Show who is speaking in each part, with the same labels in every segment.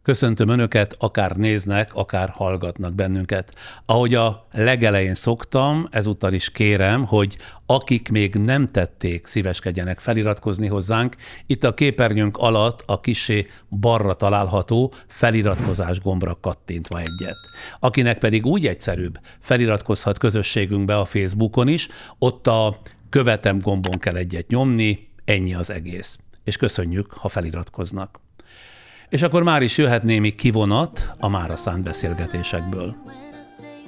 Speaker 1: Köszöntöm Önöket, akár néznek, akár hallgatnak bennünket. Ahogy a legelején szoktam, ezúttal is kérem, hogy akik még nem tették, szíveskedjenek feliratkozni hozzánk. Itt a képernyőnk alatt a kissé balra található feliratkozás gombra kattintva egyet. Akinek pedig úgy egyszerűbb, feliratkozhat közösségünkbe a Facebookon is, ott a követem gombon kell egyet nyomni, ennyi az egész. És köszönjük, ha feliratkoznak. És akkor már is jöhet némi kivonat a mára szánt beszélgetésekből.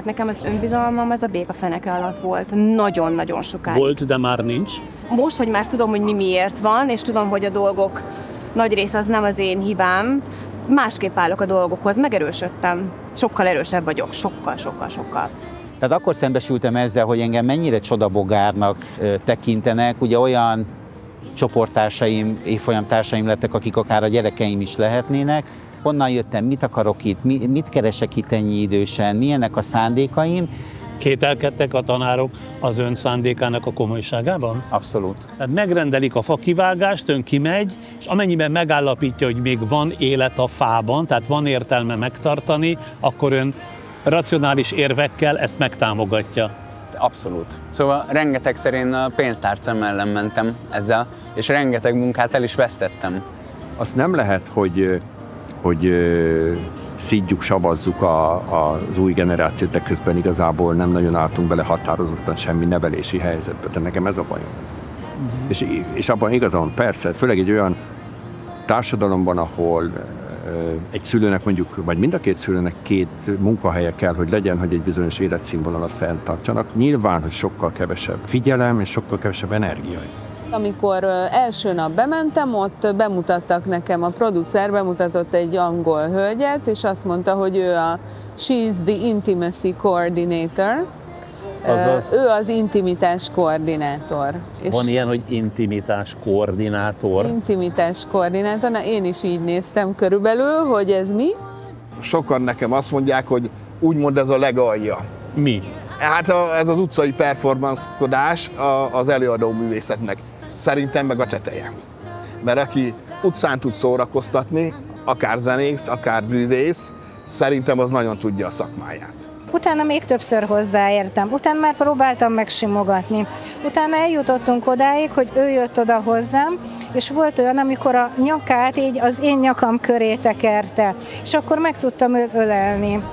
Speaker 2: Nekem az önbizalmam az a béka feneke alatt volt. Nagyon-nagyon sokáig.
Speaker 1: Volt, de már nincs?
Speaker 2: Most, hogy már tudom, hogy mi miért van, és tudom, hogy a dolgok nagy része az nem az én hibám, másképp állok a dolgokhoz, megerősödtem. Sokkal erősebb vagyok, sokkal.
Speaker 3: Tehát akkor szembesültem ezzel, hogy engem mennyire csodabogárnak tekintenek, ugye olyan csoporttársaim, évfolyamtársaim lettek, akik akár a gyerekeim is lehetnének. Honnan jöttem, mit akarok itt, mit keresek itt ennyi idősen, milyenek a szándékaim.
Speaker 4: Kételkedtek a tanárok az ön szándékának a komolyságában?
Speaker 3: Abszolút.
Speaker 4: Tehát megrendelik a fakivágást, ön kimegy, és amennyiben megállapítja, hogy még van élet a fában, tehát van értelme megtartani, akkor ön racionális érvekkel ezt megtámogatja.
Speaker 5: Abszolút. Szóval rengetegszer én a pénztárcám ellen mentem ezzel, és rengeteg munkát el is vesztettem.
Speaker 6: Azt nem lehet, hogy szídjuk, savazzuk az új generációt, de közben igazából nem nagyon álltunk bele határozottan semmi nevelési helyzetbe. De nekem ez a bajom. És abban igazán persze, főleg egy olyan társadalomban, ahol egy szülőnek mondjuk, vagy mind a két szülőnek két munkahelye kell, hogy legyen, hogy egy bizonyos életszínvonalat fenntartsanak. Nyilván, hogy sokkal kevesebb figyelem és sokkal kevesebb energia.
Speaker 7: Amikor első nap bementem, ott bemutattak nekem, a producer bemutatott egy angol hölgyet, és azt mondta, hogy ő she's the intimacy coordinator.
Speaker 4: Azaz.
Speaker 7: Ő az intimitás koordinátor.
Speaker 4: Van ilyen, hogy intimitás koordinátor?
Speaker 7: Intimitás koordinátor, na én is így néztem körülbelül, hogy ez mi.
Speaker 8: Sokan nekem azt mondják, hogy úgymond ez a legalja.
Speaker 4: Mi?
Speaker 8: Hát ez az utcai performance-kodás az előadó művészetnek. Szerintem meg a teteje. Mert aki utcán tud szórakoztatni, akár zenész, akár művész, szerintem az nagyon tudja a szakmáját.
Speaker 9: Utána még többször hozzáértem, utána már próbáltam megsimogatni. Utána eljutottunk odáig, hogy ő jött oda hozzám, és volt olyan, amikor a nyakát így az én nyakam köré tekerte, és akkor meg tudtam őt ölelni.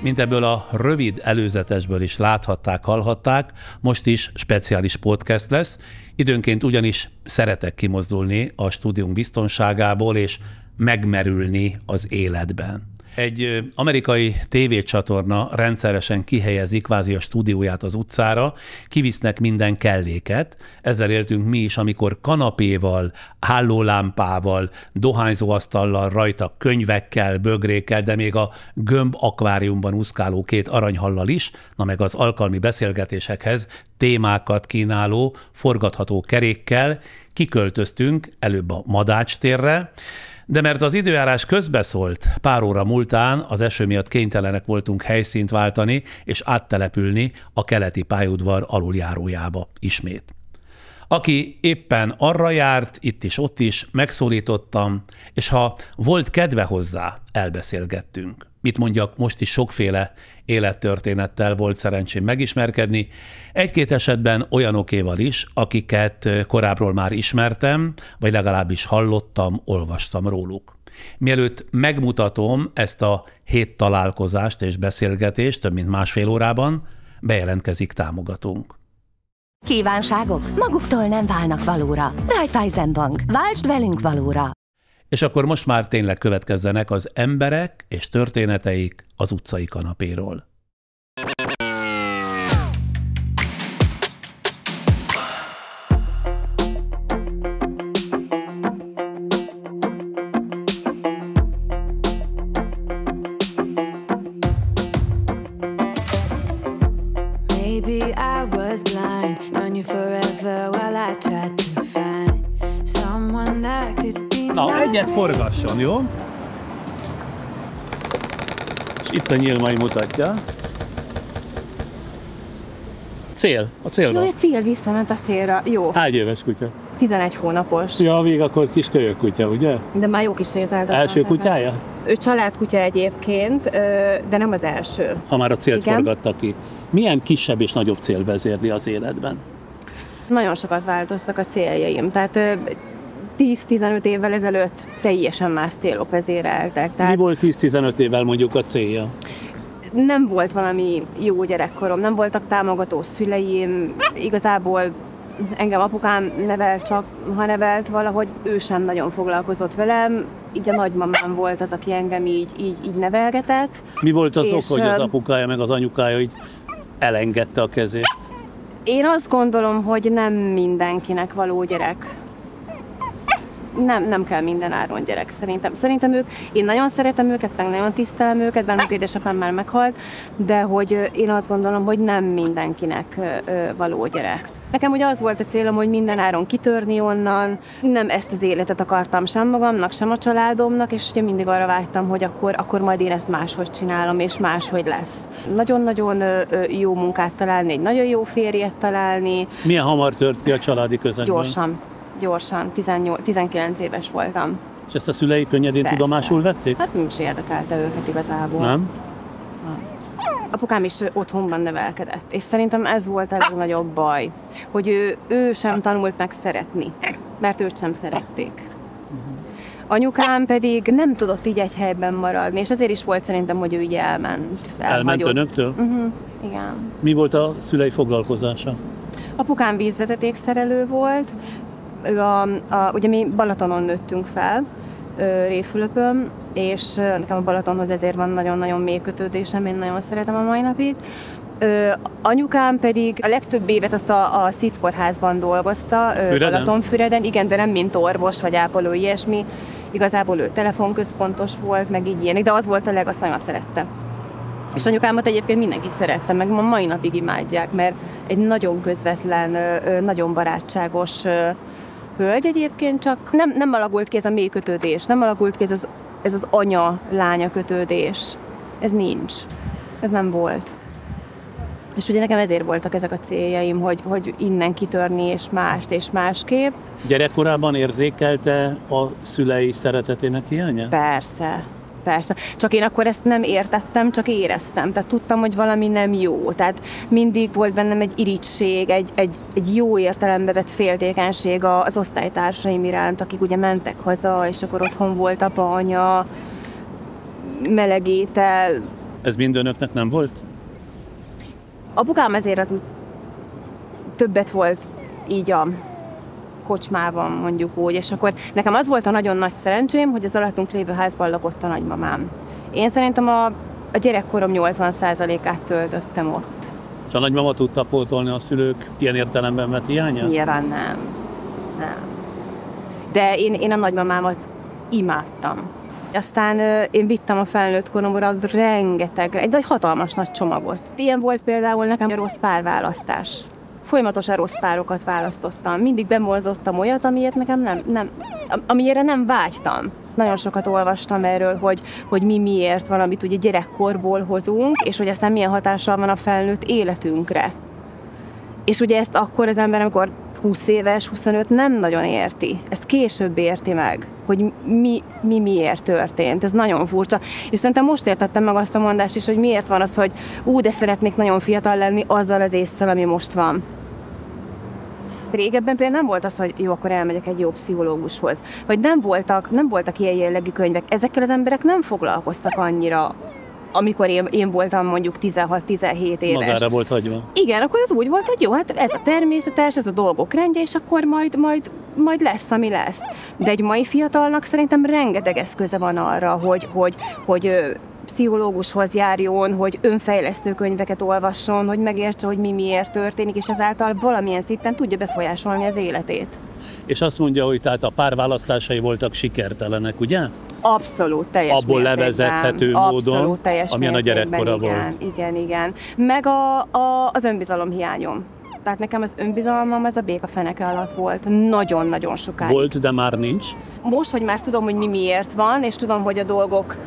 Speaker 1: Mint ebből a rövid előzetesből is láthatták, hallhatták, most is speciális podcast lesz. Időnként ugyanis szeretek kimozdulni a stúdiónk biztonságából és megmerülni az életben. Egy amerikai tévécsatorna rendszeresen kihelyezi kvázi a stúdióját az utcára, kivisznek minden kelléket. Ezzel éltünk mi is, amikor kanapéval, állólámpával, dohányzóasztallal, rajta könyvekkel, bögrékkel, de még a gömb akváriumban úszkáló két aranyhallal is, na meg az alkalmi beszélgetésekhez témákat kínáló, forgatható kerékkel kiköltöztünk előbb a Madács térre, de mert az időjárás közbeszólt, pár óra múltán az eső miatt kénytelenek voltunk helyszínt váltani és áttelepülni a keleti pályaudvar aluljárójába ismét. Aki éppen arra járt, itt is, ott is, megszólítottam, és ha volt kedve hozzá, elbeszélgettünk. Mit mondjak, most is sokféle élettörténettel volt szerencsém megismerkedni, egy-két esetben olyanokéval is, akiket korábbról már ismertem, vagy legalábbis hallottam, olvastam róluk. Mielőtt megmutatom ezt a 7 találkozást és beszélgetést több mint másfél órában, bejelentkezik támogatónk.
Speaker 10: Kívánságok maguktól nem válnak valóra. Raiffeisen Bank. Váltsd velünk valóra!
Speaker 1: És akkor most már tényleg következzenek az emberek és történeteik az utcai kanapéról.
Speaker 11: Maybe I was blind, known you forever while I tried to find someone that could be.
Speaker 4: Na, egyet forgasson, jó? És itt a nyílmai mutatja. Cél, a célban.
Speaker 2: Jó, a cél visszament a célra. Jó.
Speaker 4: Hány éves kutya?
Speaker 2: 11 hónapos.
Speaker 4: Ja, még akkor kis kölyök kutya, ugye?
Speaker 2: De már jó kis sétáltatás.
Speaker 4: Első kutyája?
Speaker 2: Ő családkutya egyébként, de nem az első.
Speaker 4: Ha már a célt
Speaker 2: Igen.
Speaker 4: forgatta ki. Milyen kisebb és nagyobb cél vezérli az életben?
Speaker 2: Nagyon sokat változtak a céljaim. Tehát 10-15 évvel ezelőtt teljesen más célok vezéreltek.
Speaker 4: Mi volt 10-15 évvel mondjuk a célja?
Speaker 2: Nem volt valami jó gyerekkorom, nem voltak támogató szüleim, igazából engem apukám nevelt csak, ha nevelt valahogy, ő sem nagyon foglalkozott velem, így a nagymamám volt az, aki engem így nevelgetett.
Speaker 4: Mi volt az ok, hogy az apukája meg az anyukája így elengedte a kezét?
Speaker 2: Én azt gondolom, hogy nem mindenkinek való gyerek. Nem kell minden áron gyerek szerintem. Szerintem én nagyon szeretem őket, meg nagyon tisztelem őket, bár édesapám már meghalt, de hogy én azt gondolom, hogy nem mindenkinek való gyerek. Nekem ugye az volt a célom, hogy minden áron kitörni onnan, nem ezt az életet akartam sem magamnak, sem a családomnak, és ugye mindig arra vágytam, hogy akkor majd én ezt máshogy csinálom, és máshogy lesz. Nagyon-nagyon jó munkát találni, egy nagyon jó férjet találni.
Speaker 4: Milyen hamar tört ki a családi közegben?
Speaker 2: Gyorsan, 19 éves voltam.
Speaker 4: És ezt a szülei könnyedén
Speaker 2: Persze.
Speaker 4: tudomásul vették?
Speaker 2: Hát nem is érdekelte őket igazából.
Speaker 4: Nem?
Speaker 2: Apukám is otthonban nevelkedett, és szerintem ez volt a legnagyobb baj, hogy ő sem tanult meg szeretni, mert őt sem szerették. Anyukám pedig nem tudott így egy helyben maradni, és azért is volt szerintem, hogy ő így elment.
Speaker 4: Elment önöktől?
Speaker 2: Igen.
Speaker 4: Mi volt a szülei foglalkozása?
Speaker 2: Apukám vízvezetékszerelő volt, ugye mi Balatonon nőttünk fel, Révfülöpön, és nekem a Balatonhoz ezért van nagyon-nagyon mély kötődésem, én nagyon szeretem a mai napig. Anyukám pedig a legtöbb évet azt a szívkórházban dolgozta, Balatonfüreden, igen, de nem mint orvos vagy ápoló, ilyesmi. Igazából ő telefonközpontos volt, meg így ilyenek, de az volt azt nagyon szerette. És anyukámat egyébként mindenki szerette, meg ma mai napig imádják, mert egy nagyon közvetlen, nagyon barátságos hölgy egyébként, csak nem alakult ki ez a mély kötődés, nem alakult ki ez az anya-lánya kötődés. Ez nincs. Ez nem volt. És ugye nekem ezért voltak ezek a céljaim, hogy innen kitörni, és mást, és másképp.
Speaker 4: Gyerekkorában érzékelte a szülei szeretetének hiányát?
Speaker 2: Persze. Csak én akkor ezt nem értettem, csak éreztem. Tehát tudtam, hogy valami nem jó. Tehát mindig volt bennem egy irigység, egy jó értelembe vett féltékenység az osztálytársaim iránt, akik ugye mentek haza, és akkor otthon volt apa, anya, meleg étel.
Speaker 4: Ez mind önöknek nem volt?
Speaker 2: Apukám ezért az többet volt így a kocsmában, mondjuk úgy, és akkor nekem az volt a nagyon nagy szerencsém, hogy az alattunk lévő házban lakott a nagymamám. Én szerintem a gyerekkorom 80%-át töltöttem ott.
Speaker 4: És a nagymama tudta pótolni a szülők ilyen értelemben vett hiányát?
Speaker 2: Nyilván nem. De én a nagymamámat imádtam. Aztán én vittem a felnőtt koromra rengeteg, egy hatalmas nagy csomagot. Ilyen volt például nekem a rossz párválasztás. Folyamatosan rossz párokat választottam. Mindig bemolzottam olyat, amiért nekem amire nem vágytam. Nagyon sokat olvastam erről, hogy mi miért van, amit ugye gyerekkorból hozunk, és hogy aztán milyen hatással van a felnőtt életünkre. És ugye ezt akkor az ember, amikor 20 éves, 25 nem nagyon érti. Ezt később érti meg, hogy mi miért történt. Ez nagyon furcsa. És szerintem most értettem meg azt a mondást is, hogy miért van az, hogy de szeretnék nagyon fiatal lenni azzal az ésszel, ami most van. Régebben például nem volt az, hogy jó, akkor elmegyek egy jó pszichológushoz. Vagy nem voltak ilyen jellegű könyvek. Ezekkel az emberek nem foglalkoztak annyira, amikor én voltam mondjuk 16-17 éves.
Speaker 4: Magára volt hagyva.
Speaker 2: Igen, akkor az úgy volt, hogy jó, hát ez a természetes, ez a dolgok rendje, és akkor majd lesz, ami lesz. De egy mai fiatalnak szerintem rengeteg eszköze van arra, hogy pszichológushoz járjon, hogy önfejlesztő könyveket olvasson, hogy megértse, hogy mi miért történik, és ezáltal valamilyen szinten tudja befolyásolni az életét.
Speaker 4: És azt mondja, hogy tehát a párválasztásai voltak sikertelenek, ugye?
Speaker 2: Abszolút, teljes
Speaker 4: abból
Speaker 2: mértékben.
Speaker 4: Levezethető módon, amilyen a gyerekkora volt.
Speaker 2: Igen. Meg az önbizalom hiányom. Tehát nekem az önbizalmam az a béka feneke alatt volt. Nagyon-nagyon sokáig.
Speaker 4: Volt, de már nincs?
Speaker 2: Most, hogy már tudom, hogy mi miért van, és tudom, hogy a dolgok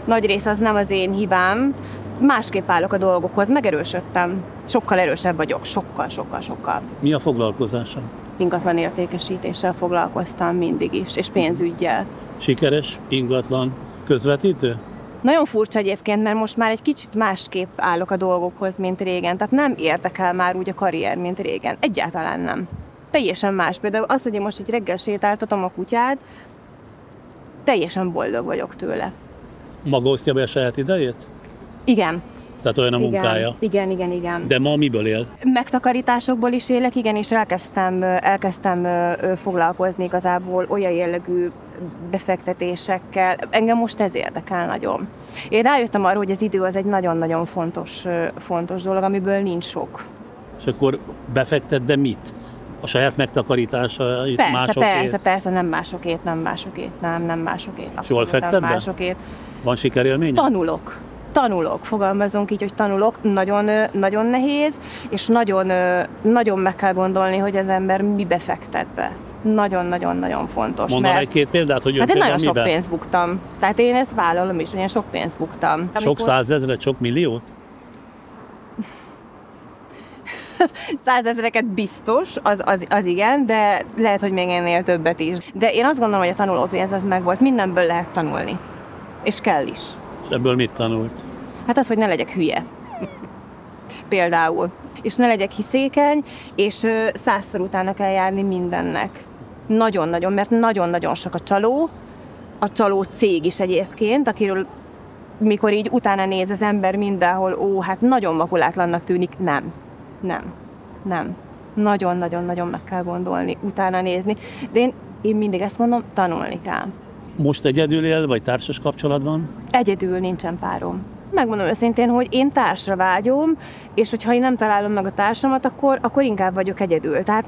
Speaker 2: nagy része az nem az én hibám, másképp állok a dolgokhoz, megerősödtem. Sokkal erősebb vagyok, sokkal.
Speaker 4: Mi a foglalkozása?
Speaker 2: Ingatlan értékesítéssel foglalkoztam mindig is, és pénzüggyel.
Speaker 4: Sikeres, ingatlan, közvetítő?
Speaker 2: Nagyon furcsa egyébként, mert most már egy kicsit másképp állok a dolgokhoz, mint régen. Tehát nem érdekel már úgy a karrier, mint régen. Egyáltalán nem. Teljesen más. Például az, hogy én most egy reggel sétáltatom a kutyát, teljesen boldog vagyok tőle.
Speaker 4: Maga osztja be a saját idejét?
Speaker 2: Igen.
Speaker 4: Tehát olyan a munkája?
Speaker 2: Igen.
Speaker 4: De ma miből él?
Speaker 2: Megtakarításokból is élek, igen, és elkezdtem foglalkozni igazából olyan jellegű befektetésekkel. Engem most ez érdekel nagyon. Én rájöttem arra, hogy az idő az egy nagyon-nagyon fontos dolog, amiből nincs sok.
Speaker 4: És akkor befektet, de mit? A saját megtakarításait, másokét?
Speaker 2: Persze, nem másokét.
Speaker 4: És jól fektet be? Van sikerélmény?
Speaker 2: Tanulok, fogalmazunk így, hogy tanulok, nagyon nehéz, és nagyon meg kell gondolni, hogy az ember mibe fektet be. Nagyon fontos.
Speaker 4: Mondanám egy-két példát, hogy
Speaker 2: hát én nagyon sok pénzt buktam. Tehát én ezt vállalom is, hogy én sok pénzt buktam.
Speaker 4: Sok százezret, sok milliót?
Speaker 2: 100 000-eket biztos, az igen, de lehet, hogy még ennél többet is. De én azt gondolom, hogy a tanulópénz az megvolt, mindenből lehet tanulni. És kell is.
Speaker 4: És ebből mit tanult?
Speaker 2: Hát az, hogy ne legyek hülye. Például. És ne legyek hiszékeny, és 100-szor utána kell járni mindennek. Nagyon-nagyon, mert nagyon-nagyon sok a csaló cég is egyébként, akiről mikor így utána néz az ember mindenhol, hát nagyon makulátlannak tűnik. Nem. Nagyon-nagyon meg kell gondolni, utána nézni. De én mindig ezt mondom, tanulni kell.
Speaker 4: Most egyedül él, vagy társas kapcsolatban?
Speaker 2: Egyedül, nincsen párom. Megmondom őszintén, hogy én társra vágyom, és hogyha én nem találom meg a társamat, akkor inkább vagyok egyedül. Tehát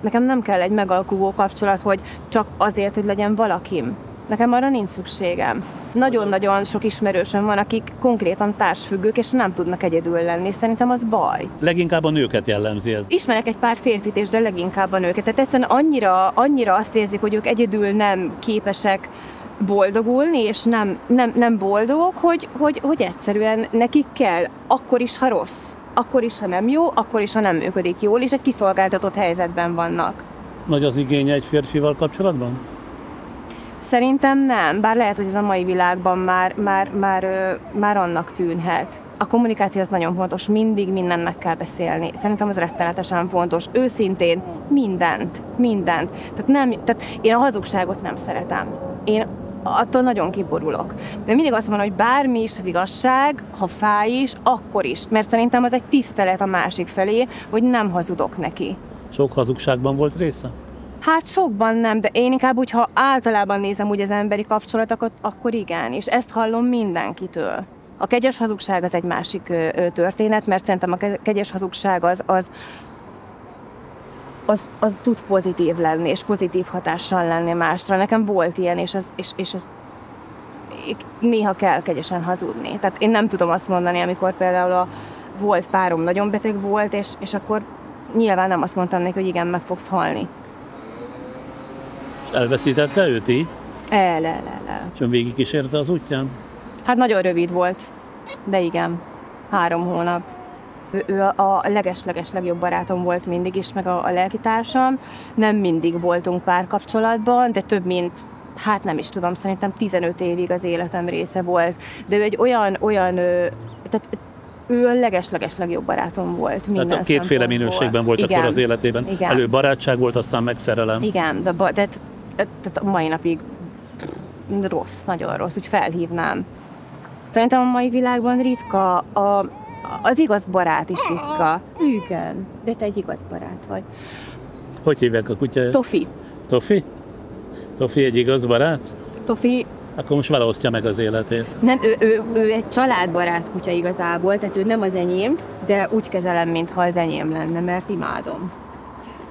Speaker 2: nekem nem kell egy megalkuvó kapcsolat, hogy csak azért, hogy legyen valakim. Nekem arra nincs szükségem. Nagyon-nagyon sok ismerősöm van, akik konkrétan társfüggők, és nem tudnak egyedül lenni, és szerintem az baj.
Speaker 4: Leginkább a nőket jellemzi ez.
Speaker 2: Ismerek egy pár férfit is, de leginkább a nőket. Tehát egyszerűen annyira azt érzik, hogy ők egyedül nem képesek boldogulni, és nem boldogok, hogy egyszerűen nekik kell, akkor is, ha rossz, akkor is, ha nem jó, akkor is, ha nem működik jól, és egy kiszolgáltatott helyzetben vannak.
Speaker 4: Nagy az igénye egy férfival kapcsolatban?
Speaker 2: Szerintem nem, bár lehet, hogy ez a mai világban már annak tűnhet. A kommunikáció az nagyon fontos, mindig mindent meg kell beszélni. Szerintem az rettenetesen fontos. Őszintén mindent. Tehát én a hazugságot nem szeretem. Én attól nagyon kiborulok. De mindig azt mondom, hogy bármi is az igazság, ha fáj is, akkor is. Mert szerintem az egy tisztelet a másik felé, hogy nem hazudok neki.
Speaker 4: Sok hazugságban volt része?
Speaker 2: Hát sokban nem, de én inkább úgy, ha általában nézem úgy az emberi kapcsolatokat, akkor igen, és ezt hallom mindenkitől. A kegyes hazugság az egy másik történet, mert szerintem a kegyes hazugság az tud pozitív lenni, és pozitív hatással lenni másra. Nekem volt ilyen, és az néha kell kegyesen hazudni. Tehát én nem tudom azt mondani, amikor például volt párom nagyon beteg volt, és akkor nyilván nem azt mondtam neki, hogy igen, meg fogsz halni.
Speaker 4: És elveszítette őt így?
Speaker 2: El.
Speaker 4: És ön végig kísérte az útján?
Speaker 2: Hát nagyon rövid volt, de igen, 3 hónap. Ő a leges legjobb barátom volt mindig is, meg a lelkitársam. Nem mindig voltunk párkapcsolatban, de több mint, hát nem is tudom, szerintem 15 évig az életem része volt. De ő egy olyan tehát ő a leges legjobb barátom volt minden
Speaker 4: Tehát kétféle minőségben volt akkor az életében.
Speaker 2: Igen.
Speaker 4: Előbb barátság volt, aztán megszerelem.
Speaker 2: Igen, de a mai napig rossz, nagyon rossz, úgy felhívnám. Szerintem a mai világban ritka, az igaz barát is ritka. Igen, de te egy igaz barát vagy.
Speaker 4: Hogy hívják a kutyáját?
Speaker 2: Tofi.
Speaker 4: Tofi? Tofi egy igaz barát?
Speaker 2: Tofi.
Speaker 4: Akkor most vele osztja meg az életét.
Speaker 2: Nem, ő egy családbarát kutya igazából, tehát ő nem az enyém, de úgy kezelem, mintha az enyém lenne, mert imádom.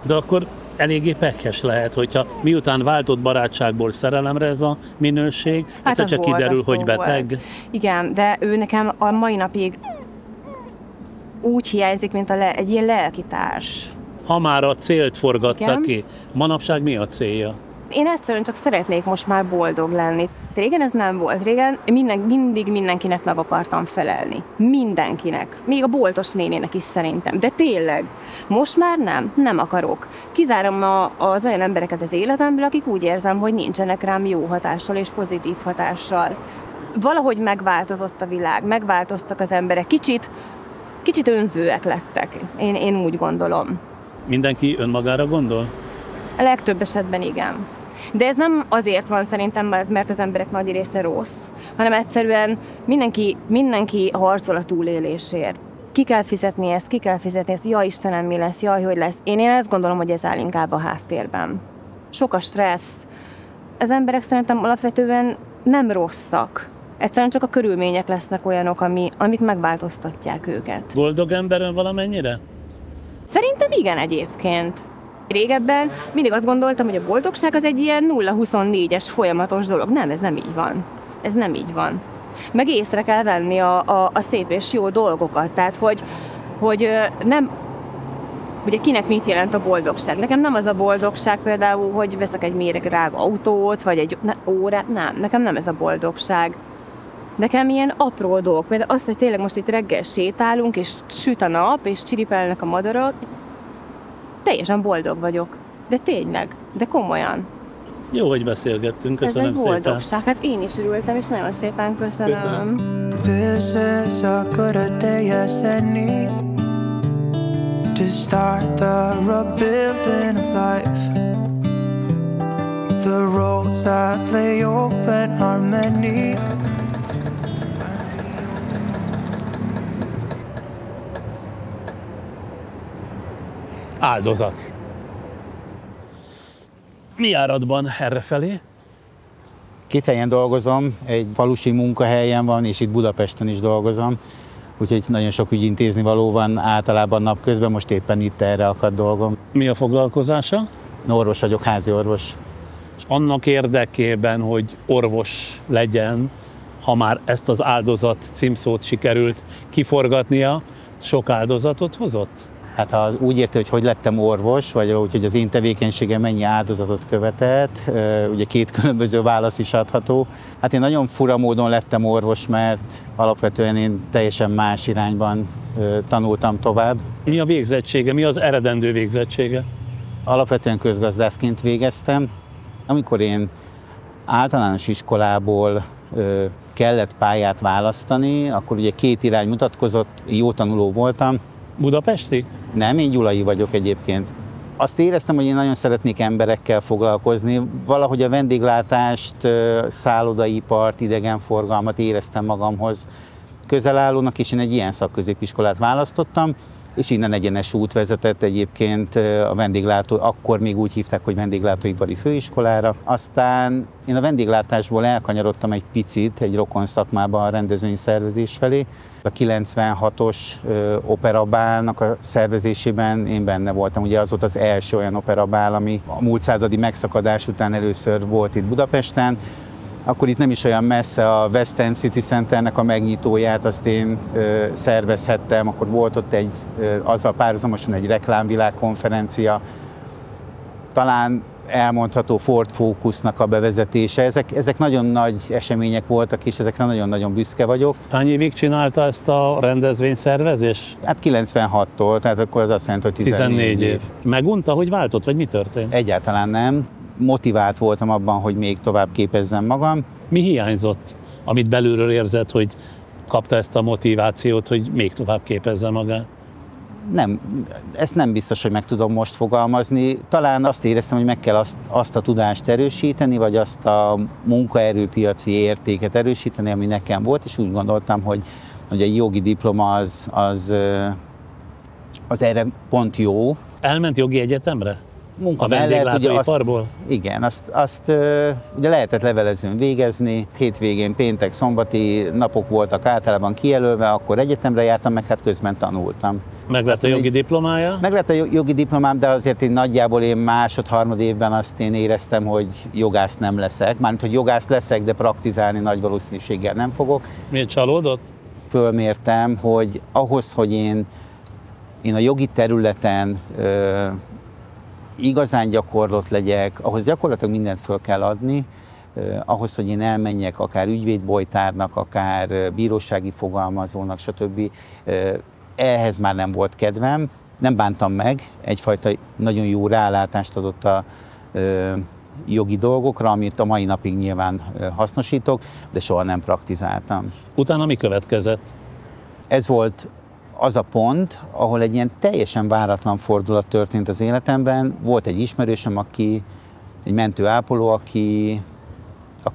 Speaker 4: De akkor eléggé pekhes lehet, hogyha miután váltott barátságból szerelemre ez a minőség,
Speaker 2: hát
Speaker 4: egyszer csak kiderül, hogy beteg.
Speaker 2: Volt. Igen, de ő nekem a mai napig úgy hiányzik, mint egy ilyen lelkitárs.
Speaker 4: Ha már a célt forgatta ki, manapság mi a célja?
Speaker 2: Én egyszerűen csak szeretnék most már boldog lenni. Régen ez nem volt. Régen mindig mindenkinek meg akartam felelni. Mindenkinek. Még a boltos nénének is szerintem. De tényleg. Most már nem akarok. Kizárom az olyan embereket az életemből, akik úgy érzem, hogy nincsenek rám jó hatással és pozitív hatással. valahogy megváltozott a világ, megváltoztak az emberek, kicsit önzőek lettek, én úgy gondolom.
Speaker 4: Mindenki önmagára gondol?
Speaker 2: A legtöbb esetben igen. De ez nem azért van szerintem, mert az emberek nagy része rossz, hanem egyszerűen mindenki harcol a túlélésért. Ki kell fizetni ezt, ja Istenem, mi lesz, jaj, hogy lesz. Én ezt gondolom, hogy ez áll inkább a háttérben. Sok a stressz. Az emberek szerintem alapvetően nem rosszak. Egyszerűen csak a körülmények lesznek olyanok, amik megváltoztatják őket.
Speaker 4: Boldog emberen valamennyire?
Speaker 2: Szerintem igen egyébként. Régebben mindig azt gondoltam, hogy a boldogság az egy ilyen 0-24-es folyamatos dolog. Nem, ez nem így van. Ez nem így van. Meg észre kell venni a szép és jó dolgokat. Tehát, hogy nem... Ugye kinek mit jelent a boldogság? Nekem nem az a boldogság például, hogy veszek egy méregdrága autót, vagy egy órát. Nem, nekem nem ez a boldogság. Nekem ilyen apró dolgok. Például az, hogy tényleg most itt reggel sétálunk, és süt a nap, és csiripelnek a madarak. Teljesen boldog vagyok. De tényleg. De komolyan.
Speaker 4: Jó, hogy beszélgettünk. Köszönöm szépen.
Speaker 2: Ez egy boldogság. Hát én is örültem, és nagyon szépen köszönöm.
Speaker 12: This is a good a day as any to start the rebuilding of life. The roads that lay open are many.
Speaker 4: Áldozat. Mi áradban errefelé?
Speaker 3: 2 helyen dolgozom, egy falusi munkahelyen van, és itt Budapesten is dolgozom, úgyhogy nagyon sok ügyintézni való van általában napközben, most éppen itt erre akadt dolgom.
Speaker 4: Mi a foglalkozása?
Speaker 3: Orvos vagyok, házi orvos.
Speaker 4: És annak érdekében, hogy orvos legyen, ha már ezt az áldozat címszót sikerült kiforgatnia, sok áldozatot hozott?
Speaker 3: Hát ha úgy érti, hogy lettem orvos, vagy úgy, hogy az én tevékenységem mennyi áldozatot követett, ugye 2 különböző válasz is adható. Hát én nagyon fura módon lettem orvos, mert alapvetően én teljesen más irányban tanultam tovább.
Speaker 4: Mi a végzettsége, mi az eredendő végzettsége?
Speaker 3: Alapvetően közgazdászként végeztem. Amikor én általános iskolából kellett pályát választani, akkor ugye 2 irány mutatkozott, jó tanuló voltam.
Speaker 4: Budapesti?
Speaker 3: Nem, én gyulai vagyok egyébként. Azt éreztem, hogy én nagyon szeretnék emberekkel foglalkozni. Valahogy a vendéglátást, szállodaipart, idegenforgalmat éreztem magamhoz közelállónak, és én egy ilyen szakközépiskolát választottam, és innen egyenes út vezetett egyébként a vendéglátó, akkor még úgy hívták, hogy vendéglátóipari főiskolára. Aztán én a vendéglátásból elkanyarodtam egy picit, egy rokon szakmába a rendezvényszervezés felé. A 96-os operabálnak a szervezésében én benne voltam. Ugye az volt az első olyan operabál, ami a múlt századi megszakadás után először volt itt Budapesten. Akkor itt nem is olyan messze a West End City Centernek a megnyitóját, azt én szervezhettem, akkor volt ott azzal párhuzamosan egy reklámvilágkonferencia, talán elmondható Ford Focusnak a bevezetése. Ezek nagyon nagy események voltak, és ezekre nagyon-nagyon büszke vagyok.
Speaker 4: Hány évig csinálta ezt a rendezvényszervezést?
Speaker 3: Hát 96-tól, tehát akkor az azt jelenti, hogy 14 év.
Speaker 4: Megunta, hogy váltott, vagy mi történt?
Speaker 3: Egyáltalán nem. Motivált voltam abban, hogy még tovább képezzem magam.
Speaker 4: Mi hiányzott, amit belülről érzed, hogy kapta ezt a motivációt, hogy még tovább képezze magát?
Speaker 3: Nem, ezt nem biztos, hogy meg tudom most fogalmazni. Talán azt éreztem, hogy meg kell azt a tudást erősíteni, vagy azt a munkaerőpiaci értéket erősíteni, ami nekem volt, és úgy gondoltam, hogy egy jogi diploma az erre pont jó.
Speaker 4: Elment jogi egyetemre?
Speaker 3: Munka
Speaker 4: a vendéglátóiparból?
Speaker 3: Igen, azt ugye lehetett levelezőn végezni, hétvégén, péntek, szombati napok voltak általában kijelölve, akkor egyetemre jártam, meg hát közben tanultam.
Speaker 4: Meg lett a jogi diplomája?
Speaker 3: Meg lett a jogi diplomám, de azért én nagyjából másod-harmad évben azt én éreztem, hogy jogász nem leszek. Mármint, hogy jogász leszek, de praktizálni nagy valószínűséggel nem fogok.
Speaker 4: Miért csalódott?
Speaker 3: Fölmértem, hogy ahhoz, hogy én a jogi területen igazán gyakorlott legyek, ahhoz gyakorlatilag mindent föl kell adni, ahhoz, hogy én elmenjek akár ügyvédbojtárnak, akár bírósági fogalmazónak, stb. Ehhez már nem volt kedvem, nem bántam meg, egyfajta nagyon jó rálátást adott jogi dolgokra, amit a mai napig nyilván hasznosítok, de soha nem praktizáltam.
Speaker 4: Utána mi következett?
Speaker 3: Ez volt az a pont, ahol egy ilyen teljesen váratlan fordulat történt az életemben. Volt egy ismerősöm, egy mentőápoló, aki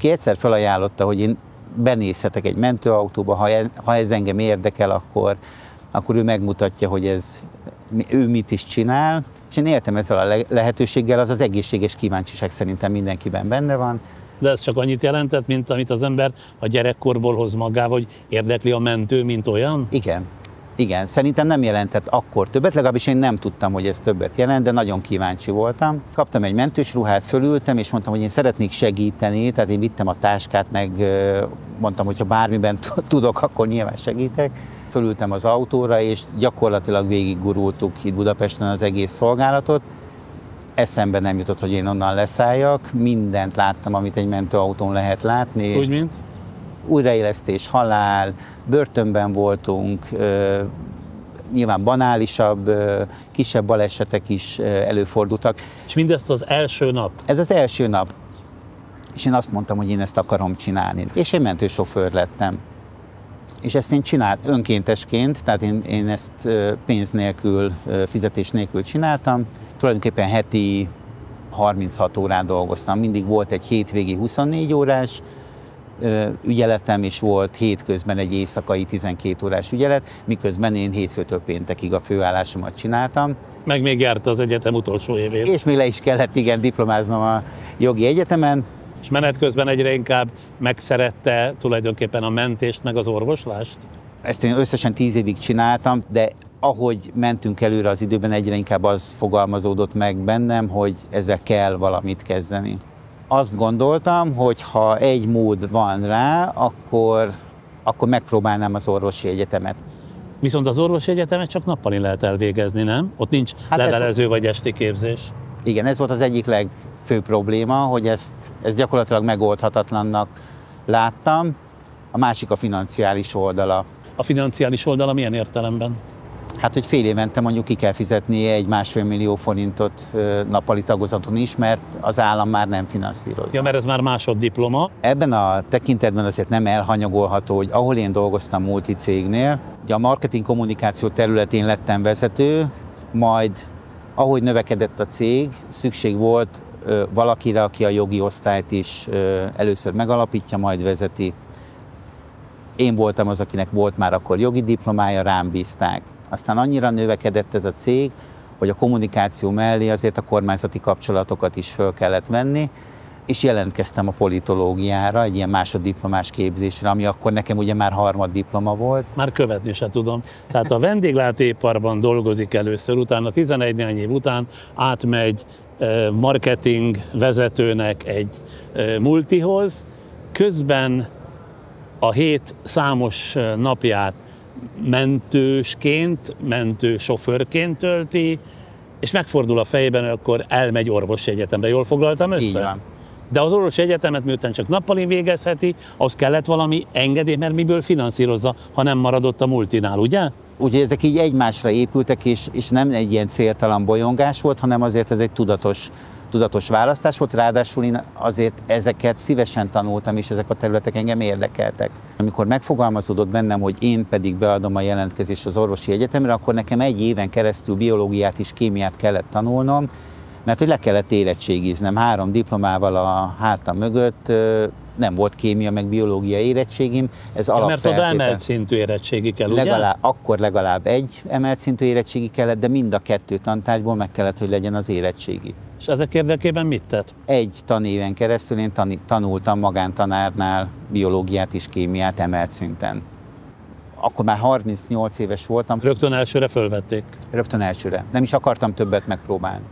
Speaker 3: egyszer felajánlotta, hogy én benézhetek egy mentőautóba, ha ez engem érdekel, akkor ő megmutatja, hogy ő mit is csinál, és én éltem ezzel a lehetőséggel, az egészséges kíváncsiság szerintem mindenkiben benne van.
Speaker 4: De ez csak annyit jelentett, mint amit az ember a gyerekkorból hoz magával, hogy érdekli a mentő, mint olyan?
Speaker 3: Igen, szerintem nem jelentett akkor többet, legalábbis én nem tudtam, hogy ez többet jelent, de nagyon kíváncsi voltam. Kaptam egy mentős ruhát, fölültem, és mondtam, hogy én szeretnék segíteni, tehát én vittem a táskát, meg mondtam, hogy ha bármiben tudok, akkor nyilván segítek. Fölültem az autóra, és gyakorlatilag végiggurultuk itt Budapesten az egész szolgálatot. Eszembe nem jutott, hogy én onnan leszálljak. Mindent láttam, amit egy mentőautón lehet látni.
Speaker 4: Úgy, mint?
Speaker 3: Újraélesztés, halál, börtönben voltunk, nyilván banálisabb, kisebb balesetek is előfordultak.
Speaker 4: És mindezt az első nap?
Speaker 3: Ez az első nap. És én azt mondtam, hogy én ezt akarom csinálni. És én mentősofőr lettem. És ezt én csináltam önkéntesként, tehát én ezt pénz nélkül, fizetés nélkül csináltam. Tulajdonképpen heti 36 órát dolgoztam. Mindig volt egy hétvégi 24 órás ügyeletem, és volt hétközben egy éjszakai 12 órás ügyelet, miközben én hétfőtől péntekig a főállásomat csináltam.
Speaker 4: Meg még járta az egyetem utolsó évét.
Speaker 3: És még le is kellett diplomáznom a jogi egyetemen.
Speaker 4: És menet közben egyre inkább megszerette tulajdonképpen a mentést, meg az orvoslást?
Speaker 3: Ezt én összesen 10 évig csináltam, de ahogy mentünk előre az időben, egyre inkább az fogalmazódott meg bennem, hogy ezzel kell valamit kezdeni. Azt gondoltam, hogy ha egy mód van rá, akkor megpróbálnám az orvosi egyetemet.
Speaker 4: Viszont az orvosi egyetemet csak nappali lehet elvégezni, nem? Ott nincs levelező vagy esti képzés.
Speaker 3: Igen, ez volt az egyik legfőbb probléma, hogy ezt gyakorlatilag megoldhatatlannak láttam. A másik a financiális oldala.
Speaker 4: A financiális oldala milyen értelemben?
Speaker 3: Hát, hogy fél évente mondjuk ki kell fizetni 1,5 millió forintot nappali tagozaton is, mert az állam már nem finanszírozza.
Speaker 4: Ja, mert ez már másoddiploma.
Speaker 3: Ebben a tekintetben azért nem elhanyagolható, hogy ahol én dolgoztam multicégnél, ugye a marketing kommunikáció területén lettem vezető, majd ahogy növekedett a cég, szükség volt valakire, aki a jogi osztályt is először megalapítja, majd vezeti. Én voltam az, akinek volt már akkor jogi diplomája, rám bízták. Aztán annyira növekedett ez a cég, hogy a kommunikáció mellé azért a kormányzati kapcsolatokat is föl kellett venni, és jelentkeztem a politológiára, egy ilyen másoddiplomás képzésre, ami akkor nekem ugye már harmaddiploma volt.
Speaker 4: Már követni se tudom. Tehát a vendéglátóiparban dolgozik először, utána 11 néhány év után átmegy marketing vezetőnek egy multihoz, közben a hét számos napját mentősként, mentősofőrként tölti, és megfordul a fejében, hogy akkor elmegy orvosi egyetemre. Jól foglaltam össze?
Speaker 3: Így van.
Speaker 4: De az orvosi egyetemet miután csak nappali végezheti, ahhoz kellett valami engedély, mert miből finanszírozza, ha nem maradott a multinál, ugye?
Speaker 3: Ugye ezek így egymásra épültek, és nem egy ilyen céltalan bolyongás volt, hanem azért ez egy tudatos választás volt, ráadásul én azért ezeket szívesen tanultam, és ezek a területek engem érdekeltek. Amikor megfogalmazódott bennem, hogy én pedig beadom a jelentkezést az orvosi egyetemre, akkor nekem egy éven keresztül biológiát és kémiát kellett tanulnom, mert hogy le kellett érettségiznem. 3 diplomával a hátam mögött, nem volt kémia meg biológia érettségim, ez alapfeltétel.
Speaker 4: Mert oda emelt szintű érettségi kell, ugye?
Speaker 3: Akkor legalább egy emelt szintű érettségi kellett, de mind a 2 tantárgyból meg kellett, hogy legyen az érettségi.
Speaker 4: És ezek érdekében mit tett?
Speaker 3: Egy tanéven keresztül én tanultam magántanárnál biológiát és kémiát emelt szinten. Akkor már 38 éves voltam.
Speaker 4: Rögtön elsőre fölvették?
Speaker 3: Rögtön elsőre. Nem is akartam többet megpróbálni.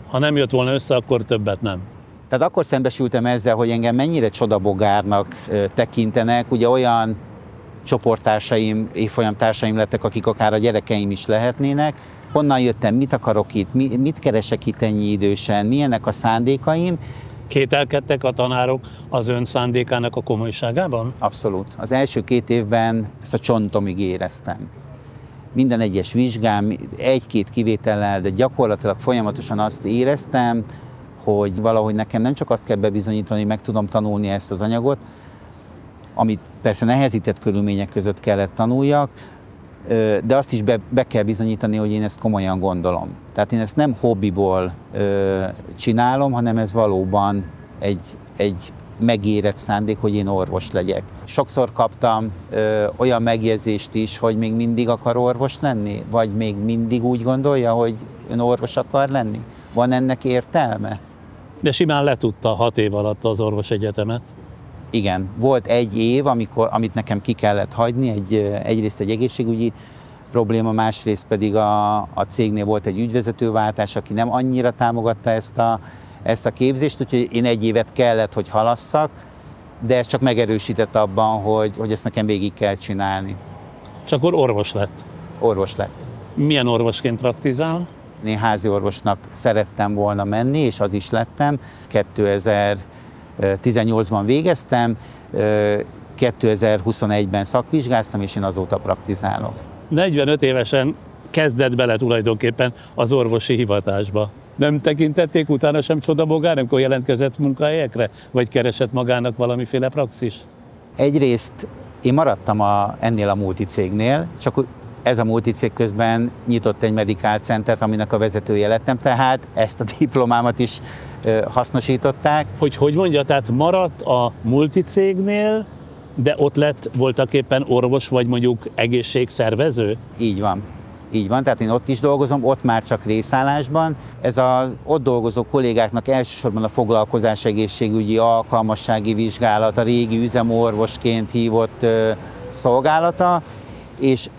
Speaker 4: Ha nem jött volna össze, akkor többet nem.
Speaker 3: Tehát akkor szembesültem ezzel, hogy engem mennyire csodabogárnak tekintenek. Ugye olyan csoporttársaim, évfolyamtársaim lettek, akik akár a gyerekeim is lehetnének. Honnan jöttem, mit akarok itt, mit keresek itt ennyi idősen, milyenek a szándékaim.
Speaker 4: Kételkedtek a tanárok az ön szándékának a komolyságában?
Speaker 3: Abszolút. Az első 2 évben ezt a csontomig éreztem. Minden egyes vizsgám, 1-2 kivétellel, de gyakorlatilag folyamatosan azt éreztem, hogy valahogy nekem nem csak azt kell bebizonyítani, hogy meg tudom tanulni ezt az anyagot, amit persze nehezített körülmények között kellett tanuljak, de azt is be kell bizonyítani, hogy én ezt komolyan gondolom. Tehát én ezt nem hobbiból csinálom, hanem ez valóban egy megérett szándék, hogy én orvos legyek. Sokszor kaptam olyan megjegyzést is, hogy még mindig akar orvos lenni, vagy még mindig úgy gondolja, hogy ön orvos akar lenni. Van ennek értelme?
Speaker 4: De simán letudta 6 év alatt az orvosegyetemet.
Speaker 3: Igen, volt egy év, amit nekem ki kellett hagyni, egyrészt egy egészségügyi probléma, másrészt pedig a cégnél volt egy ügyvezetőváltás, aki nem annyira támogatta ezt a képzést, úgyhogy én 1 évet kellett, hogy halasszak, de ez csak megerősített abban, hogy ezt nekem végig kell csinálni.
Speaker 4: És akkor orvos lett?
Speaker 3: Orvos lett.
Speaker 4: Milyen orvosként praktizál?
Speaker 3: Én házi orvosnak szerettem volna menni, és az is lettem. 2018-ban végeztem, 2021-ben szakvizsgáztam, és én azóta praktizálok.
Speaker 4: 45 évesen kezdett bele tulajdonképpen az orvosi hivatásba. Nem tekintették utána sem csodabogár, amikor jelentkezett munkahelyekre, vagy keresett magának valamiféle praxist?
Speaker 3: Egyrészt én maradtam ennél a multicégnél, csak ez a multicég közben nyitott egy medical centert, aminek a vezetője lettem, tehát ezt a diplomámat is hasznosították.
Speaker 4: Hogy mondja, tehát maradt a multicégnél, de ott lett voltaképpen orvos, vagy mondjuk egészségszervező?
Speaker 3: Így van. Így van, tehát én ott is dolgozom, ott már csak részállásban. Ez az ott dolgozó kollégáknak elsősorban a foglalkozás egészségügyi alkalmassági vizsgálat, a régi üzemorvosként hívott szolgálata, és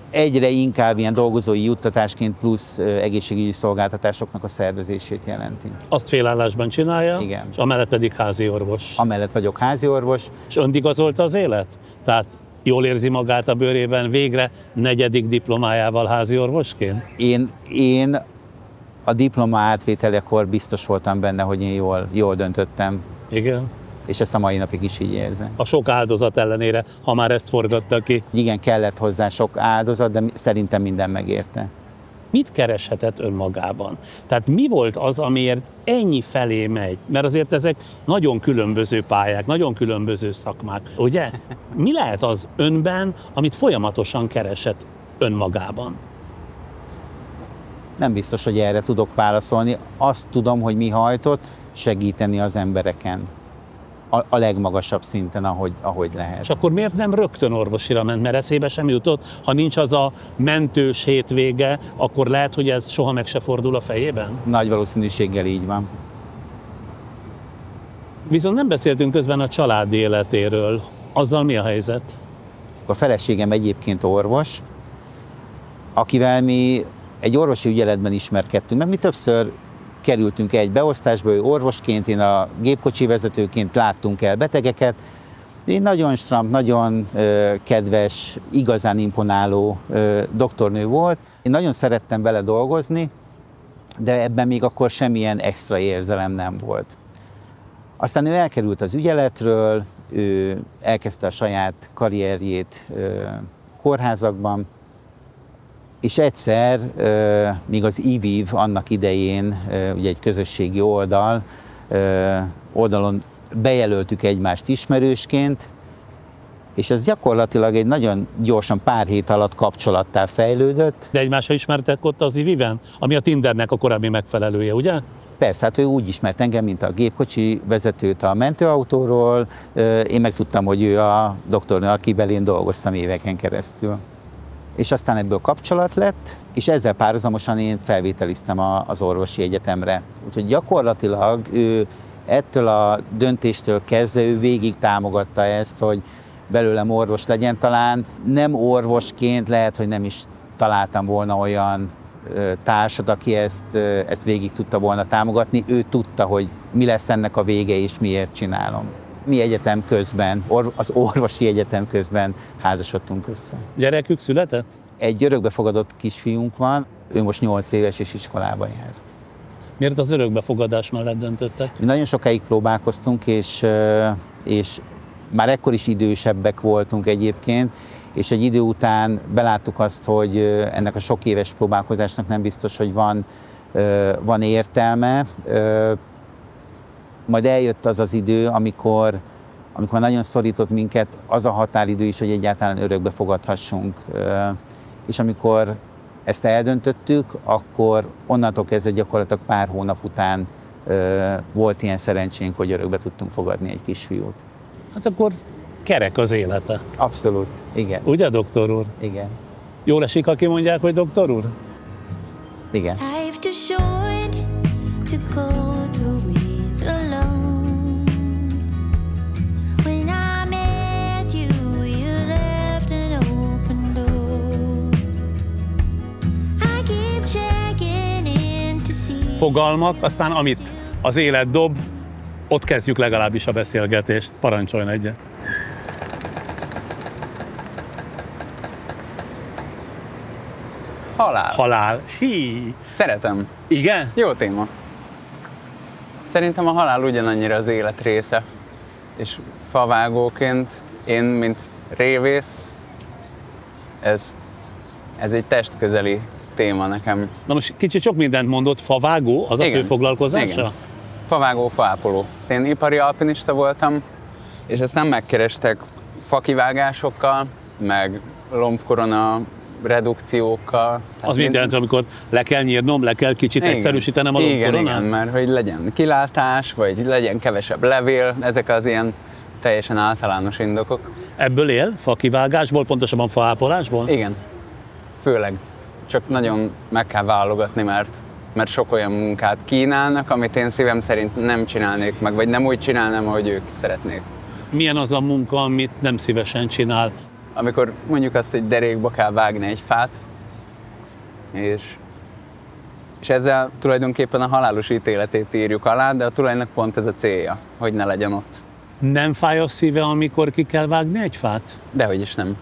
Speaker 3: egyre inkább ilyen dolgozói juttatásként plusz egészségügyi szolgáltatásoknak a szervezését jelenti.
Speaker 4: Azt félállásban csinálja,
Speaker 3: igen.
Speaker 4: És amellett pedig házi orvos.
Speaker 3: Amellett vagyok házi orvos.
Speaker 4: És önigazolta az élet? Tehát jól érzi magát a bőrében végre 4. diplomájával házi orvosként?
Speaker 3: Én a diploma átvételekor biztos voltam benne, hogy én jól döntöttem.
Speaker 4: Igen.
Speaker 3: És ezt a mai napig is így érzem.
Speaker 4: A sok áldozat ellenére, ha már ezt forgatta ki.
Speaker 3: Igen, kellett hozzá sok áldozat, de szerintem minden megérte.
Speaker 4: Mit kereshetett önmagában? Tehát mi volt az, amiért ennyi felé megy? Mert azért ezek nagyon különböző pályák, nagyon különböző szakmák, ugye? Mi lehet az önben, amit folyamatosan keresett önmagában?
Speaker 3: Nem biztos, hogy erre tudok válaszolni. Azt tudom, hogy mi hajtott, segíteni az embereken. A legmagasabb szinten, ahogy lehet.
Speaker 4: És akkor miért nem rögtön orvosira ment? Mert eszébe sem jutott, ha nincs az a mentős hétvége, akkor lehet, hogy ez soha meg se fordul a fejében?
Speaker 3: Nagy valószínűséggel így van.
Speaker 4: Viszont nem beszéltünk közben a családi életéről. Azzal mi a helyzet?
Speaker 3: A feleségem egyébként orvos, akivel mi egy orvosi ügyeletben ismerkedtünk, mert mi többször kerültünk egy beosztásba, ő orvosként, én a gépkocsi vezetőként láttunk el betegeket. Én nagyon stramp, nagyon kedves, igazán imponáló doktornő volt. Én nagyon szerettem vele dolgozni, de ebben még akkor semmilyen extra érzelem nem volt. Aztán ő elkerült az ügyeletről, ő elkezdte a saját karrierjét kórházakban, és egyszer, még az IVIV annak idején, ugye egy közösségi oldalon bejelöltük egymást ismerősként, és ez gyakorlatilag egy nagyon gyorsan pár hét alatt kapcsolattá fejlődött.
Speaker 4: De egymásra ismertek ott az IVIV-en, ami a Tindernek a korábbi megfelelője, ugye?
Speaker 3: Persze, hát ő úgy ismert engem, mint a gépkocsi vezetőt a mentőautóról, én meg tudtam, hogy ő a doktornő, akivel én dolgoztam éveken keresztül. És aztán ebből kapcsolat lett, és ezzel párhuzamosan én felvételiztem az orvosi egyetemre. Úgyhogy gyakorlatilag ő ettől a döntéstől kezdve ő végig támogatta ezt, hogy belőlem orvos legyen. Talán nem orvosként, lehet, hogy nem is találtam volna olyan társat, aki ezt végig tudta volna támogatni. Ő tudta, hogy mi lesz ennek a vége és miért csinálom. Mi egyetem közben, az orvosi egyetem közben házasodtunk össze.
Speaker 4: Gyerekük született?
Speaker 3: Egy örökbefogadott kisfiunk van, ő most 8 éves és iskolába jár.
Speaker 4: Miért az örökbefogadás mellett döntöttek?
Speaker 3: Mi nagyon sokáig próbálkoztunk, és már ekkor is idősebbek voltunk egyébként, és egy idő után beláttuk azt, hogy ennek a sok éves próbálkozásnak nem biztos, hogy van van értelme. Majd eljött az az idő, amikor nagyon szorított minket az a határidő is, hogy egyáltalán örökbe fogadhassunk. És amikor ezt eldöntöttük, akkor onnantól kezdve gyakorlatilag pár hónap után volt ilyen szerencsénk, hogy örökbe tudtunk fogadni egy kisfiút.
Speaker 4: Hát akkor kerek az élete.
Speaker 3: Abszolút, igen.
Speaker 4: Ugye, doktor úr?
Speaker 3: Igen.
Speaker 4: Jól esik, aki mondják, hogy doktor úr?
Speaker 3: Igen.
Speaker 4: Fogalmak, aztán amit az élet dob, ott kezdjük legalábbis a beszélgetést. Parancsoljon egyet.
Speaker 5: Halál.
Speaker 4: Halál. Hí.
Speaker 5: Szeretem.
Speaker 4: Igen?
Speaker 5: Jó téma. Szerintem a halál ugyanannyira az élet része. És favágóként én, mint révész, ez egy testközeli téma nekem.
Speaker 4: Na most kicsit sok mindent mondott, favágó, az igen. A fő foglalkozása?
Speaker 5: Igen. Favágó, faápoló. Én ipari alpinista voltam, és ezt nem megkerestek fakivágásokkal, meg lombkorona redukciókkal.
Speaker 4: Az mit jelent, amikor le kell nyírnom, le kell kicsit igen. Egyszerűsítenem a lombkoronát?
Speaker 5: Igen, mert hogy legyen kilátás, vagy legyen kevesebb levél, ezek az ilyen teljesen általános indokok.
Speaker 4: Ebből él? Fakivágásból, pontosabban faápolásból?
Speaker 5: Igen, főleg. Csak nagyon meg kell válogatni, mert sok olyan munkát kínálnak, amit én szívem szerint nem csinálnék meg, vagy nem úgy csinálnám, ahogy ők szeretnék.
Speaker 4: Milyen az a munka, amit nem szívesen csinál?
Speaker 5: Amikor mondjuk azt, hogy derékba kell vágni egy fát, és ezzel tulajdonképpen a halálos ítéletét írjuk alá, de a tulajnak pont ez a célja, hogy ne legyen ott.
Speaker 4: Nem fáj a szíve, amikor ki kell vágni egy fát?
Speaker 5: Dehogy is nem.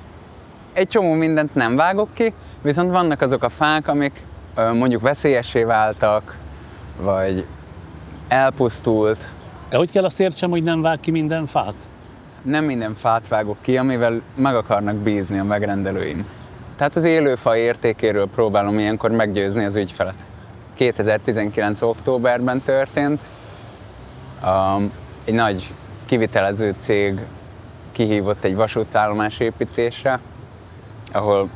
Speaker 5: Egy csomó mindent nem vágok ki, viszont vannak azok a fák, amik mondjuk veszélyessé váltak, vagy elpusztult.
Speaker 4: De hogy kell azt értsem, hogy nem vág ki minden fát?
Speaker 5: Nem minden fát vágok ki, amivel meg akarnak bízni a megrendelőim. Tehát az élőfa értékéről próbálom ilyenkor meggyőzni az ügyfelet. 2019. októberben történt. Egy nagy kivitelező cég kihívott egy vasútállomás építésre, ahol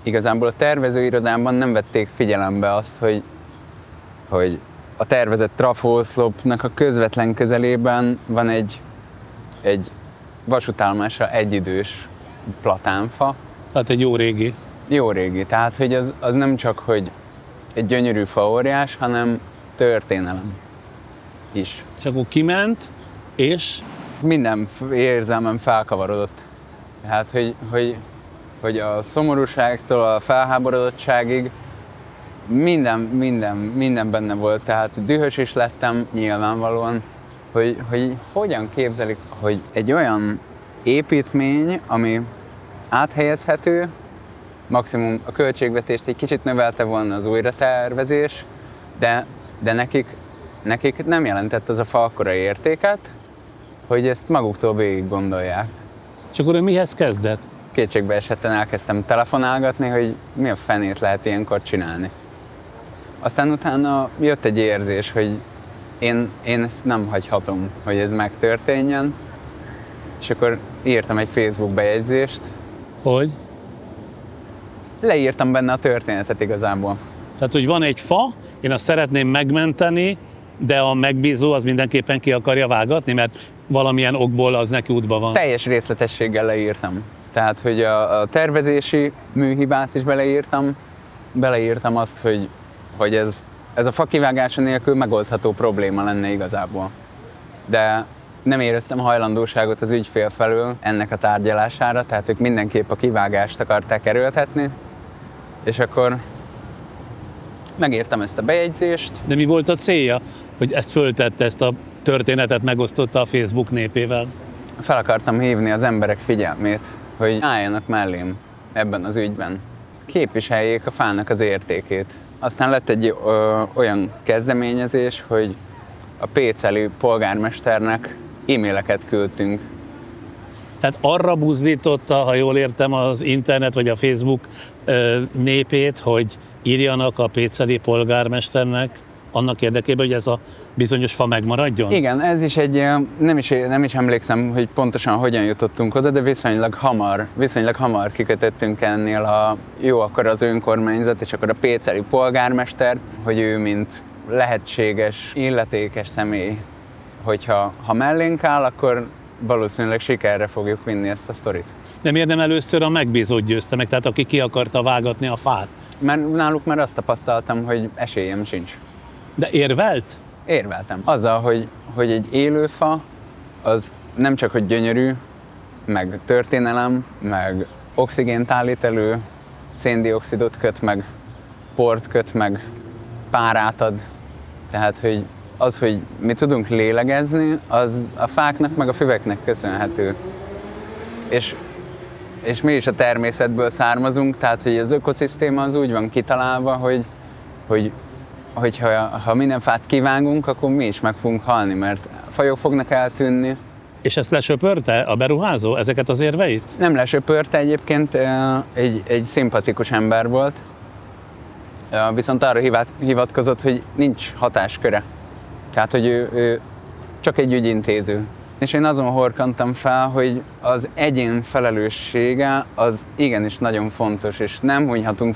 Speaker 5: igazából a tervezőirodában nem vették figyelembe azt, hogy a tervezett trafóoszlopnak a közvetlen közelében van egy vasútállomásra egyidős platánfa.
Speaker 4: Tehát egy jó régi.
Speaker 5: Jó régi, tehát hogy az nem csak, hogy egy gyönyörű faóriás, hanem történelem is.
Speaker 4: És akkor kiment, és?
Speaker 5: Minden érzelmem felkavarodott. Tehát, hogy a szomorúságtól a felháborodottságig minden benne volt. Tehát dühös is lettem nyilvánvalóan, hogy hogyan képzelik, hogy egy olyan építmény, ami áthelyezhető, maximum a költségvetést egy kicsit növelte volna az újratervezés, de nekik nem jelentett az a fa akkora értéket, hogy ezt maguktól végig gondolják.
Speaker 4: És akkor ő mihez kezdett?
Speaker 5: Kétségbe esetten elkezdtem telefonálgatni, hogy mi a fenét lehet ilyenkor csinálni. Aztán utána jött egy érzés, hogy én ezt nem hagyhatom, hogy ez megtörténjen, és akkor írtam egy Facebook bejegyzést.
Speaker 4: Hogy?
Speaker 5: Leírtam benne a történetet igazából.
Speaker 4: Tehát, hogy van egy fa, én azt szeretném megmenteni, de a megbízó az mindenképpen ki akarja vágatni, mert valamilyen okból az neki útban van.
Speaker 5: Teljes részletességgel leírtam. Tehát, hogy a tervezési műhibát is beleírtam azt, hogy ez a fakivágása nélkül megoldható probléma lenne igazából. De nem éreztem hajlandóságot az ügyfél felől ennek a tárgyalására, tehát ők mindenképp a kivágást akarták erőltetni, és akkor megírtam ezt a bejegyzést.
Speaker 4: De mi volt a célja, hogy ezt föltette, ezt a történetet megosztotta a Facebook népével?
Speaker 5: Fel akartam hívni az emberek figyelmét, hogy álljanak mellém ebben az ügyben. Képviseljék a fának az értékét. Aztán lett egy olyan kezdeményezés, hogy a péceli polgármesternek e-maileket küldtünk.
Speaker 4: Tehát arra buzdította, ha jól értem, az internet vagy a Facebook népét, hogy írjanak a péceli polgármesternek annak érdekében, hogy ez a bizonyos fa megmaradjon?
Speaker 5: Igen, ez is egy, nem is emlékszem, hogy pontosan hogyan jutottunk oda, de viszonylag hamar kikötöttünk ennél jó, akkor az önkormányzat, és akkor a péceli polgármester, hogy ő mint lehetséges, illetékes személy, hogyha mellénk áll, akkor valószínűleg sikerre fogjuk vinni ezt a sztorit.
Speaker 4: De miért nem először a megbízót győzte meg, tehát aki ki akarta vágatni a fát?
Speaker 5: Mert náluk már azt tapasztaltam, hogy esélyem sincs.
Speaker 4: De érvelt?
Speaker 5: Érveltem. Azzal, hogy egy élő fa, az nem csak hogy gyönyörű, meg történelem, meg oxigént állít elő, széndioxidot köt meg, port köt meg, párát ad. Tehát, hogy az, hogy mi tudunk lélegezni, az a fáknak meg a füveknek köszönhető. És mi is a természetből származunk, tehát hogy az ökoszisztéma az úgy van kitalálva, hogy ha minden fát kivágunk, akkor mi is meg fogunk halni, mert fajok fognak eltűnni.
Speaker 4: És ezt lesöpörte a beruházó, ezeket az érveit?
Speaker 5: Nem lesöpörte egyébként, egy szimpatikus ember volt, viszont arra hivatkozott, hogy nincs hatásköre. Tehát, hogy ő csak egy ügyintéző. És én azon horkantam fel, hogy az egyén felelőssége az igenis nagyon fontos, és nem hunyhatunk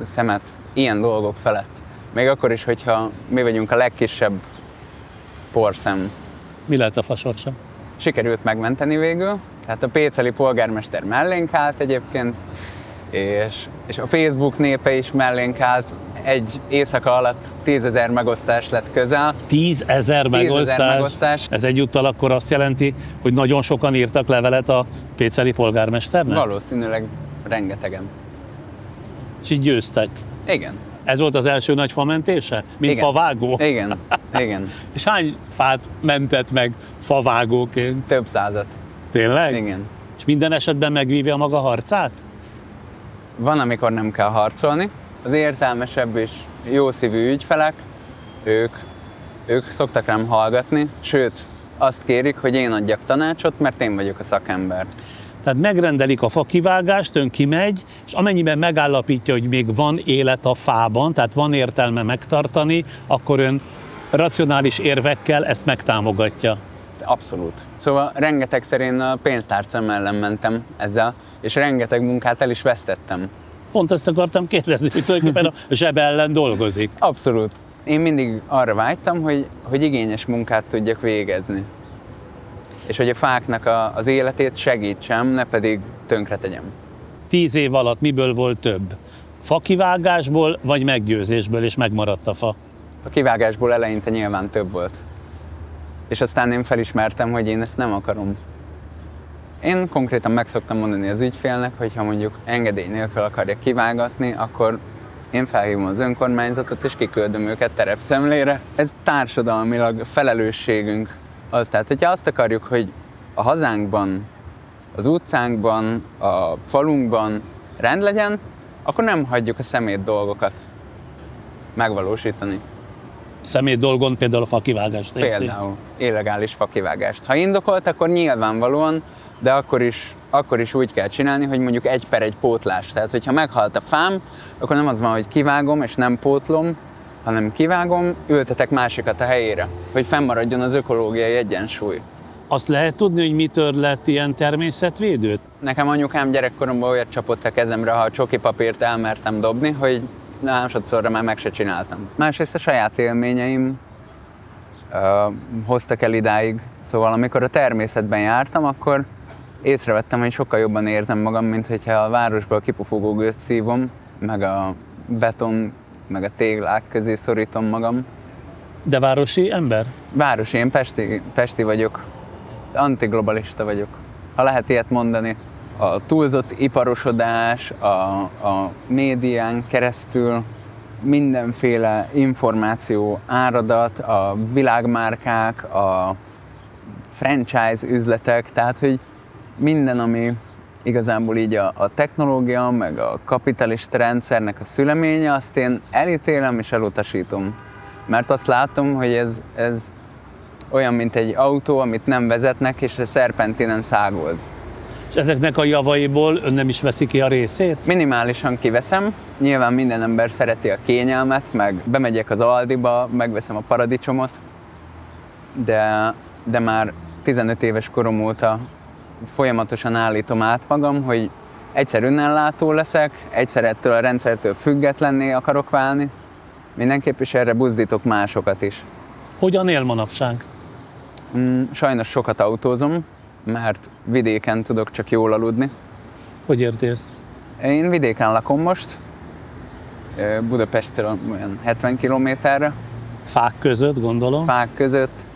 Speaker 5: szemet ilyen dolgok felett. Még akkor is, hogyha mi vagyunk a legkisebb porszem.
Speaker 4: Mi lehet a fa sorsa?
Speaker 5: Sikerült megmenteni végül, tehát a péceli polgármester mellénk állt egyébként, és a Facebook népe is mellénk állt. Egy éjszaka alatt 10 000 megosztás lett közel.
Speaker 4: 10 000 megosztás? Ez egyúttal akkor azt jelenti, hogy nagyon sokan írtak levelet a péceli polgármesternek?
Speaker 5: Valószínűleg rengetegen.
Speaker 4: És így győztek?
Speaker 5: Igen.
Speaker 4: Ez volt az első nagy famentése? Mint
Speaker 5: igen.
Speaker 4: Favágó?
Speaker 5: Igen. Igen.
Speaker 4: És hány fát mentett meg favágóként?
Speaker 5: Több százat.
Speaker 4: Tényleg?
Speaker 5: Igen.
Speaker 4: És minden esetben megvívja a maga harcát?
Speaker 5: Van, amikor nem kell harcolni. Az értelmesebb és jószívű ügyfelek, ők szoktak rám hallgatni, sőt, azt kérik, hogy én adjak tanácsot, mert én vagyok a szakember.
Speaker 4: Tehát megrendelik a fakivágást, ön kimegy, és amennyiben megállapítja, hogy még van élet a fában, tehát van értelme megtartani, akkor ön racionális érvekkel ezt megtámogatja.
Speaker 5: Abszolút. Szóval rengetegszer én a pénztárcám ellen mentem ezzel, és rengeteg munkát el is vesztettem.
Speaker 4: Pont ezt akartam kérdezni, hogy tulajdonképpen a zseb ellen dolgozik.
Speaker 5: Abszolút. Én mindig arra vágytam, hogy igényes munkát tudjak végezni. És hogy a fáknak az életét segítsem, ne pedig tönkretegyem.
Speaker 4: 10 év alatt miből volt több? Fakivágásból vagy meggyőzésből, és megmaradt a fa?
Speaker 5: A kivágásból eleinte nyilván több volt. És aztán én felismertem, hogy én ezt nem akarom. Én konkrétan meg szoktam mondani az ügyfélnek, hogy ha mondjuk engedély nélkül akarja kivágatni, akkor én felhívom az önkormányzatot, és kiküldöm őket terepszemlére. Ez társadalmilag felelősségünk az. Tehát, hogyha azt akarjuk, hogy a hazánkban, az utcánkban, a falunkban rend legyen, akkor nem hagyjuk a szemét dolgokat megvalósítani.
Speaker 4: Szemét dolgon például a fakivágást érti?
Speaker 5: Például illegális fakivágást. Ha indokolt, akkor nyilvánvalóan, de akkor is úgy kell csinálni, hogy mondjuk 1 per 1 pótlás. Tehát, hogyha meghalt a fám, akkor nem az van, hogy kivágom és nem pótlom, hanem kivágom, ültetek másikat a helyére, hogy fennmaradjon az ökológiai egyensúly.
Speaker 4: Azt lehet tudni, hogy mitől lett ilyen természetvédőt?
Speaker 5: Nekem anyukám gyerekkoromban olyat csapott a kezemre, ha a csoki papírt elmertem dobni, hogy másodszorra már meg se csináltam. Másrészt a saját élményeim hoztak el idáig. Szóval amikor a természetben jártam, akkor észrevettem, hogy sokkal jobban érzem magam, mint hogyha a városból kipufogó gőzt szívom, meg a beton, meg a téglák közé szorítom magam.
Speaker 4: De városi ember?
Speaker 5: Városi, én pesti vagyok. Antiglobalista vagyok, ha lehet ilyet mondani. A túlzott iparosodás, a médián keresztül mindenféle információ áradat, a világmárkák, a franchise üzletek, tehát hogy minden, ami igazából így a technológia, meg a kapitalista rendszernek a szüleménye, azt én elítélem és elutasítom. Mert azt látom, hogy ez olyan, mint egy autó, amit nem vezetnek, és a szerpentinen száguld.
Speaker 4: És ezeknek a javaiból ön nem is veszi ki a részét?
Speaker 5: Minimálisan kiveszem. Nyilván minden ember szereti a kényelmet, meg bemegyek az Aldiba, megveszem a paradicsomot, de már 15 éves korom óta folyamatosan állítom át magam, hogy egyszer önellátó leszek, egyszer ettől a rendszertől függetlenné akarok válni. Mindenképp is erre buzdítok másokat is.
Speaker 4: Hogyan él manapság?
Speaker 5: Sajnos sokat autózom, mert vidéken tudok csak jól aludni.
Speaker 4: Hogy érti ezt?
Speaker 5: Én vidéken lakom most, Budapesttől olyan 70 kilométerre.
Speaker 4: Fák között, gondolom?
Speaker 5: Fák között.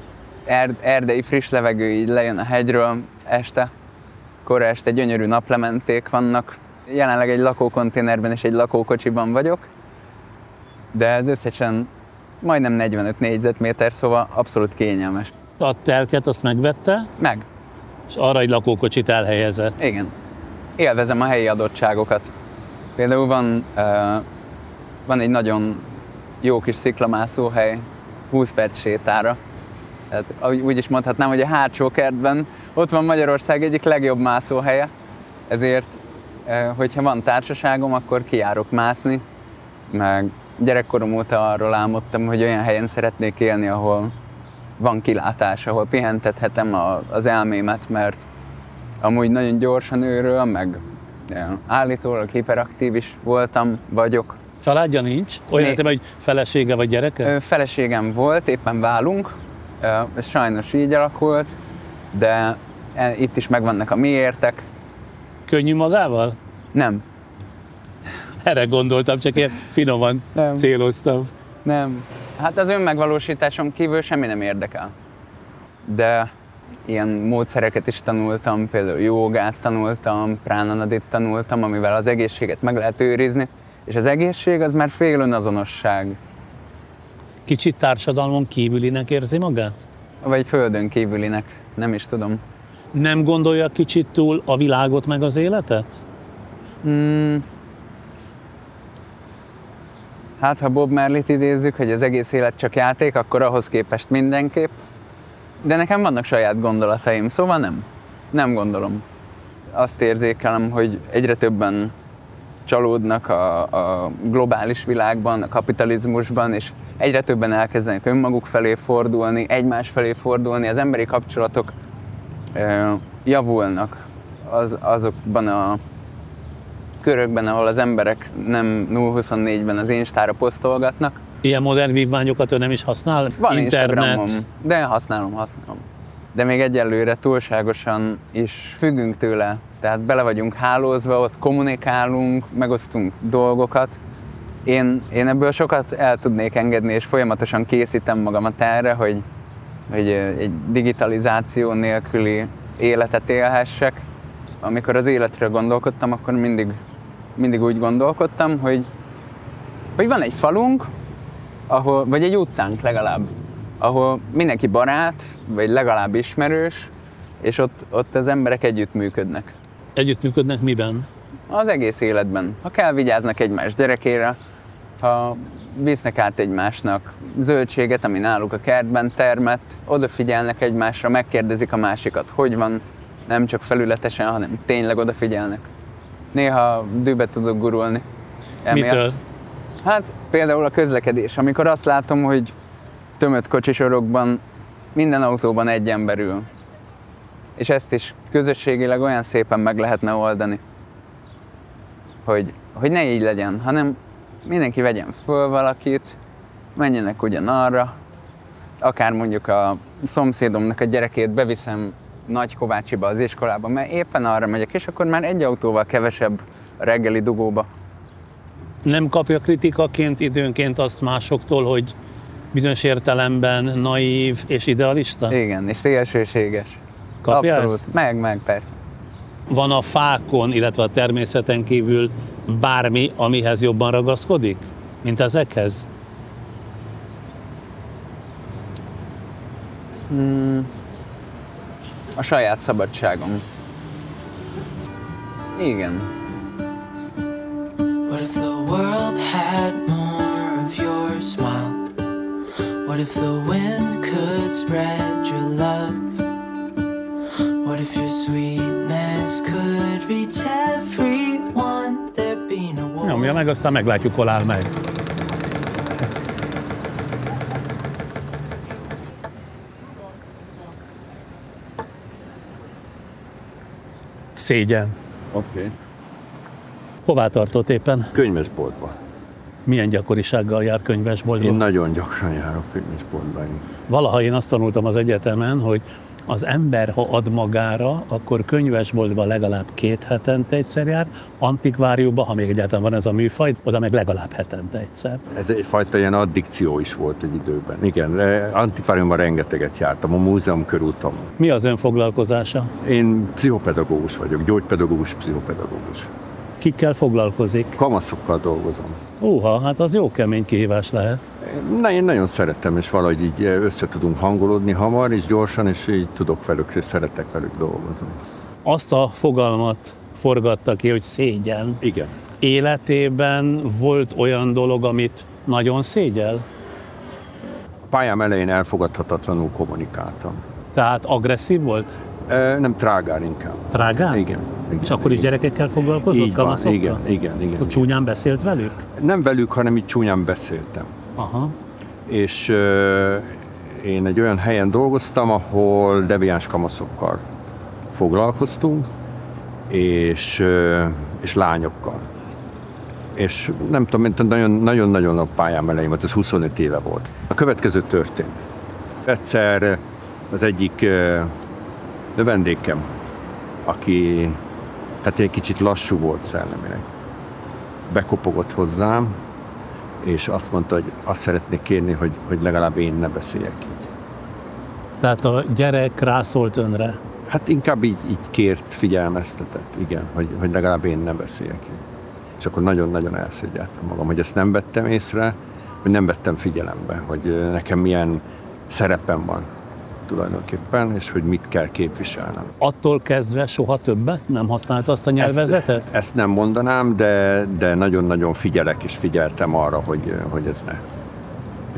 Speaker 5: Erdei friss levegő így lejön a hegyről este. Kora este gyönyörű naplementék vannak. Jelenleg egy lakókonténerben és egy lakókocsiban vagyok, de ez összesen majdnem 45 négyzetméter, szóval abszolút kényelmes.
Speaker 4: A telket azt megvette?
Speaker 5: Meg.
Speaker 4: És arra egy lakókocsit elhelyezett?
Speaker 5: Igen. Élvezem a helyi adottságokat. Például van egy nagyon jó kis sziklamászóhely 20 perc sétára. Tehát úgy is mondhatnám, hogy a hátsó kertben ott van Magyarország egyik legjobb mászóhelye. Ezért, hogyha van társaságom, akkor kijárok mászni. Meg gyerekkorom óta arról álmodtam, hogy olyan helyen szeretnék élni, ahol van kilátás, ahol pihentethetem az elmémet, mert amúgy nagyon gyorsan őről, meg állítólag hiperaktív is voltam, vagyok.
Speaker 4: Családja nincs? Olyan értelemben, hogy felesége vagy gyereke?
Speaker 5: Feleségem volt, éppen válunk. Ez sajnos így alakult, de itt is megvannak a miértek.
Speaker 4: Könnyű magával?
Speaker 5: Nem.
Speaker 4: Erre gondoltam, csak én finoman céloztam.
Speaker 5: Nem. Hát az önmegvalósításom kívül semmi nem érdekel. De ilyen módszereket is tanultam, például jógát tanultam, pránanadit tanultam, amivel az egészséget meg lehet őrizni. És az egészség az már fél önazonosság.
Speaker 4: Kicsit társadalmon kívülinek érzi magát?
Speaker 5: Vagy földön kívülinek, nem is tudom.
Speaker 4: Nem gondolja kicsit túl a világot meg az életet?
Speaker 5: Hát, ha Bob Marley-t idézzük, hogy az egész élet csak játék, akkor ahhoz képest mindenképp. De nekem vannak saját gondolataim, szóval nem gondolom. Azt érzékelem, hogy egyre többen csalódnak a globális világban, a kapitalizmusban, és egyre többen elkezdenek önmaguk felé fordulni, egymás felé fordulni, az emberi kapcsolatok javulnak azokban a körökben, ahol az emberek nem 0-24-ben az Instára posztolgatnak.
Speaker 4: Ilyen modern vívmányokat ön nem is használ?
Speaker 5: Van
Speaker 4: Internet?
Speaker 5: Instagramom, de használom. De még egyelőre túlságosan is függünk tőle. Tehát bele vagyunk hálózva, ott kommunikálunk, megosztunk dolgokat. Én ebből sokat el tudnék engedni, és folyamatosan készítem magamat erre, hogy egy digitalizáció nélküli életet élhessek. Amikor az életről gondolkodtam, akkor mindig úgy gondolkodtam, hogy van egy falunk, vagy egy utcánk legalább, ahol mindenki barát, vagy legalább ismerős, és ott az emberek együttműködnek.
Speaker 4: Együttműködnek miben?
Speaker 5: Az egész életben. Ha kell, vigyáznak egymás gyerekére, ha visznek át egymásnak zöldséget, ami náluk a kertben termett, odafigyelnek egymásra, megkérdezik a másikat, hogy van, nem csak felületesen, hanem tényleg odafigyelnek. Néha dűbe tudok gurulni. Emiatt.
Speaker 4: Mitől?
Speaker 5: Hát például a közlekedés. Amikor azt látom, hogy tömött kocsisorokban minden autóban egy ember ül. És ezt is közösségileg olyan szépen meg lehetne oldani, hogy ne így legyen, hanem mindenki vegyen föl valakit, menjenek ugyanarra, akár mondjuk a szomszédomnak a gyerekét beviszem Nagykovácsiba az iskolába, mert éppen arra megyek, és akkor már egy autóval kevesebb a reggeli dugóba.
Speaker 4: Nem kapja kritikaként időnként azt másoktól, hogy bizonyos értelemben naív és idealista?
Speaker 5: Igen, és szélsőséges.
Speaker 4: Kapja
Speaker 5: abszolút.
Speaker 4: Ezt?
Speaker 5: Meg, persze.
Speaker 4: Van a fákon, illetve a természeten kívül bármi, amihez jobban ragaszkodik, mint ezekhez?
Speaker 5: A saját szabadságom. Igen.
Speaker 11: What if the world had more of your smile? What if the wind could spread your love? What if your sweetness
Speaker 12: this could reach everyone. There be no war.
Speaker 4: Nyomja meg, aztán meglátjuk, hol áll meg. Szégyen.
Speaker 6: Oké.
Speaker 4: Hová tartott éppen?
Speaker 6: Könyvesboltba.
Speaker 4: Milyen gyakorisággal jár könyvesboltba?
Speaker 6: Én nagyon gyakran járok könyvesboltba.
Speaker 4: Valaha én azt tanultam az egyetemen, hogy az ember, ha ad magára, akkor könyvesboltba legalább 2 hetente egyszer jár, antikváriumban, ha még egyáltalán van ez a műfaj, oda meg legalább hetente egyszer.
Speaker 6: Ez egyfajta ilyen addikció is volt egy időben. Igen, antikváriumban rengeteget jártam, a múzeum körúton.
Speaker 4: Mi az ön foglalkozása?
Speaker 6: Én pszichopedagógus vagyok, gyógypedagógus, pszichopedagógus.
Speaker 4: Kikkel foglalkozik?
Speaker 6: Kamaszokkal dolgozom.
Speaker 4: Hát az jó kemény kihívás lehet.
Speaker 6: Én nagyon szeretem, és valahogy így össze tudunk hangolódni hamar és gyorsan, és így tudok velük, és szeretek velük dolgozni.
Speaker 4: Azt a fogalmat forgatta ki, hogy szégyen.
Speaker 6: Igen.
Speaker 4: Életében volt olyan dolog, amit nagyon szégyel?
Speaker 6: A pályám elején elfogadhatatlanul kommunikáltam.
Speaker 4: Tehát agresszív volt?
Speaker 6: Nem, trágár inkább.
Speaker 4: Trágár?
Speaker 6: Igen.
Speaker 4: És akkor is gyerekekkel foglalkozott?
Speaker 6: Így van, igen.
Speaker 4: Akkor csúnyán beszélt velük?
Speaker 6: Nem velük, hanem így csúnyán beszéltem.
Speaker 4: Aha.
Speaker 6: És én egy olyan helyen dolgoztam, ahol deviáns kamaszokkal foglalkoztunk, és lányokkal. És nem tudom, nagyon-nagyon a pályám elején volt, ez 25 éve volt. A következő történt. Egyszer az egyik növendékem, aki hát egy kicsit lassú volt szellemileg, bekopogott hozzám, és azt mondta, hogy azt szeretnék kérni, hogy legalább én ne beszéljek így.
Speaker 4: Tehát a gyerek rászólt önre?
Speaker 6: Hát inkább így kért, figyelmeztetett, igen, hogy legalább én ne beszéljek így. És akkor nagyon-nagyon elszégyeltem magam, hogy ezt nem vettem észre, hogy nem vettem figyelembe, hogy nekem milyen szerepem van tulajdonképpen, és hogy mit kell képviselnem.
Speaker 4: Attól kezdve soha többet nem használta azt a nyelvezetet?
Speaker 6: Ezt nem mondanám, de nagyon-nagyon figyelek, és figyeltem arra, hogy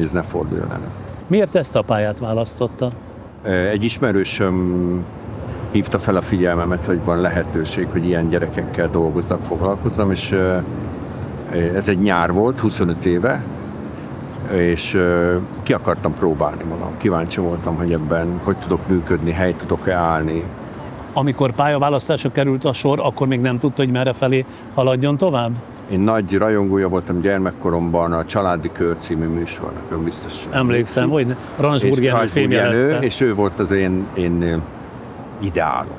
Speaker 6: ez ne forduljon elő.
Speaker 4: Miért ezt a pályát választotta?
Speaker 6: Egy ismerősöm hívta fel a figyelmemet, hogy van lehetőség, hogy ilyen gyerekekkel foglalkozzam, és ez egy nyár volt, 25 éve, és ki akartam próbálni magam. Kíváncsi voltam, hogy ebben hogy tudok működni, helyt tudok-e állni.
Speaker 4: Amikor pályaválasztásra került a sor, akkor még nem tudta, hogy merre felé haladjon tovább?
Speaker 6: Én nagy rajongója voltam gyermekkoromban a Családi Kör című műsornak, ön biztos.
Speaker 4: Emlékszem, hogy Ransburg Jenő fémjelezte.
Speaker 6: És ő volt az én ideálom.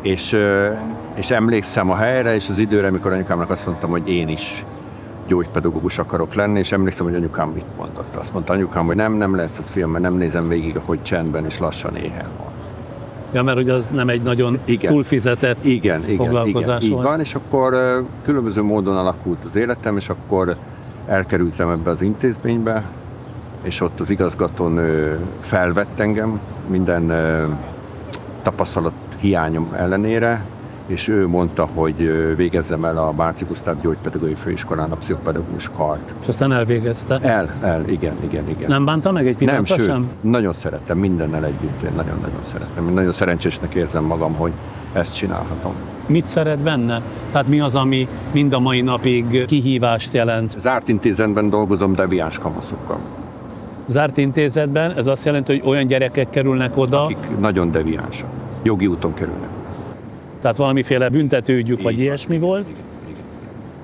Speaker 6: És emlékszem a helyre és az időre, amikor anyukámnak azt mondtam, hogy én is gyógypedagógus akarok lenni, és emlékszem, hogy anyukám mit mondott. Azt mondta anyukám, hogy nem lehetsz az film, mert nem nézem végig, ahogy csendben és lassan éhen van.
Speaker 4: Ja, mert ugye az nem egy nagyon túlfizetett foglalkozás
Speaker 6: így
Speaker 4: volt.
Speaker 6: van, és akkor különböző módon alakult az életem, és akkor elkerültem ebbe az intézménybe, és ott az igazgatónő felvett engem minden tapasztalat hiányom ellenére, és ő mondta, hogy végezzem el a Bárci Gusztáv Gyógypedagógiai Főiskolán a pszichopedagógus kart.
Speaker 4: És aztán elvégezte?
Speaker 6: Igen.
Speaker 4: Nem bánta meg egy pillanatra sem?
Speaker 6: Nem, sőt, nagyon szeretem, mindennel együtt, én nagyon-nagyon szeretem. Én nagyon szerencsésnek érzem magam, hogy ezt csinálhatom.
Speaker 4: Mit szeret benne? Tehát mi az, ami mind a mai napig kihívást jelent?
Speaker 6: Zárt intézetben dolgozom deviáns kamaszokkal.
Speaker 4: Zárt intézetben, ez azt jelenti, hogy olyan gyerekek kerülnek oda,
Speaker 6: akik nagyon deviánsak, jogi úton kerülnek.
Speaker 4: Tehát valamiféle büntetőügyük vagy ilyesmi volt,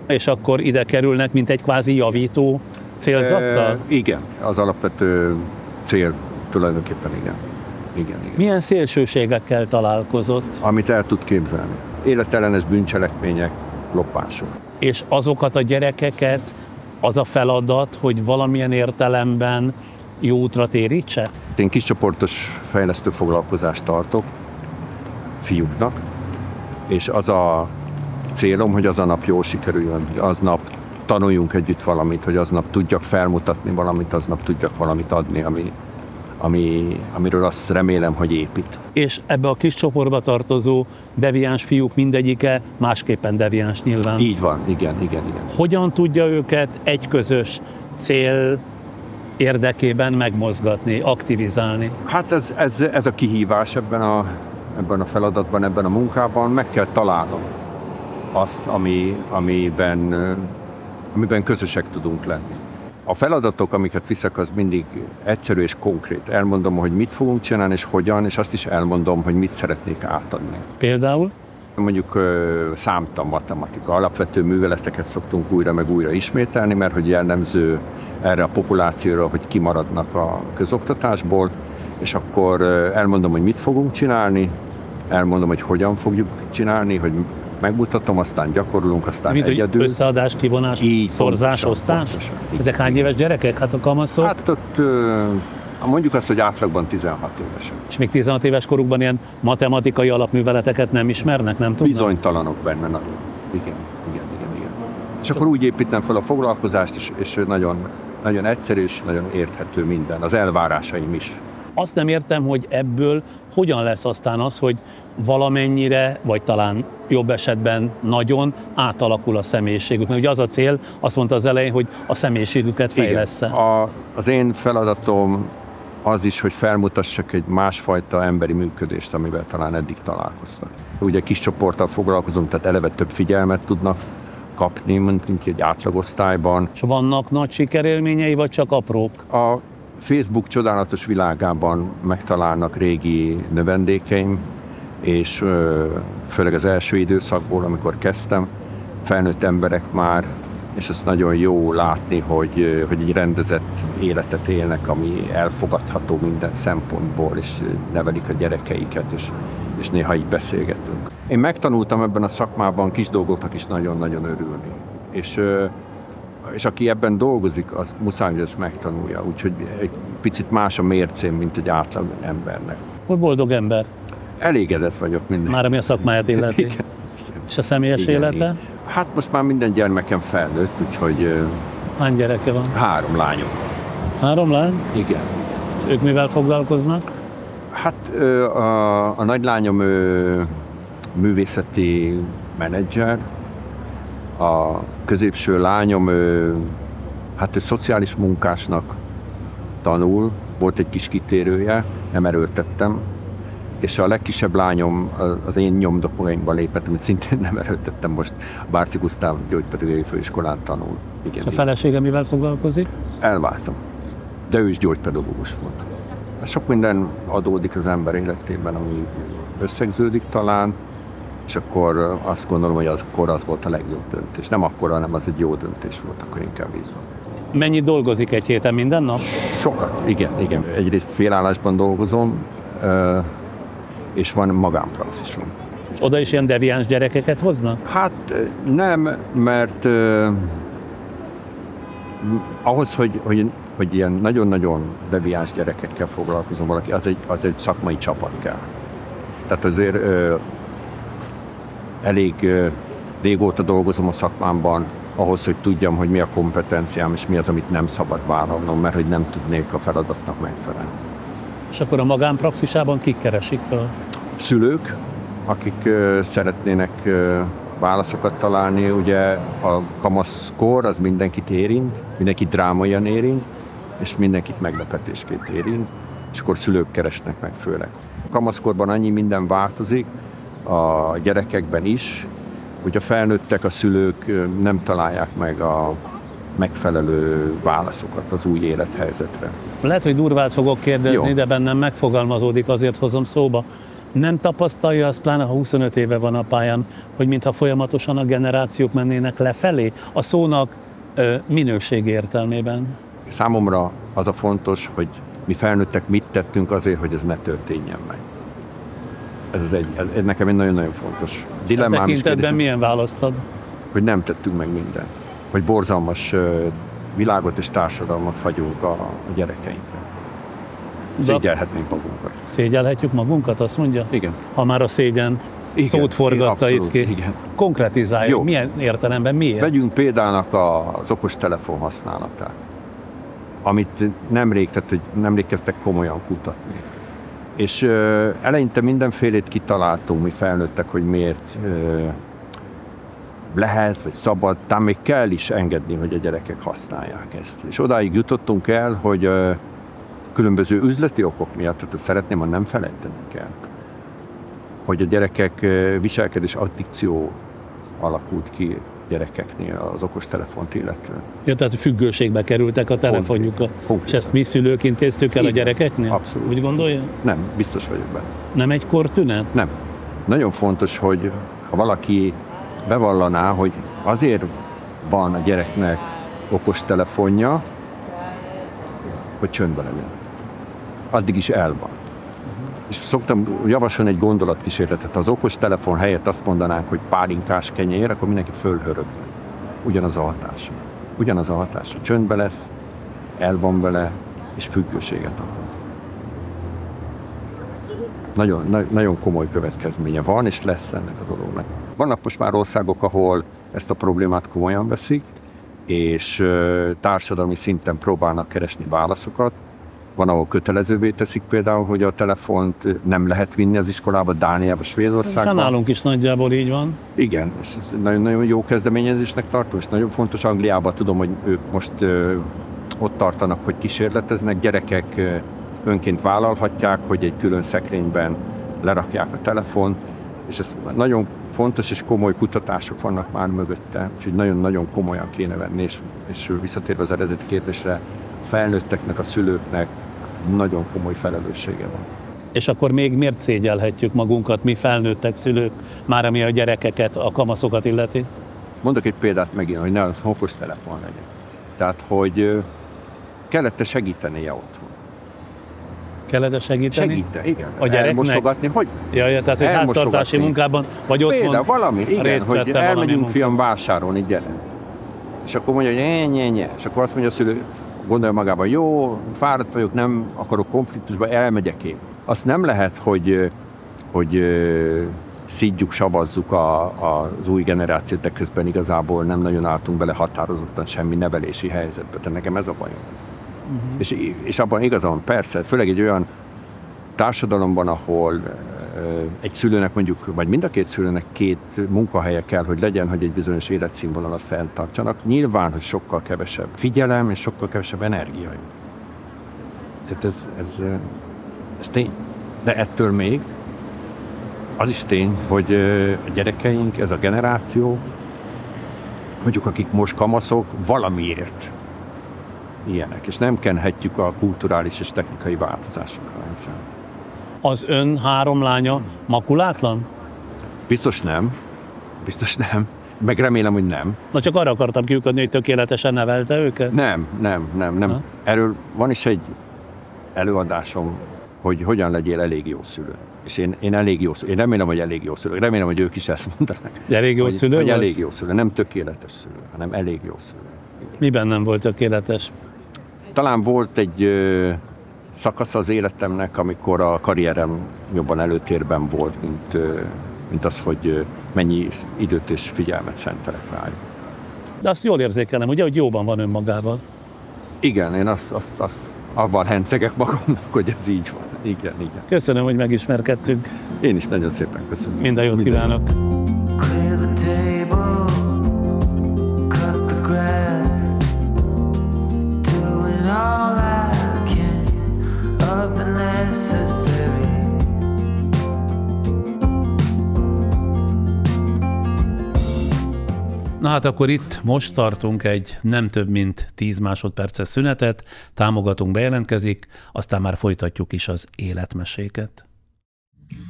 Speaker 4: és akkor ide kerülnek, mint egy kvázi javító célzattal?
Speaker 6: Igen, az alapvető cél tulajdonképpen igen.
Speaker 4: Milyen szélsőségekkel találkozott?
Speaker 6: Amit el tud képzelni. Életellenes bűncselekmények, lopások.
Speaker 4: És azokat a gyerekeket az a feladat, hogy valamilyen értelemben jó útra térítse?
Speaker 6: Én kiscsoportos fejlesztő foglalkozást tartok fiúknak, és az a célom, hogy az a nap jól sikerüljön, hogy aznap tanuljunk együtt valamit, hogy aznap tudjak felmutatni valamit, aznap tudjak valamit adni, amiről azt remélem, hogy épít.
Speaker 4: És ebbe a kis csoportba tartozó deviáns fiúk mindegyike másképpen deviáns nyilván.
Speaker 6: Így van, igen.
Speaker 4: Hogyan tudja őket egy közös cél érdekében megmozgatni, aktivizálni?
Speaker 6: Hát ez a kihívás ebben a ebben a feladatban, ebben a munkában, meg kell találnom azt, amiben közösek tudunk lenni. A feladatok, amiket viszek, az mindig egyszerű és konkrét. Elmondom, hogy mit fogunk csinálni és hogyan, és azt is elmondom, hogy mit szeretnék átadni.
Speaker 4: Például?
Speaker 6: Mondjuk számtan, matematika, alapvető műveleteket szoktunk újra meg újra ismételni, mert hogy jellemző erre a populációra, hogy kimaradnak a közoktatásból, és akkor elmondom, hogy mit fogunk csinálni, elmondom, hogy hogyan fogjuk csinálni, hogy megmutatom, aztán gyakorolunk, aztán
Speaker 4: mint
Speaker 6: egyedül.
Speaker 4: Összeadás, kivonás, így, szorzás, osztás? Pontosan. Ezek hány éves gyerekek? Hát a kamaszok?
Speaker 6: Hát ott mondjuk azt, hogy átlagban 16 évesek.
Speaker 4: És még 16 éves korukban ilyen matematikai alapműveleteket nem ismernek, nem tudnak?
Speaker 6: Bizonytalanok benne nagyon. Igen. És akkor úgy építem fel a foglalkozást, és nagyon, nagyon egyszerű és nagyon érthető minden. Az elvárásaim is.
Speaker 4: Azt nem értem, hogy ebből hogyan lesz aztán az, hogy valamennyire, vagy talán jobb esetben nagyon átalakul a személyiségük. Mert ugye az a cél, azt mondta az elején, hogy a személyiségüket fejlessze.
Speaker 6: Az én feladatom az is, hogy felmutassak egy másfajta emberi működést, amivel talán eddig találkoztak. Ugye kis csoporttal foglalkozunk, tehát eleve több figyelmet tudnak kapni, mint egy átlagosztályban.
Speaker 4: És vannak nagy sikerélményei, vagy csak aprók?
Speaker 6: A Facebook csodálatos világában megtalálnak régi növendékeim, és főleg az első időszakból, amikor kezdtem, felnőtt emberek már, és ez nagyon jó látni, hogy egy rendezett életet élnek, ami elfogadható minden szempontból, és nevelik a gyerekeiket, és néha így beszélgetünk. Én megtanultam ebben a szakmában kis dolgoknak is nagyon-nagyon örülni. És aki ebben dolgozik, az muszáj, hogy ezt megtanulja. Úgyhogy egy picit más a mércém, mint egy átlag embernek.
Speaker 4: Hogy boldog ember?
Speaker 6: Elégedett vagyok minden.
Speaker 4: Már ami a szakmáját illeti.
Speaker 6: Igen.
Speaker 4: És a személyes élete?
Speaker 6: Igen. Hát most már minden gyermekem felnőtt, úgyhogy...
Speaker 4: Hány gyereke van?
Speaker 6: 3 lányom.
Speaker 4: 3 lány?
Speaker 6: Igen.
Speaker 4: És ők mivel foglalkoznak?
Speaker 6: Hát a nagylányom művészeti menedzser, a középső lányom ő szociális munkásnak tanul, volt egy kis kitérője, nem erőltettem, és a legkisebb lányom az én nyomdokaimba lépett, amit szintén nem erőltettem, most a Bárci Gusztáv gyógypedagógiai főiskolán tanul. Igen,
Speaker 4: és a felesége mivel foglalkozik?
Speaker 6: Elváltam, de ő is gyógypedagógus volt. Sok minden adódik az ember életében, ami összegződik talán, és akkor azt gondolom, hogy akkor az volt a legjobb döntés. Nem akkor, hanem az egy jó döntés volt, akkor inkább így van.
Speaker 4: Mennyit dolgozik egy héten minden nap?
Speaker 6: Sokat, igen. Egyrészt félállásban dolgozom, és van magánpraxisom.
Speaker 4: És oda is ilyen deviáns gyerekeket hoznak?
Speaker 6: Hát nem, mert ahhoz, hogy ilyen nagyon-nagyon deviáns gyerekekkel foglalkozom valaki, az egy szakmai csapat kell. Tehát azért elég régóta dolgozom a szakmámban, ahhoz, hogy tudjam, hogy mi a kompetenciám, és mi az, amit nem szabad vállalnom, mert hogy nem tudnék a feladatnak megfelelni.
Speaker 4: És akkor a magánpraxisában kik keresik fel?
Speaker 6: Szülők, akik szeretnének válaszokat találni. Ugye a kamaszkor az mindenkit érint, mindenkit drámaian érint, és mindenkit meglepetésként érint, és akkor szülők keresnek meg főleg. A kamaszkorban annyi minden változik, a gyerekekben is, hogy a felnőttek, a szülők nem találják meg a megfelelő válaszokat az új élethelyzetre.
Speaker 4: Lehet, hogy durvát fogok kérdezni, jó, de bennem megfogalmazódik, azért hozom szóba. Nem tapasztalja azt, pláne ha 25 éve van a pályán, hogy mintha folyamatosan a generációk mennének lefelé, a szónak minőség értelmében?
Speaker 6: Számomra az a fontos, hogy mi felnőttek mit tettünk azért, hogy ez ne történjen meg. Ez nekem egy nagyon-nagyon fontos dilemmám.
Speaker 4: A tekintetben milyen választad?
Speaker 6: Hogy nem tettünk meg mindent. Hogy borzalmas világot és társadalmat hagyunk a gyerekeinkre. Szégyelhetnénk magunkat.
Speaker 4: Szégyelhetjük magunkat, azt mondja?
Speaker 6: Igen.
Speaker 4: Ha már a szégyen szót forgatta itt ki.
Speaker 6: Igen.
Speaker 4: Konkretizáljuk. Milyen értelemben, miért?
Speaker 6: Vegyünk példának az okostelefon használatát, amit nemrég kezdtek komolyan kutatni. És eleinte mindenfélét kitaláltunk mi felnőttek, hogy miért lehet, vagy szabad, talán még kell is engedni, hogy a gyerekek használják ezt. És odáig jutottunk el, hogy különböző üzleti okok miatt, tehát szeretném, ha nem felejtenek el. hogy a gyerekek viselkedés addikció alakult ki gyerekeknél az okostelefont illetően.
Speaker 4: Ja, tehát függőségbe kerültek a telefonjukkal. És ezt mi szülők intéztük el a gyerekeknél?
Speaker 6: Abszolút.
Speaker 4: Úgy gondolja?
Speaker 6: Nem, biztos vagyok benne.
Speaker 4: Nem egy kortünet?
Speaker 6: Nem. Nagyon fontos, hogy ha valaki bevallaná, hogy azért van a gyereknek okostelefonja, hogy csöndben legyen. Addig is el van. És szoktam javasolni egy gondolatkísérletet. Ha az okostelefon helyett azt mondanánk, hogy pálinkás kenyér, akkor mindenki fölhörög. Ugyanaz a hatása. Ugyanaz a hatása. Csöndbe lesz, el van vele, és függőséget okoz. Nagyon komoly következménye van, és lesz ennek a dolognak. Vannak most már országok, ahol ezt a problémát komolyan veszik, és társadalmi szinten próbálnak keresni válaszokat. Van, ahol kötelezővé teszik például, hogy a telefont nem lehet vinni az iskolába, Dániába, Svédországban.
Speaker 4: Nálunk is nagyjából így van.
Speaker 6: Igen, és ez nagyon jó kezdeményezésnek tartom, és nagyon fontos. Angliában tudom, hogy ők most ott tartanak, hogy kísérleteznek, gyerekek önként vállalhatják, hogy egy külön szekrényben lerakják a telefont, és ez nagyon fontos és komoly kutatások vannak már mögötte, úgyhogy nagyon-nagyon komolyan kéne venni, és visszatérve az eredeti kérdésre, a felnőtteknek, a szülőknek nagyon komoly felelőssége van.
Speaker 4: És akkor még miért szégyelhetjük magunkat, mi felnőttek, szülők, már ami a gyerekeket, a kamaszokat illeti?
Speaker 6: Mondok egy példát megint, hogy ne okostelefon legyen. Tehát, hogy kellett segítenie otthon.
Speaker 4: Kellett segíteni?
Speaker 6: Igen.
Speaker 4: A gyereknek?
Speaker 6: Elmosogatni, hogy?
Speaker 4: Ja, tehát, hogy háztartási munkában, vagy otthon
Speaker 6: például valami, igen, hogy elmegyünk fiam vásárolni, gyere. És akkor mondja, hogy és akkor azt mondja a szülő, gondolja magában, jó, fáradt vagyok, nem akarok konfliktusba, elmegyek én. Azt nem lehet, hogy szidjuk, savazzuk az új generációt, de közben igazából nem nagyon álltunk bele határozottan semmi nevelési helyzetbe. Tehát nekem ez a bajom. És abban igaza van, persze, főleg egy olyan társadalomban, ahol egy szülőnek mondjuk, vagy mind a két szülőnek 2 munkahelye kell, hogy legyen, hogy egy bizonyos életszínvonalat fenntartsanak. Nyilván, hogy sokkal kevesebb figyelem és sokkal kevesebb energia jut. Tehát ez tény. De ettől még az is tény, hogy a gyerekeink, ez a generáció, mondjuk akik most kamaszok, valamiért ilyenek, és nem kenhetjük a kulturális és technikai változásokra.
Speaker 4: Az ön 3 lánya makulátlan?
Speaker 6: Biztos nem. Meg remélem, hogy nem.
Speaker 4: Na csak arra akartam kiukadni, hogy tökéletesen nevelte őket?
Speaker 6: Nem. Erről van is egy előadásom, hogy hogyan legyél elég jó szülő. És én elég jó szülő. Én remélem, hogy elég jó szülő. Remélem, hogy ők is ezt mondanak.
Speaker 4: Elég jó szülő
Speaker 6: hogy
Speaker 4: volt?
Speaker 6: Elég jó szülő. Nem tökéletes szülő, hanem elég jó szülő. Igen.
Speaker 4: Miben nem volt tökéletes?
Speaker 6: Talán volt egy szakasz az életemnek, amikor a karrierem jobban előtérben volt, mint az, hogy mennyi időt és figyelmet szentelek rájuk.
Speaker 4: De azt jól érzékelem, ugye, hogy jóban van önmagával.
Speaker 6: Igen, én avval hencegek magamnak, hogy ez így van. Igen.
Speaker 4: Köszönöm, hogy megismerkedtünk.
Speaker 6: Én is nagyon szépen köszönöm.
Speaker 4: Minden jót kívánok. Na hát akkor itt most tartunk egy nem több mint 10 másodperces szünetet, támogatunk bejelentkezik, aztán már folytatjuk is az életmeséket.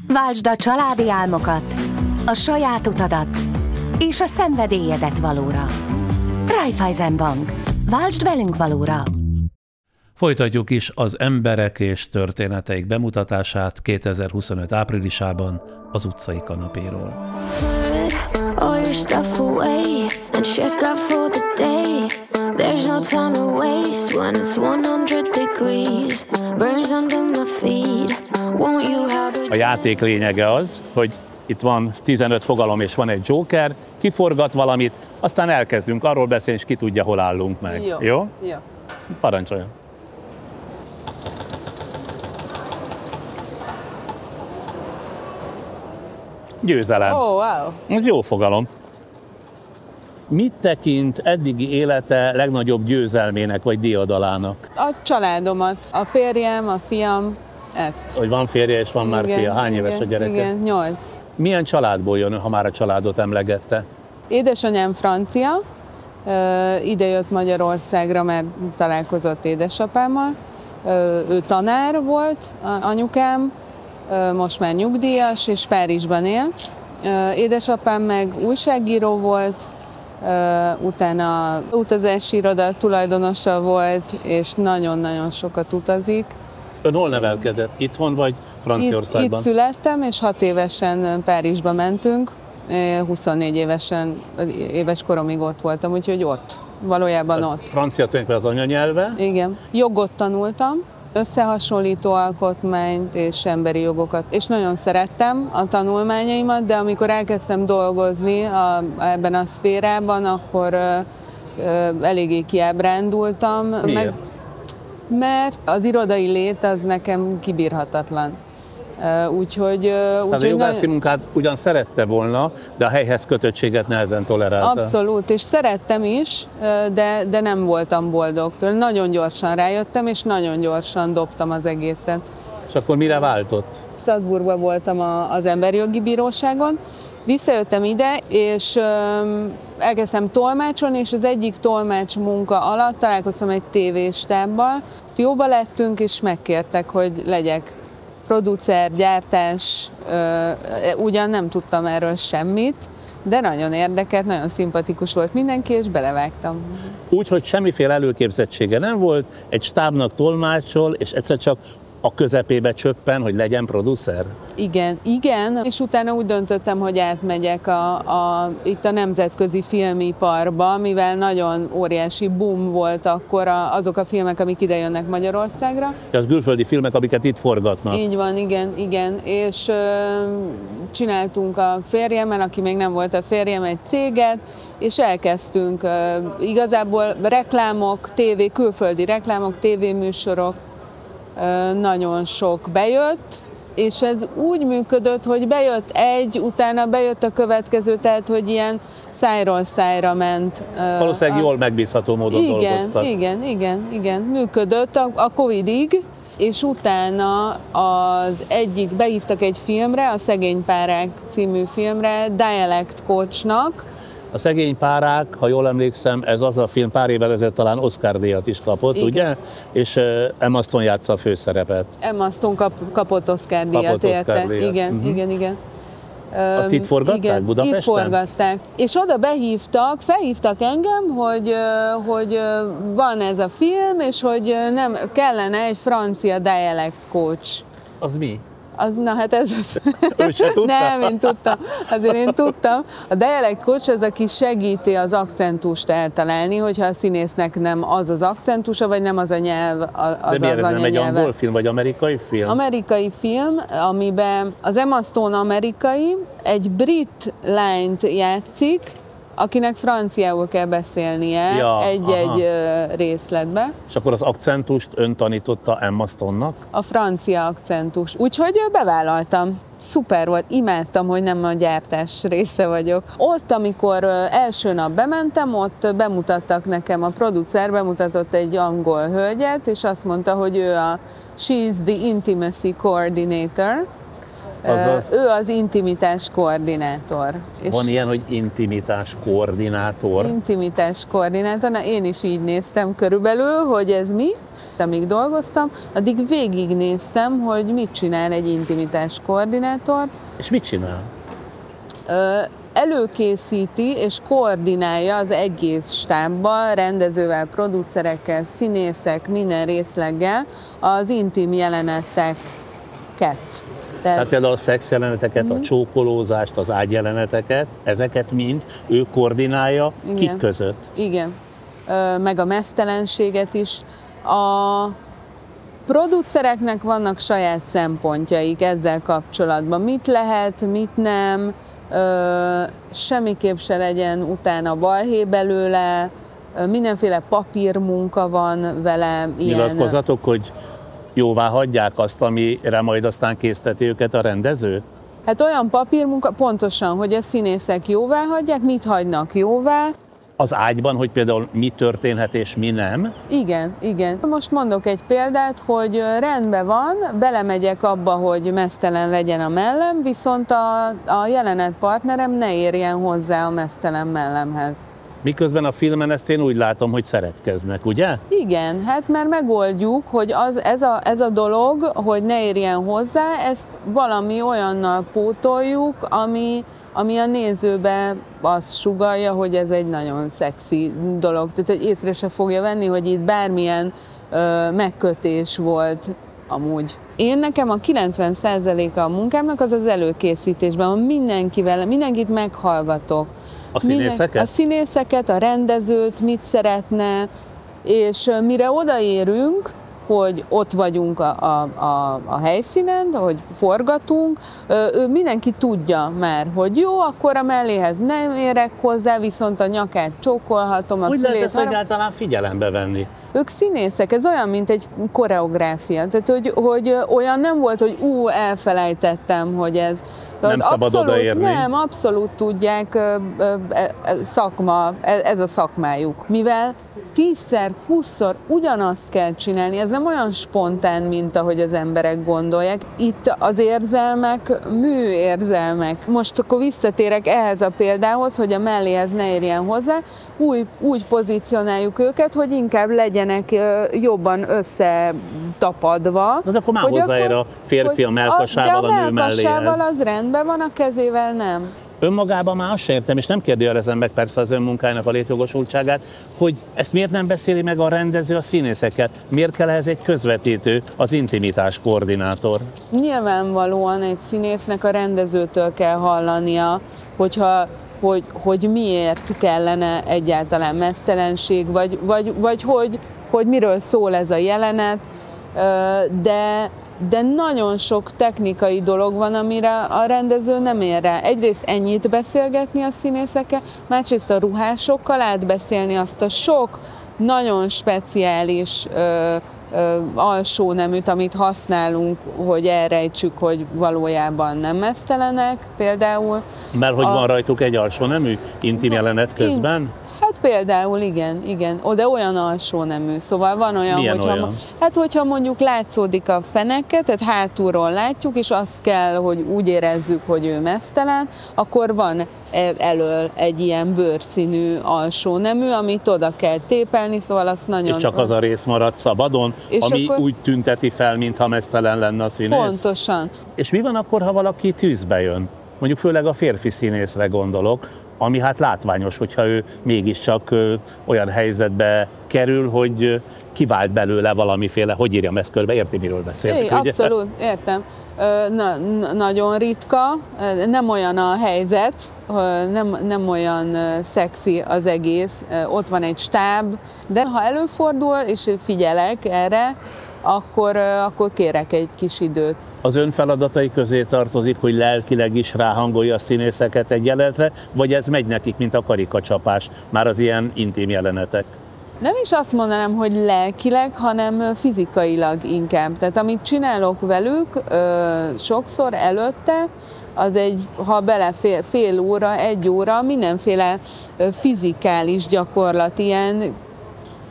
Speaker 10: Váltsd a családi álmokat, a saját utadat és a szenvedélyedet valóra. Raiffeisen Bank. Váltsd velünk valóra!
Speaker 1: Folytatjuk is az emberek és történeteik bemutatását 2025 áprilisában az utcai kanapéról.
Speaker 11: All your stuff away and check out for the day. There's no time to waste when it's 100 degrees. Burns under my feet. Won't you have
Speaker 4: A játék lényege az, hogy itt van 15 fogalom és van egy joker, kiforgat valamit, aztán elkezdünk arról beszélni, és ki tudja, hol állunk meg. Jó?
Speaker 7: Jó.
Speaker 4: Parancsoljon. Győzelem.
Speaker 7: Oh, wow.
Speaker 4: Jó fogalom. Mit tekint eddigi élete legnagyobb győzelmének vagy diadalának?
Speaker 7: A családomat, a férjem, a fiam, ezt.
Speaker 4: Hogy van férje és van már fia. Hány éves a gyereke?
Speaker 7: Igen, 8.
Speaker 4: Milyen családból jön, ha már a családot emlegette?
Speaker 7: Édesanyám francia, ide jött Magyarországra, mert találkozott édesapámmal. Ő tanár volt, anyukám, most már nyugdíjas, és Párizsban él. Édesapám meg újságíró volt, utána utazási iroda tulajdonosa volt, és nagyon-nagyon sokat utazik.
Speaker 4: Ön hol nevelkedett? Itthon vagy Franciaországban?
Speaker 7: Itt születtem, és 6 évesen Párizsba mentünk. 24 éves koromig ott voltam, úgyhogy ott. Valójában ott.
Speaker 4: Francia tulajdonképpen az anyanyelve?
Speaker 7: Igen. Jogot tanultam, összehasonlító alkotmányt és emberi jogokat. És nagyon szerettem a tanulmányaimat, de amikor elkezdtem dolgozni ebben a szférában, akkor eléggé kiábrándultam.
Speaker 4: Miért?
Speaker 7: Mert az irodai lét az nekem kibírhatatlan.
Speaker 4: Tehát a jogászi munkát ugyan szerette volna, de a helyhez kötöttséget nehezen tolerálta.
Speaker 7: Abszolút, és szerettem is, de nem voltam boldog tőle. Nagyon gyorsan rájöttem, és nagyon gyorsan dobtam az egészet.
Speaker 4: És akkor mire váltott?
Speaker 7: Strasbourgban voltam az Emberi Jogi Bíróságon, visszajöttem ide, és elkezdtem tolmácsolni, és az egyik tolmács munka alatt találkoztam egy tévéstábbal. Jóba lettünk, és megkértek, hogy legyek producer, gyártás, ugyan nem tudtam erről semmit, de nagyon érdekelt, nagyon szimpatikus volt mindenki, és belevágtam.
Speaker 4: Úgy, hogy semmiféle előképzettsége nem volt, egy stábnak tolmácsol, és egyszer csak a közepébe csöppen, hogy legyen producer?
Speaker 7: Igen, és utána úgy döntöttem, hogy átmegyek itt a nemzetközi filmiparba, mivel nagyon óriási boom volt akkor azok a filmek, amik ide jönnek Magyarországra.
Speaker 4: A külföldi filmek, amiket itt forgatnak.
Speaker 7: Így van, igen. És csináltunk a férjemmel, aki még nem volt a férjem, egy céget, és elkezdtünk igazából reklámok, külföldi reklámok, tévéműsorok, nagyon sok bejött, és ez úgy működött, hogy bejött egy, utána bejött a következő, tehát hogy ilyen szájról szájra ment.
Speaker 4: Valószínűleg jól megbízható módon dolgoztak.
Speaker 7: Igen, működött a Covidig, és utána behívtak egy filmre, a Szegény Párák című filmre, Dialect Coachnak.
Speaker 4: A Szegény Párák, ha jól emlékszem, ez az a film pár évvel ezelőtt talán Oscar-díjat is kapott, igen. Ugye? És Emma Stone játsza a főszerepet.
Speaker 7: Emma Stone kapott Oscar-díjat érte. Igen.
Speaker 4: Azt itt forgatták Budapesten?
Speaker 7: Itt forgatták. És oda felhívtak engem, hogy van ez a film, és hogy nem kellene egy francia dialect coach.
Speaker 4: Az mi?
Speaker 7: Ő se tudta? Nem, én tudtam. Azért én tudtam. A dialect coach az, aki segíti az akcentust eltalálni, hogyha a színésznek nem az az akcentusa, vagy nem az a nyelv, az
Speaker 4: de miért ez nem egy angol film, vagy amerikai film?
Speaker 7: Amerikai film, amiben az Emma Stone amerikai, egy brit lányt játszik, akinek franciául kell beszélnie egy-egy részletbe.
Speaker 4: És akkor az akcentust ön tanította Emma Stone-nak?
Speaker 7: A francia akcentus. Úgyhogy bevállaltam. Szuper volt, imádtam, hogy nem a gyártás része vagyok. Ott, amikor első nap bementem, ott bemutattak nekem, a producer bemutatott egy angol hölgyet, és azt mondta, hogy she's the intimacy coordinator.
Speaker 4: Azaz,
Speaker 7: ő az intimitás koordinátor.
Speaker 4: Van ilyen, hogy intimitás koordinátor?
Speaker 7: Intimitás koordinátor, én is így néztem körülbelül, hogy ez mi. Amíg dolgoztam, addig végignéztem, hogy mit csinál egy intimitás koordinátor.
Speaker 4: És mit csinál?
Speaker 7: Előkészíti és koordinálja az egész stábbal, rendezővel, producerekkel, színészek, minden részleggel az intim jeleneteket.
Speaker 4: Tehát például a szexjeleneteket, a csókolózást, az ágyjeleneteket, ezeket mind ő koordinálja, kik között?
Speaker 7: Igen, meg a meztelenséget is. A producereknek vannak saját szempontjaik ezzel kapcsolatban. Mit lehet, mit nem, semmiképp se legyen utána balhé belőle, mindenféle papírmunka van vele.
Speaker 4: Nyilatkozatok, hogy jóvá hagyják azt, amire majd aztán készteti őket a rendező?
Speaker 7: Hát olyan papírmunka, pontosan, hogy a színészek jóvá hagyják, mit hagynak jóvá.
Speaker 4: az ágyban, hogy például mi történhet és mi nem?
Speaker 7: Igen, igen. Most mondok egy példát, hogy rendben van, belemegyek abba, hogy meztelen legyen a mellem, viszont a jelenet partnerem ne érjen hozzá a meztelen mellemhez.
Speaker 4: Miközben a filmen ezt én úgy látom, hogy szeretkeznek, ugye?
Speaker 7: Igen, hát mert megoldjuk, hogy ez a dolog, hogy ne érjen hozzá, ezt valami olyannal pótoljuk, ami a nézőbe azt sugallja, hogy ez egy nagyon szexi dolog. Tehát hogy észre se fogja venni, hogy itt bármilyen megkötés volt amúgy. Nekem a 90%-a a munkámnak az előkészítésben, mindenkit meghallgatok.
Speaker 4: A színészeket?
Speaker 7: A színészeket, a rendezőt, mit szeretne, és mire odaérünk, hogy ott vagyunk a helyszínen, hogy forgatunk, mindenki tudja már, hogy jó, akkor a melléhez nem érek hozzá, viszont a nyakát csókolhatom, a
Speaker 4: Hogy
Speaker 7: fülét.
Speaker 4: lehet ezt egyáltalán figyelembe venni?
Speaker 7: Ők színészek, ez olyan, mint egy koreográfia. Tehát, hogy olyan nem volt, hogy elfelejtettem, hogy ez...
Speaker 4: Nem szabad odaérni.
Speaker 7: Nem, abszolút tudják, ez a szakmájuk. Mivel 10-szer, 20-szor ugyanazt kell csinálni, ez nem olyan spontán, mint ahogy az emberek gondolják. Itt az érzelmek, műérzelmek. Most akkor visszatérek ehhez a példához, hogy a melléhez ne érjen hozzá, úgy pozícionáljuk őket, hogy inkább legyenek jobban összetapadva.
Speaker 4: De akkor már hozzáér a férfi a mellkasával a nő melléhez.
Speaker 7: De a mellkasával az rendben van, a kezével nem.
Speaker 4: Önmagában már azt sem értem, és nem kérdőjelezem meg persze az önmunkájának a létjogosultságát, hogy ezt miért nem beszéli meg a rendező a színészekkel? Miért kell ehhez egy közvetítő, az intimitás koordinátor?
Speaker 7: Nyilvánvalóan egy színésznek a rendezőtől kell hallania, hogy miért kellene egyáltalán meztelenség, vagy hogy miről szól ez a jelenet, de nagyon sok technikai dolog van, amire a rendező nem ér rá. Egyrészt ennyit beszélgetni a színészekkel, másrészt a ruhásokkal átbeszélni azt a sok nagyon speciális alsó neműt, amit használunk, hogy elrejtsük, hogy valójában nem meztelenek például.
Speaker 4: Mert hogy van rajtuk egy alsó nemű intim jelenet közben?
Speaker 7: Hát például igen, de olyan alsó nemű. Szóval van olyan, hogyha mondjuk látszódik a feneke, tehát hátulról látjuk, és azt kell, hogy úgy érezzük, hogy ő meztelen, akkor van elől egy ilyen bőrszínű alsó nemű, amit oda kell tépelni, szóval azt nagyon...
Speaker 4: És csak az a rész marad szabadon, ami akkor... úgy tünteti fel, mintha meztelen lenne a színész?
Speaker 7: Pontosan.
Speaker 4: És mi van akkor, ha valaki tűzbe jön? Mondjuk főleg a férfi színészre gondolok, ami hát látványos, hogyha ő mégiscsak olyan helyzetbe kerül, hogy kivált belőle valamiféle, hogy írjam ezt körbe, érti, miről beszélünk?
Speaker 7: Abszolút, értem. Nagyon ritka, nem olyan a helyzet, nem olyan szexi az egész, ott van egy stáb, de ha előfordul, és figyelek erre, akkor kérek egy kis időt.
Speaker 4: Az ön feladatai közé tartozik, hogy lelkileg is ráhangolja a színészeket egy jelenetre, vagy ez megy nekik, mint a karikacsapás, már az ilyen intim jelenetek?
Speaker 7: Nem is azt mondanám, hogy lelkileg, hanem fizikailag inkább. Tehát amit csinálok velük sokszor előtte, az ha belefér fél óra, egy óra, mindenféle fizikális gyakorlat, ilyen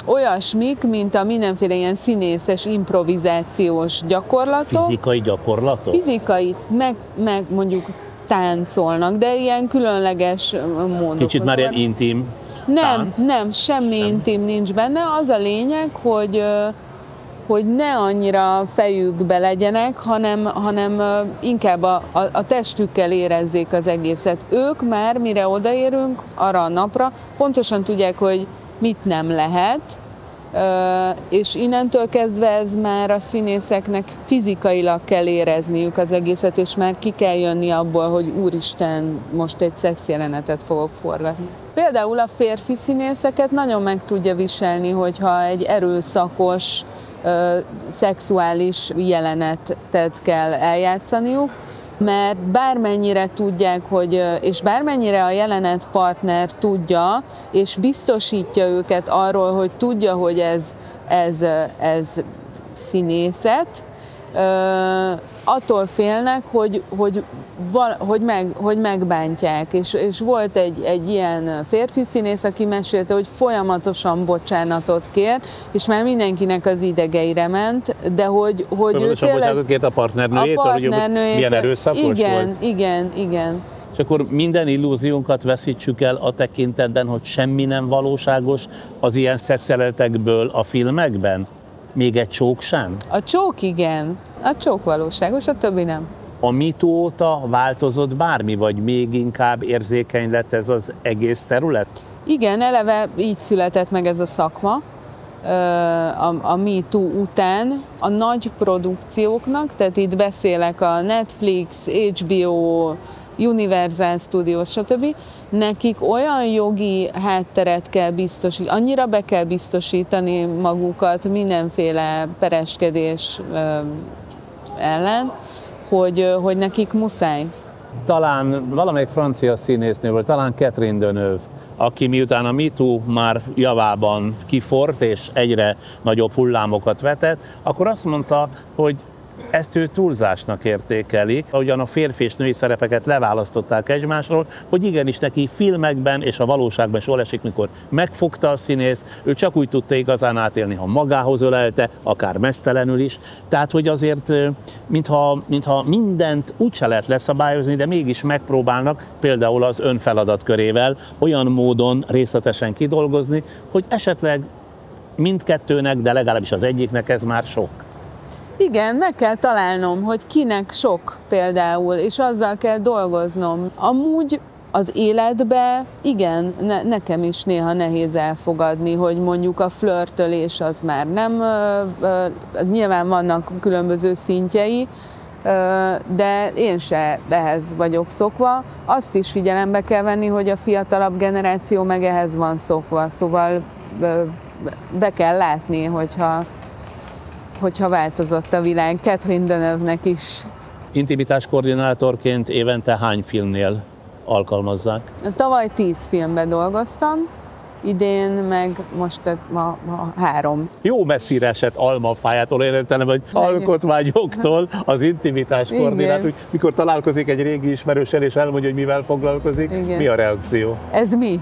Speaker 7: olyasmik, mint a mindenféle ilyen színészes, improvizációs gyakorlatok.
Speaker 4: Fizikai gyakorlatok?
Speaker 7: Fizikai, meg mondjuk táncolnak, de ilyen különleges módon.
Speaker 4: Kicsit már ilyen intim tánc?
Speaker 7: Nem, semmi intim nincs benne. Az a lényeg, hogy ne annyira fejükbe legyenek, hanem inkább a testükkel érezzék az egészet. Ők már, mire odaérünk arra a napra, pontosan tudják, hogy mit nem lehet, és innentől kezdve ez már a színészeknek fizikailag kell érezniük az egészet, és már ki kell jönni abból, hogy úristen, most egy szex jelenetet fogok forgatni. Például a férfi színészeket nagyon meg tudja viselni, hogyha egy erőszakos, szexuális jelenetet kell eljátszaniuk, mert bármennyire tudják, és bármennyire a jelenetpartner tudja, és biztosítja őket arról, hogy tudja, hogy ez színészet, attól félnek, hogy megbántják. És volt egy ilyen férfi színész, aki mesélte, hogy folyamatosan bocsánatot kért, és már mindenkinek az idegeire ment, de hogy ő tényleg...
Speaker 4: bocsánatot kért a partnernőjétől, hogy milyen erőszakos volt?
Speaker 7: Igen.
Speaker 4: És akkor minden illúziónkat veszítsük el a tekintetben, hogy semmi nem valóságos az ilyen szexjelenetekből a filmekben? Még egy csók sem?
Speaker 7: A csók igen, a csók valóságos, a többi nem.
Speaker 4: A MeToo óta változott bármi, vagy még inkább érzékeny lett ez az egész terület?
Speaker 7: Igen, eleve így született meg ez a szakma. A MeToo után a nagy produkcióknak, tehát itt beszélek a Netflix, HBO, Universal Studios, stb. Nekik olyan jogi hátteret kell biztosítani, annyira be kell biztosítani magukat mindenféle pereskedés ellen, hogy nekik muszáj.
Speaker 4: Talán valamelyik francia színésznő volt, talán Catherine Deneuve, aki miután a MeToo már javában kifort és egyre nagyobb hullámokat vetett, akkor azt mondta, hogy ezt ő túlzásnak értékeli, ahogyan a férfi és női szerepeket leválasztották egymásról, hogy igenis neki filmekben és a valóságban is jól esik, mikor megfogta a színész, ő csak úgy tudta igazán átélni, ha magához ölelte, akár meztelenül is. Tehát, hogy azért, mintha mindent úgyse lehet leszabályozni, de mégis megpróbálnak például az önfeladatkörével olyan módon részletesen kidolgozni, hogy esetleg mindkettőnek, de legalábbis az egyiknek ez már sok.
Speaker 7: Igen, meg kell találnom, hogy kinek sok például, és azzal kell dolgoznom. Amúgy az életbe, igen, nekem is néha nehéz elfogadni, hogy mondjuk a flörtölés az már nem, nyilván vannak különböző szintjei, de én se ehhez vagyok szokva. Azt is figyelembe kell venni, hogy a fiatalabb generáció meg ehhez van szokva, szóval be kell látni, hogyha változott a világ. Catherine Deneuve-nek is.
Speaker 4: Intimitás koordinátorként évente hány filmnél alkalmazzák?
Speaker 7: Tavaly 10 filmben dolgoztam, idén meg most ma 3.
Speaker 4: Jó messzire esett almafájától, olyan értelemben, hogy alkotmányjogtól az intimitás koordinátor, mikor találkozik egy régi ismerőssel és elmondja, hogy mivel foglalkozik, igen. Mi a reakció?
Speaker 7: Ez mi?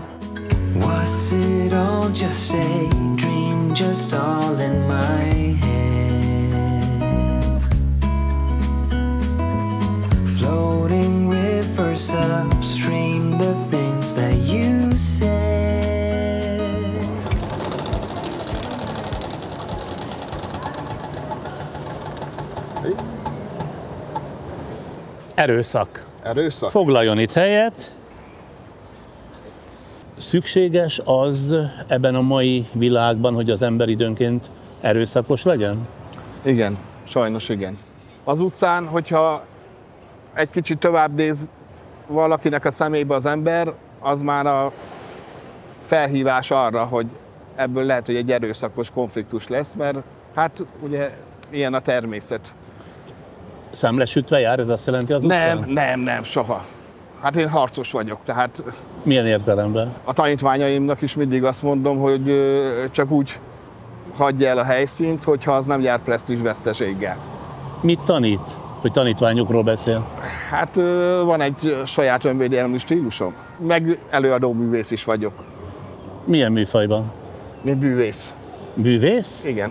Speaker 12: Was it all just a dream, just all in my head? Floating rivers upstream, the things that you said.
Speaker 4: Erőszak.
Speaker 8: Erőszak?
Speaker 4: Foglaljon itt helyet. Szükséges az ebben a mai világban, hogy az ember időnként erőszakos legyen?
Speaker 8: Igen, sajnos igen. Az utcán, hogyha egy kicsit tovább néz valakinek a szemébe az ember, az már a felhívás arra, hogy ebből lehet, hogy egy erőszakos konfliktus lesz, mert hát ugye ilyen a természet.
Speaker 4: Szemlesütve jár, ez azt jelenti az utcán?
Speaker 8: Nem, soha. Hát én harcos vagyok, tehát...
Speaker 4: Milyen értelemben?
Speaker 8: A tanítványaimnak is mindig azt mondom, hogy csak úgy hagyja el a helyszínt, hogyha az nem jár presztízs veszteséggel.
Speaker 4: Mit tanít, hogy tanítványokról beszél?
Speaker 8: Hát van egy saját önvédelmi stílusom, meg előadó művész is vagyok.
Speaker 4: Milyen műfajban?
Speaker 8: Mint bűvész.
Speaker 4: Bűvész?
Speaker 8: Igen.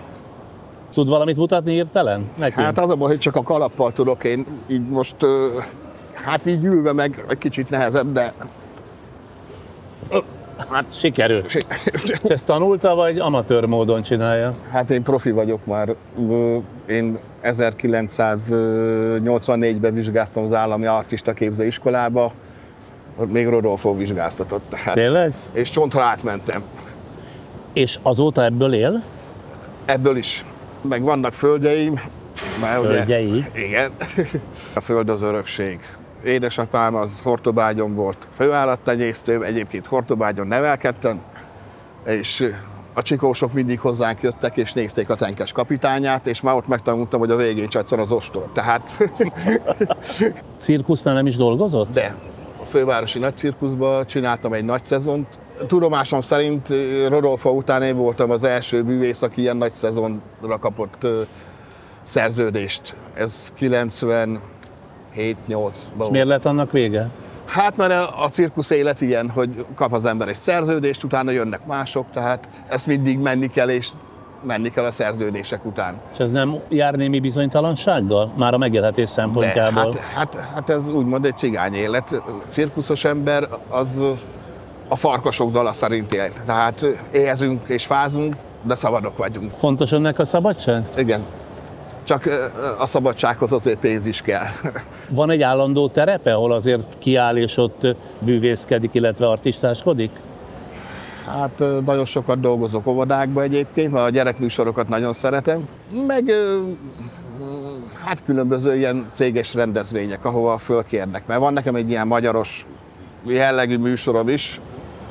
Speaker 4: Tud valamit mutatni hirtelen? Nekünk?
Speaker 8: Hát az a baj, hogy csak a kalappal tudok én így most, hát így ülve meg egy kicsit nehezebb, de...
Speaker 4: Hát sikerül. Ezt tanulta, vagy amatőr módon csinálja?
Speaker 8: Hát én profi vagyok már. Én 1984-ben vizsgáztam az állami artista képzőiskolába, még Rodolfo vizsgáztatott. Tehát.
Speaker 4: Tényleg?
Speaker 8: És csontra átmentem.
Speaker 4: És azóta ebből él?
Speaker 8: Ebből is. Meg vannak földjeim.
Speaker 4: Földjei?
Speaker 8: Ugye, igen. A föld az örökség. Édesapám az Hortobágyon volt főállattenyésztő, egyébként Hortobágyon nevelkedtem, és a csikósok mindig hozzánk jöttek, és nézték a tenkes kapitányát, és már ott megtanultam, hogy a végén csattan az ostor. Tehát...
Speaker 4: Cirkusznál nem is dolgozott?
Speaker 8: De. A fővárosi nagycirkuszban csináltam egy nagy szezont. Tudomásom szerint Rodolfo után én voltam az első bűvész, aki ilyen nagy szezonra kapott szerződést. Ez 97-8-ban.
Speaker 4: És miért lett annak vége?
Speaker 8: Hát mert a cirkusz élet ilyen, hogy kap az ember egy szerződést, utána jönnek mások, tehát ezt mindig menni kell, és menni kell a szerződések után.
Speaker 4: És ez nem jár némi bizonytalansággal? Már a megélhetés szempontjából?
Speaker 8: Hát ez úgymond egy cigány élet. Cirkuszos ember az a farkasok dala szerint él. Tehát éhezünk és fázunk, de szabadok vagyunk.
Speaker 4: Fontos önnek a szabadság?
Speaker 8: Igen. Csak a szabadsághoz azért pénz is kell.
Speaker 4: Van egy állandó terepe, ahol azért kiáll és ott bűvészkedik, illetve artistáskodik?
Speaker 8: Hát nagyon sokat dolgozok óvodákban egyébként, mert a gyerekműsorokat nagyon szeretem. Meg hát különböző ilyen céges rendezvények, ahova fölkérnek. Mert van nekem egy ilyen magyaros jellegű műsorom is.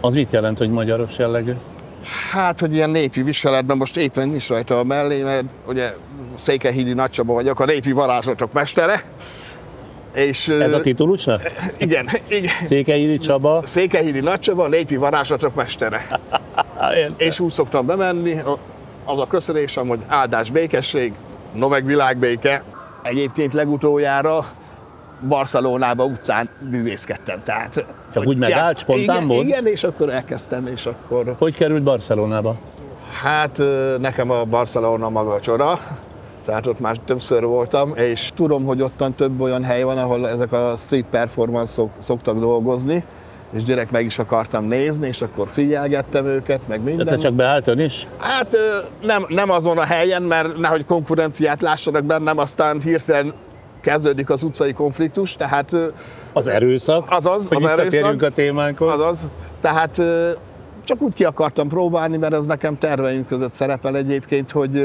Speaker 4: Az mit jelent, hogy magyaros jellegű?
Speaker 8: Hát, hogy ilyen népi viseletben, most éppen is rajta a mellé, mert ugye Székelyhídi Nagy Csaba vagyok, a népi varázslatok mestere. És,
Speaker 4: ez a titulusa?
Speaker 8: Igen.
Speaker 4: Székelyhídi Csaba?
Speaker 8: Székelyhídi Nagy Csaba, a népi varázslatok mestere. És úgy szoktam bemenni, az a köszönésem, hogy áldás, békesség, no meg világbéke. Egyébként legutoljára Barcelonába utcán bűvészkedtem, tehát...
Speaker 4: Csak úgy megállt spontánból?
Speaker 8: Igen, és akkor elkezdtem, és akkor...
Speaker 4: Hogy került Barcelonába?
Speaker 8: Hát nekem a Barcelona maga a csoda, tehát ott már többször voltam, és tudom, hogy ottan több olyan hely van, ahol ezek a street performance-ok szoktak dolgozni, és direkt meg is akartam nézni, és akkor figyelgettem őket, meg minden.
Speaker 4: De te csak beállt ön is?
Speaker 8: Hát nem azon a helyen, mert nehogy konkurenciát lássanak bennem, aztán hirtelen kezdődik az utcai konfliktus, tehát...
Speaker 4: Az erőszak?
Speaker 8: Azaz,
Speaker 4: hogy visszatérjünk a témánkhoz.
Speaker 8: Azaz, tehát csak úgy ki akartam próbálni, mert ez nekem terveink között szerepel egyébként, hogy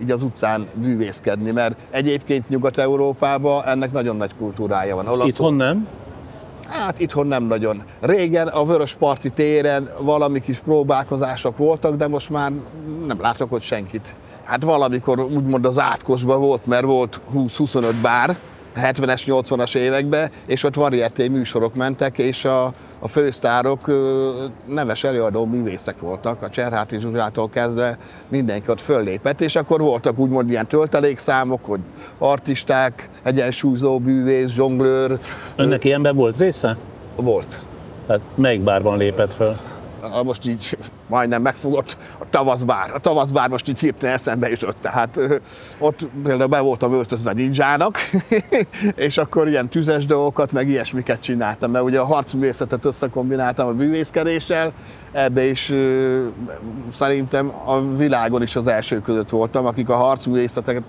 Speaker 8: így az utcán bűvészkedni, mert egyébként Nyugat-Európában ennek nagyon nagy kultúrája van.
Speaker 4: Itthon nem?
Speaker 8: Hát itthon nem nagyon. Régen a Vörösparti téren valami kis próbálkozások voltak, de most már nem látok ott senkit. Hát valamikor úgymond az Átkosban volt, mert volt 20-25 bár, 70-es, 80-as években, és ott varieté műsorok mentek, és a fősztárok neves előadó művészek voltak, a Cserháti Zsuzsától kezdve mindenki ott föllépett, és akkor voltak úgymond ilyen töltelékszámok, hogy artisták, egyensúlyzó bűvész, zsonglőr.
Speaker 4: Önnek ilyenben volt része?
Speaker 8: Volt.
Speaker 4: Tehát melyik bárban lépett föl?
Speaker 8: Most így majdnem megfogott a tavaszbár. A tavaszbár most így hirtelen eszembe jutott. Tehát ott például be voltam öltözve ninjának, és akkor ilyen tüzes dolgokat, meg ilyesmiket csináltam, mert ugye a harcművészetet összekombináltam a bűvészkedéssel, ebbe is szerintem a világon is az első között voltam, akik a harcművészetet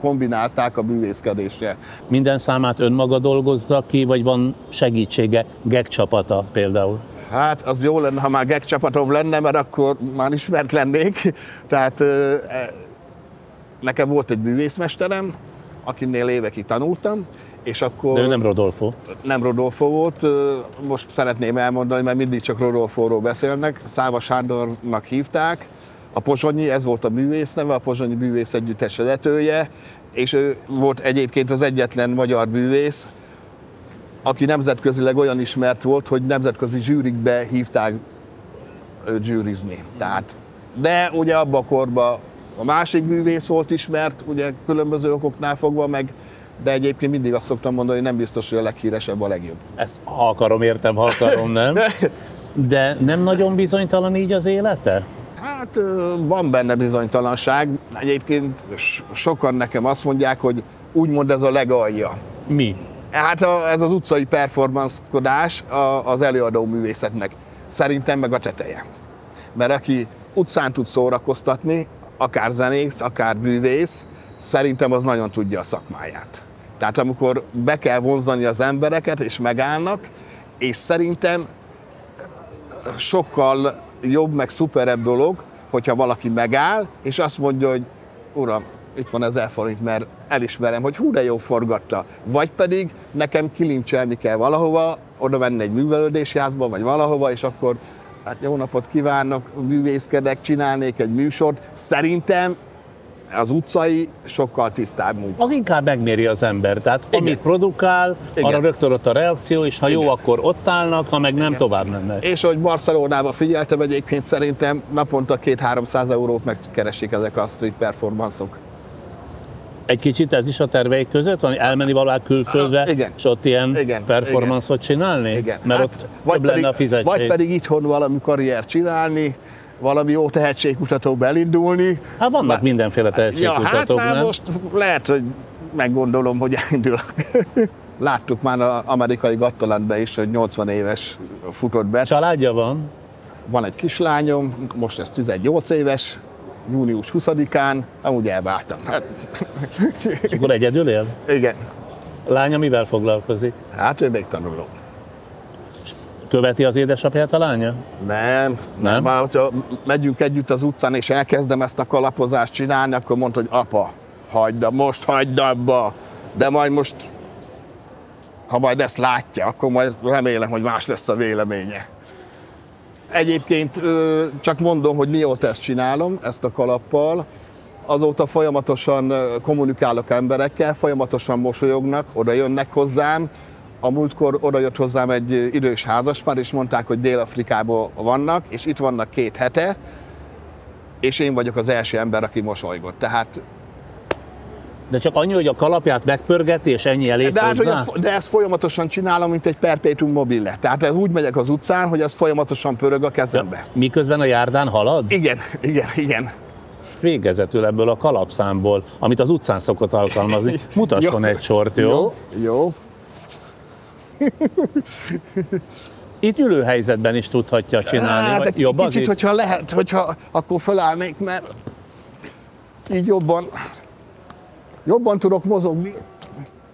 Speaker 8: kombinálták a bűvészkedéssel.
Speaker 4: Minden számát önmaga dolgozza ki, vagy van segítsége, gag csapata például?
Speaker 8: Hát az jó lenne, ha már gag csapatom lenne, mert akkor már ismert lennék. Tehát nekem volt egy bűvészmesterem, akinél évekig tanultam, és akkor...
Speaker 4: De ő nem Rodolfo?
Speaker 8: Nem Rodolfo volt, most szeretném elmondani, mert mindig csak Rodolfóról beszélnek. Száva Sándornak hívták, a pozsonyi, ez volt a művész neve, a Pozsonyi Bűvész Együttes vezetője, és ő volt egyébként az egyetlen magyar bűvész, aki nemzetközileg olyan ismert volt, hogy nemzetközi zsűrikbe hívták őt zsűrizni. Tehát, de ugye abban a korban a másik művész volt ismert, ugye különböző okoknál fogva meg, de egyébként mindig azt szoktam mondani, hogy nem biztos, hogy a leghíresebb a legjobb.
Speaker 4: Ezt ha akarom, értem, ha akarom, nem? De nem nagyon bizonytalan így az élete?
Speaker 8: Hát van benne bizonytalanság. Egyébként sokan nekem azt mondják, hogy úgymond ez a legalja.
Speaker 4: Mi?
Speaker 8: Hát ez az utcai performance-kodás az előadó művészetnek. Szerintem meg a teteje. Mert aki utcán tud szórakoztatni, akár zenész, akár bűvész, szerintem az nagyon tudja a szakmáját. Tehát amikor be kell vonzani az embereket, és megállnak, és szerintem sokkal jobb, meg szuperebb dolog, hogyha valaki megáll, és azt mondja, hogy uram, itt van 1000 forint, mert elismerem, hogy hú, de jó forgatta. Vagy pedig nekem kilincselni kell valahova, oda menni egy művelődési házba, vagy valahova, és akkor hát jó napot kívánok, bűvészkedek, csinálnék egy műsort. Szerintem az utcai sokkal tisztább munka.
Speaker 4: Az inkább megméri az ember, tehát amit produkál, arra rögtön ott a reakció, és ha jó, akkor ott állnak, ha meg nem, tovább mennek.
Speaker 8: És hogy Barcelonában figyeltem, egyébként szerintem naponta 200-300 eurót megkeresik ezek a street performance-ok.
Speaker 4: Egy kicsit ez is a terveik között van, elmenni valahol külföldre, és ott ilyen performance-ot csinálni?
Speaker 8: Igen.
Speaker 4: Mert ott több lenne a fizetség.
Speaker 8: Vagy pedig itthon valami karriert csinálni, valami jó tehetségkutatóba elindulni.
Speaker 4: Hát vannak mindenféle tehetségkutatók,
Speaker 8: hát most lehet, hogy meggondolom, hogy elindulok. Láttuk már az amerikai Got Talentben is, hogy 80 éves futott be.
Speaker 4: Családja van?
Speaker 8: Van egy kislányom, most ez 18 éves, június 20-án, amúgy elváltam. Hát.
Speaker 4: És akkor egyedül él?
Speaker 8: Igen.
Speaker 4: A lánya mivel foglalkozik?
Speaker 8: Hát ő még tanuló.
Speaker 4: Követi az édesapját a lánya?
Speaker 8: Nem. Már hogyha megyünk együtt az utcán, és elkezdem ezt a kalapozást csinálni, akkor mondta, hogy apa, hagyd abba. De majd most, ha majd ezt látja, akkor majd remélem, hogy más lesz a véleménye. Egyébként csak mondom, hogy mióta ezt csinálom, ezt a kalappal, azóta folyamatosan kommunikálok emberekkel, folyamatosan mosolyognak, oda jönnek hozzám. A múltkor oda jött hozzám egy idős házaspár, és mondták, hogy Dél-Afrikában vannak, és itt vannak 2 hete, és én vagyok az első ember, aki mosolygott. Tehát...
Speaker 4: De csak annyi, hogy a kalapját megpörgeti, és ennyi elég hozzá?
Speaker 8: De ezt folyamatosan csinálom, mint egy perpetuum mobile. Tehát ez úgy megyek az utcán, hogy ez folyamatosan pörög a kezembe.
Speaker 4: Miközben a járdán halad?
Speaker 8: Igen.
Speaker 4: Végezetül ebből a kalapszámból, amit az utcán szokott alkalmazni, mutasson egy sort, jó?
Speaker 8: Jó.
Speaker 4: Itt ülő helyzetben is tudhatja csinálni,
Speaker 8: hát
Speaker 4: vagy jobb
Speaker 8: kicsit, hogyha lehet, akkor felállnék, mert így jobban tudok mozogni.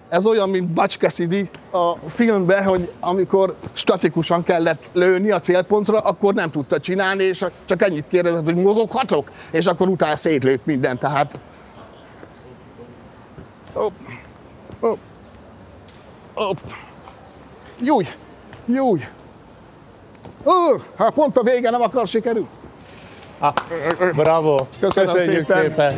Speaker 8: Ez olyan, mint Butch Cassidy a filmben, hogy amikor statikusan kellett lőni a célpontra, akkor nem tudta csinálni, és csak ennyit kérdezett, hogy mozoghatok, és akkor utána szétlőtt mindent, tehát... Júj! Hát pont a vége nem akar sikerülni.
Speaker 4: Bravo!
Speaker 8: Köszönjük szépen!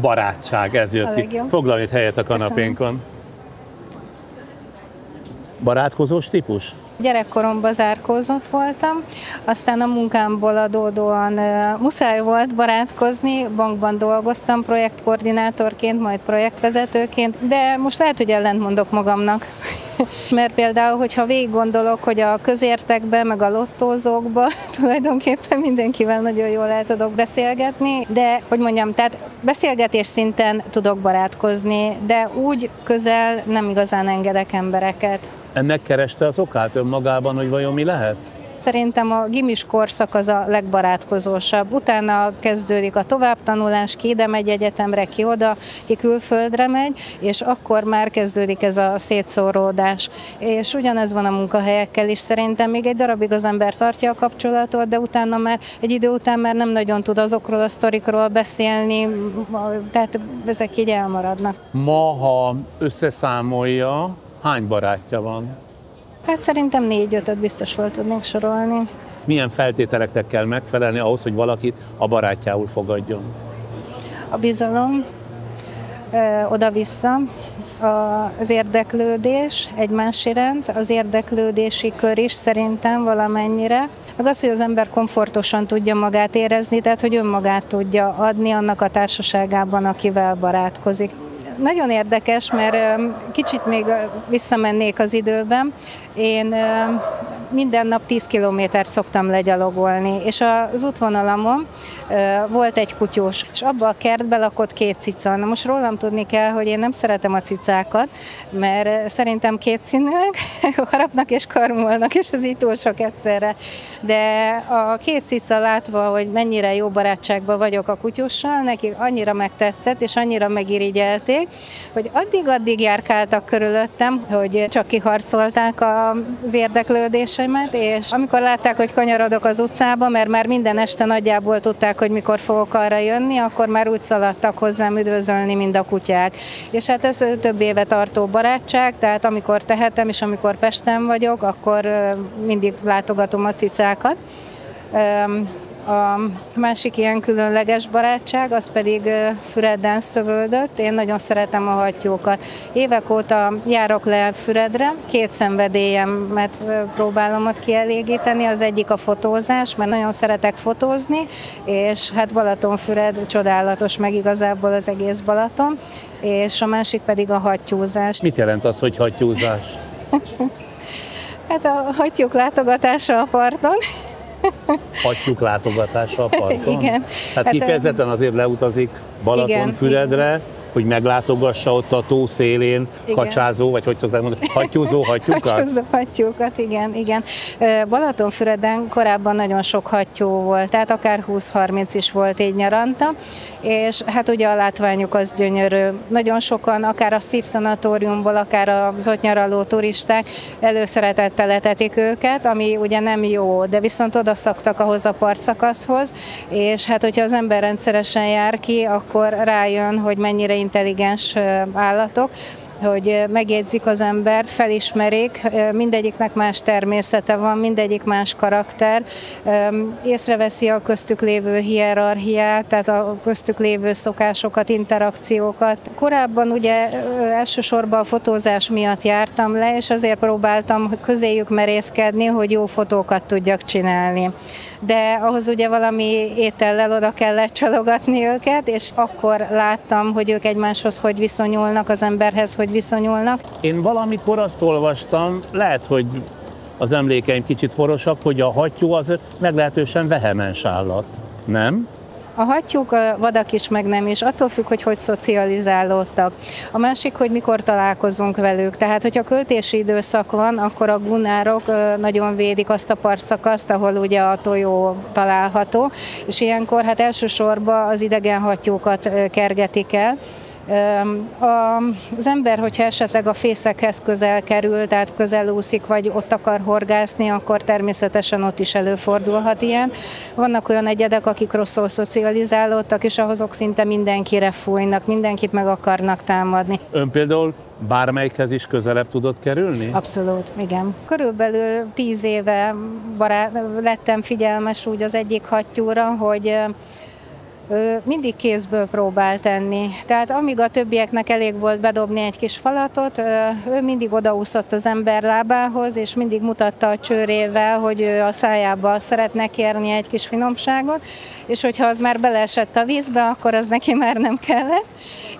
Speaker 4: Barátság, ez jött ki. Foglalj itt helyet a kanapénkon. Barátkozós típus?
Speaker 9: Gyerekkoromban zárkózott voltam, aztán a munkámból adódóan muszáj volt barátkozni, bankban dolgoztam projektkoordinátorként, majd projektvezetőként, de most lehet, hogy ellentmondok magamnak. Mert például, hogyha végig gondolok, hogy a közértekbe, meg a lottózókba tulajdonképpen mindenkivel nagyon jól el tudok beszélgetni, de, hogy mondjam, tehát beszélgetés szinten tudok barátkozni, de úgy közel nem igazán engedek embereket.
Speaker 4: Ennek kereste az okát önmagában, hogy vajon mi lehet?
Speaker 9: Szerintem a gimis korszak az a legbarátkozósabb. Utána kezdődik a továbbtanulás, ki ide megy egyetemre, ki oda, ki külföldre megy, és akkor már kezdődik ez a szétszóródás. És ugyanez van a munkahelyekkel is. Szerintem még egy darabig az ember tartja a kapcsolatot, de utána már egy idő után már nem nagyon tud azokról a sztorikról beszélni, tehát ezek így elmaradnak.
Speaker 4: Ma, ha összeszámolja, hány barátja van?
Speaker 9: Hát szerintem 4-5-öt biztos fel tudnék sorolni.
Speaker 4: Milyen feltételeknek kell megfelelni ahhoz, hogy valakit a barátjául fogadjon?
Speaker 9: A bizalom, oda-vissza, az érdeklődés egymás iránt, az érdeklődési kör is szerintem valamennyire, meg az, hogy az ember komfortosan tudja magát érezni, tehát hogy önmagát tudja adni annak a társaságában, akivel barátkozik. Nagyon érdekes, mert kicsit még visszamennék az időben. Én minden nap 10 kilométert szoktam legyalogolni, és az útvonalamon volt egy kutyus, és abba a kertbe lakott 2 cica. Na most rólam tudni kell, hogy én nem szeretem a cicákat, mert szerintem kétszínűek, harapnak és karmolnak, és az így túl sok egyszerre. De a 2 cica látva, hogy mennyire jó barátságban vagyok a kutyussal, neki annyira megtetszett, és annyira megirigyelték, hogy addig járkáltak körülöttem, hogy csak kiharcolták az érdeklődésemet, és amikor látták, hogy kanyarodok az utcába, mert már minden este nagyjából tudták, hogy mikor fogok arra jönni, akkor már úgy szaladtak hozzám üdvözölni, mint a kutyák. És hát ez több éve tartó barátság, tehát amikor tehetem, és amikor Pesten vagyok, akkor mindig látogatom a cicákat. A másik ilyen különleges barátság, az pedig Füreden szövődött. Én nagyon szeretem a hattyúkat. Évek óta járok le Füredre, 2 szenvedélyemet próbálom ott kielégíteni. Az egyik a fotózás, mert nagyon szeretek fotózni, és hát Balatonfüred csodálatos, meg igazából az egész Balaton, és a másik pedig a hattyúzás.
Speaker 4: Mit jelent az, hogy hattyúzás?
Speaker 9: Hát a hattyúk látogatása a parton.
Speaker 4: Hattyúk látogatása a parton?
Speaker 9: Igen.
Speaker 4: Hát kifejezetten azért leutazik Balatonfüredre, hogy meglátogassa ott a tó szélén kacsázó, vagy hogy szokták mondani, hattyúzó hattyúkat?
Speaker 9: Hattyúzó hattyúkat, igen. Balatonfüreden korábban nagyon sok hattyú volt, tehát akár 20-30 is volt így nyaranta, és hát ugye a látványuk az gyönyörű. Nagyon sokan, akár a Szív szanatóriumból, akár az ott nyaraló turisták előszeretettel etetik őket, ami ugye nem jó, de viszont odaszoktak ahhoz a partszakaszhoz, és hát hogyha az ember rendszeresen jár ki, akkor rájön, hogy mennyire intelligens állatok, hogy megjegyzik az embert, felismerik, mindegyiknek más természete van, mindegyik más karakter, észreveszi a köztük lévő hierarchiát, tehát a köztük lévő szokásokat, interakciókat. Korábban ugye elsősorban a fotózás miatt jártam le, és azért próbáltam közéjük merészkedni, hogy jó fotókat tudjak csinálni. De ahhoz ugye valami étellel oda kellett csalogatni őket, és akkor láttam, hogy ők egymáshoz hogy viszonyulnak, az emberhez hogy viszonyulnak.
Speaker 4: Én valamikor azt olvastam, lehet, hogy az emlékeim kicsit porosak, hogy a hattyú az meglehetősen vehemens állat, nem?
Speaker 9: A hattyúk, a vadak is, meg nem is, attól függ, hogy szocializálódtak. A másik, hogy mikor találkozunk velük. Tehát, hogyha költési időszak van, akkor a gunárok nagyon védik azt a partszakaszt, ahol ugye a tojó található, és ilyenkor hát elsősorban az idegen hattyúkat kergetik el. Az ember, hogyha esetleg a fészekhez közel kerül, tehát közel úszik, vagy ott akar horgászni, akkor természetesen ott is előfordulhat ilyen. Vannak olyan egyedek, akik rosszul szocializálódtak, és ahhozok szinte mindenkire fújnak, mindenkit meg akarnak támadni.
Speaker 4: Ön például bármelyikhez is közelebb tudott kerülni?
Speaker 9: Abszolút, igen. Körülbelül 10 éve lettem figyelmes úgy az egyik hattyúra, hogy mindig kézből próbál tenni. Tehát amíg a többieknek elég volt bedobni egy kis falatot, ő mindig odaúszott az ember lábához, és mindig mutatta a csőrével, hogy ő a szájába szeretne kérni egy kis finomságot, és hogyha az már beleesett a vízbe, akkor az neki már nem kellett.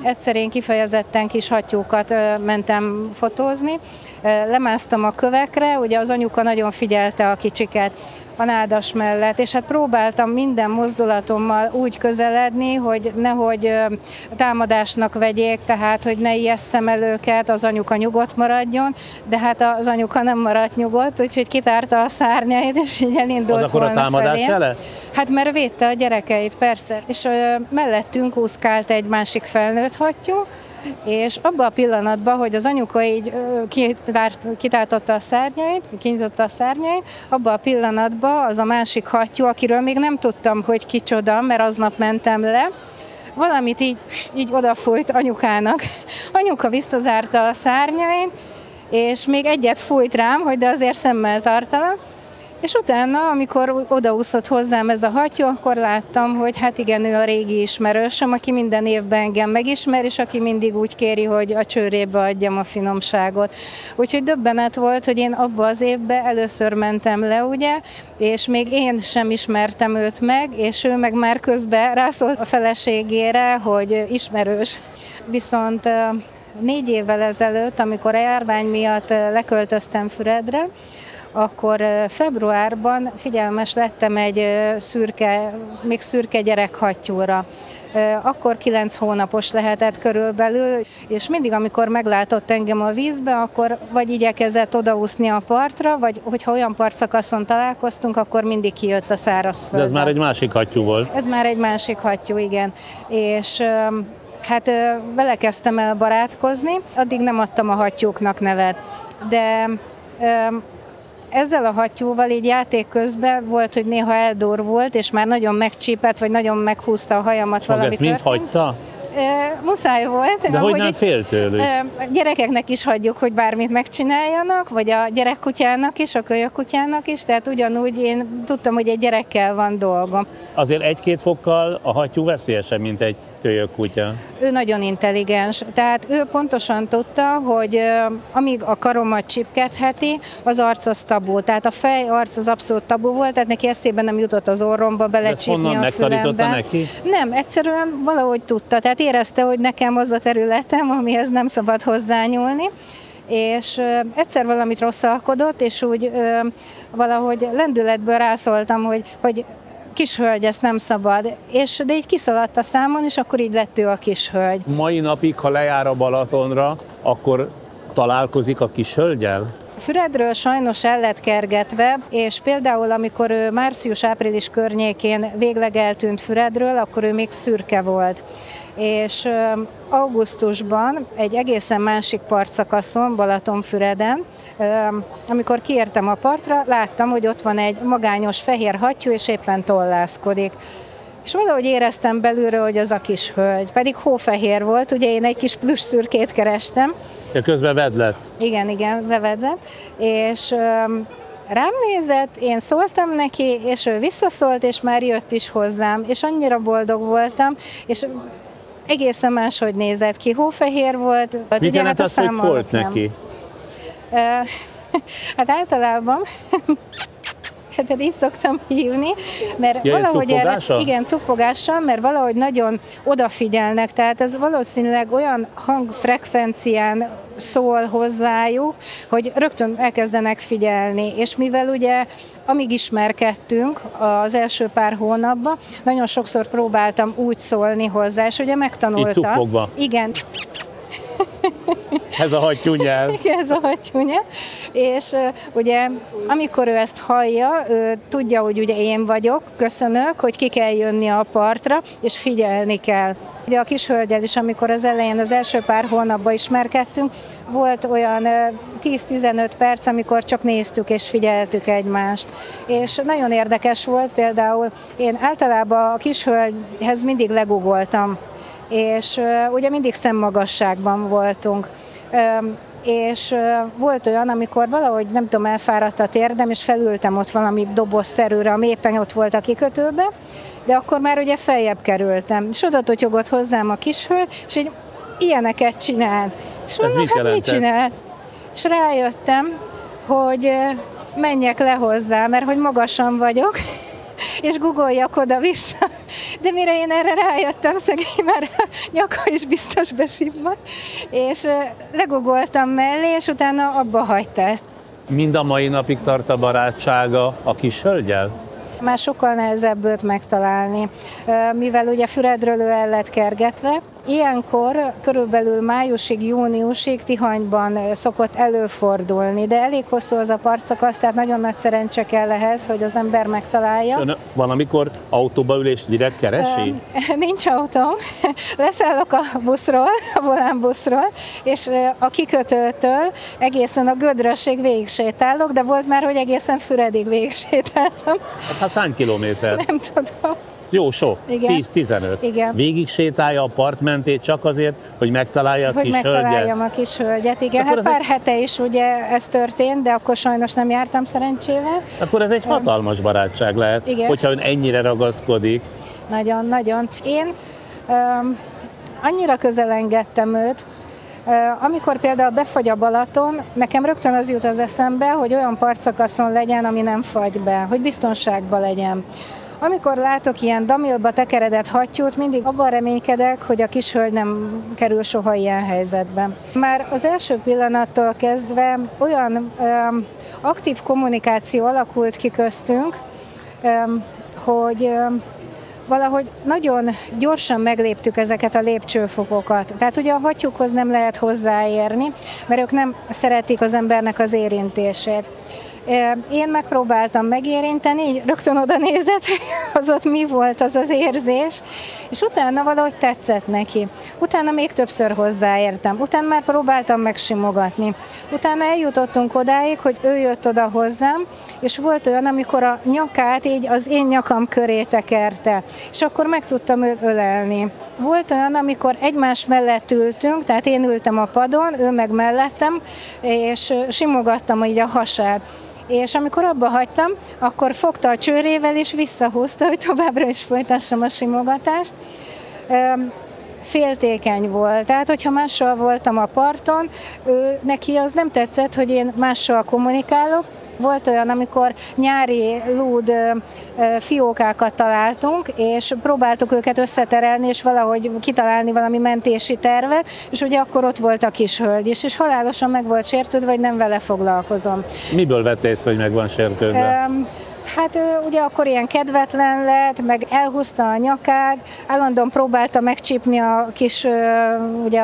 Speaker 9: Egyszer én kifejezetten kis hattyúkat mentem fotózni, lemásztam a kövekre, ugye az anyuka nagyon figyelte a kicsiket a nádas mellett, és hát próbáltam minden mozdulatommal úgy közeledni, hogy nehogy támadásnak vegyék, tehát hogy ne ijesszem el őket, az anyuka nyugodt maradjon, de hát az anyuka nem maradt nyugodt, úgyhogy kitárta a szárnyait, és így elindult
Speaker 4: az akkor
Speaker 9: volna
Speaker 4: a támadás
Speaker 9: felé.
Speaker 4: ele?
Speaker 9: Hát mert védte a gyerekeit, persze. És mellettünk úszkált egy másik felnőtt hattyú, és abban a pillanatban, hogy az anyuka így kitártotta a szárnyait, kinyitotta a szárnyait, abban a pillanatban az a másik hattyú, akiről még nem tudtam, hogy kicsoda, mert aznap mentem le, valamit így odafújt anyukának. Anyuka visszazárta a szárnyait, és még egyet fújt rám, hogy de azért szemmel tartalak. És utána, amikor odaúszott hozzám ez a hattyú, akkor láttam, hogy hát igen, ő a régi ismerősöm, aki minden évben engem megismer, és aki mindig úgy kéri, hogy a csőrébe adjam a finomságot. Úgyhogy döbbenet volt, hogy én abba az évben először mentem le, ugye, és még én sem ismertem őt meg, és ő meg már közben rászólt a feleségére, hogy ismerős. Viszont 4 évvel ezelőtt, amikor a járvány miatt leköltöztem Füredre, akkor februárban figyelmes lettem egy még szürke gyerekhattyúra. Akkor 9 hónapos lehetett körülbelül, és mindig, amikor meglátott engem a vízbe, akkor vagy igyekezett odaúszni a partra, vagy hogyha olyan partszakaszon találkoztunk, akkor mindig kijött a szárazföldre.
Speaker 4: De ez már egy másik hattyú volt.
Speaker 9: Ez már egy másik hattyú, igen. És hát vele kezdtem el barátkozni, addig nem adtam a hattyúknak nevet, de ezzel a hattyúval így játék közben volt, hogy néha eldurvult, és már nagyon megcsípett, vagy nagyon meghúzta a hajamat.
Speaker 4: És valami történt. Ezt mind hagyta?
Speaker 9: Muszáj volt.
Speaker 4: De hogy nem fél tőlük?
Speaker 9: Gyerekeknek is hagyjuk, hogy bármit megcsináljanak, vagy a gyerekkutyának is, a kölyökkutyának is, tehát ugyanúgy én tudtam, hogy egy gyerekkel van dolgom.
Speaker 4: Azért 1-2 fokkal a hattyú veszélyesebb, mint egy kölyökkutya.
Speaker 9: Ő nagyon intelligens, tehát ő pontosan tudta, hogy amíg a karomat csipkedheti, az arc az tabu. Tehát a arc az abszolút tabu volt, tehát neki eszébe nem jutott az orromba belecsípni a fülembe.
Speaker 4: Neki?
Speaker 9: Nem, egyszerűen valahogy tudta, tehát érezte, hogy nekem az a területem, amihez nem szabad hozzányúlni. És egyszer valamit rosszalkodott, és úgy valahogy lendületből rászóltam, hogy kishölgy, ezt nem szabad. De így kiszaladt a számon, és akkor így lett ő a kishölgy.
Speaker 4: Mai napig, ha lejár a Balatonra, akkor találkozik a kishölgyel?
Speaker 9: Füredről sajnos el lett kergetve, és például amikor ő március-április környékén végleg eltűnt Füredről, akkor ő még szürke volt. És augusztusban egy egészen másik partszakaszon, Balatonfüreden, amikor kiértem a partra, láttam, hogy ott van egy magányos fehér hattyú, és éppen tollászkodik. És valahogy éreztem belülről, hogy az a kis hölgy. Pedig hófehér volt, ugye én egy kis plüss szürkét kerestem.
Speaker 4: Ja, közben vedlett.
Speaker 9: Igen, levedlett. És rám nézett, én szóltam neki, és ő visszaszólt, és már jött is hozzám. És annyira boldog voltam, és egészen máshogy nézett ki. Hófehér volt.
Speaker 4: Mit jelent az, hogy szólt neki?
Speaker 9: Hát általában tehát így szoktam hívni, mert
Speaker 4: valahogy
Speaker 9: igen, cuppogással, mert valahogy nagyon odafigyelnek, tehát ez valószínűleg olyan hangfrekvencián szól hozzájuk, hogy rögtön elkezdenek figyelni, és mivel ugye amíg ismerkedtünk az első pár hónapban, nagyon sokszor próbáltam úgy szólni hozzá, és ugye megtanultam.
Speaker 4: Így cuppogva.
Speaker 9: Igen.
Speaker 4: Ez a hattyúnyelv.
Speaker 9: Igen, ez a hattyúnyelv. És ugye amikor ő ezt hallja, ő tudja, hogy ugye én vagyok, köszönök, hogy ki kell jönni a partra, és figyelni kell. Ugye a kishölgyel is, amikor az elején, az első pár hónapban ismerkedtünk, volt olyan 10-15 perc, amikor csak néztük és figyeltük egymást. És nagyon érdekes volt, például én általában a kishölgyhez mindig legugoltam, és ugye mindig szemmagasságban voltunk. És volt olyan, amikor valahogy, nem tudom, elfáradt a térdem, és felültem ott valami dobozszerűre, ami éppen ott volt a kikötőbe, de akkor már ugye feljebb kerültem. És oda totyogott hozzám a kishölgy, és így ilyeneket csinál. És mondom, hát mit csinál? És rájöttem, hogy menjek le hozzá, mert hogy magasan vagyok, és guggoljak oda-vissza. De mire én erre rájöttem, szegény már a nyaka is biztos besibbadt, és legugoltam mellé, és utána abba hagyta ezt.
Speaker 4: Mind a mai napig tart a barátsága a kishölgyel?
Speaker 9: Már sokkal nehezebb őt megtalálni, mivel ugye Füredről ő el lett kergetve. Ilyenkor körülbelül májusig, júniusig Tihanyban szokott előfordulni, de elég hosszú az a partszakasz, tehát nagyon nagy szerencse kell ehhez, hogy az ember megtalálja.
Speaker 4: Ön van, amikor autóba ül és direkt keresi?
Speaker 9: Nincs autóm, leszállok a buszról, a volánbuszról, és a kikötőtől egészen a Gödrösig végig sétálok, de volt már, hogy egészen Füredig végig sétáltam.
Speaker 4: Hát hány kilométer?
Speaker 9: Nem tudom.
Speaker 4: Jó sok, 10-15.
Speaker 9: Igen.
Speaker 4: Végig sétálja a part mentét csak azért, hogy megtalálja a kishölgyet?
Speaker 9: Hogy megtaláljam a kishölgyet, igen. Akkor hát pár hete is ugye ez történt, de akkor sajnos nem jártam szerencsével.
Speaker 4: Akkor ez egy hatalmas barátság lehet, igen, hogyha ön ennyire ragaszkodik.
Speaker 9: Nagyon, nagyon. Én annyira közel engedtem őt, amikor például befagy a Balaton, nekem rögtön az jut az eszembe, hogy olyan partszakaszon legyen, ami nem fagy be, hogy biztonságban legyen. Amikor látok ilyen damilba tekeredett hattyút, mindig abban reménykedek, hogy a kishölgy nem kerül soha ilyen helyzetbe. Már az első pillanattól kezdve olyan aktív kommunikáció alakult ki köztünk, hogy valahogy nagyon gyorsan megléptük ezeket a lépcsőfokokat. Tehát ugye a hattyúkhoz nem lehet hozzáérni, mert ők nem szeretik az embernek az érintését. Én megpróbáltam megérinteni, rögtön oda nézett, az ott mi volt az az érzés, és utána valahogy tetszett neki. Utána még többször hozzáértem, utána már próbáltam megsimogatni. Utána eljutottunk odáig, hogy ő jött oda hozzám, és volt olyan, amikor a nyakát így az én nyakam köré tekerte, és akkor meg tudtam őt ölelni. Volt olyan, amikor egymás mellett ültünk, tehát én ültem a padon, ő meg mellettem, és simogattam így a hasát. És amikor abba hagytam, akkor fogta a csőrével és visszahúzta, hogy továbbra is folytassam a simogatást. Féltékeny volt, tehát hogyha mással voltam a parton, neki az nem tetszett, hogy én mással kommunikálok. Volt olyan, amikor nyári lúd fiókákat találtunk, és próbáltuk őket összeterelni, és valahogy kitalálni valami mentési tervet, és ugye akkor ott volt a kis hölgy is, és halálosan meg volt sértődve, vagy nem vele foglalkozom.
Speaker 4: Miből vett észre, hogy meg van sértődve?
Speaker 9: Hát ő ugye akkor ilyen kedvetlen lett, meg elhúzta a nyakát, állandóan próbálta megcsípni a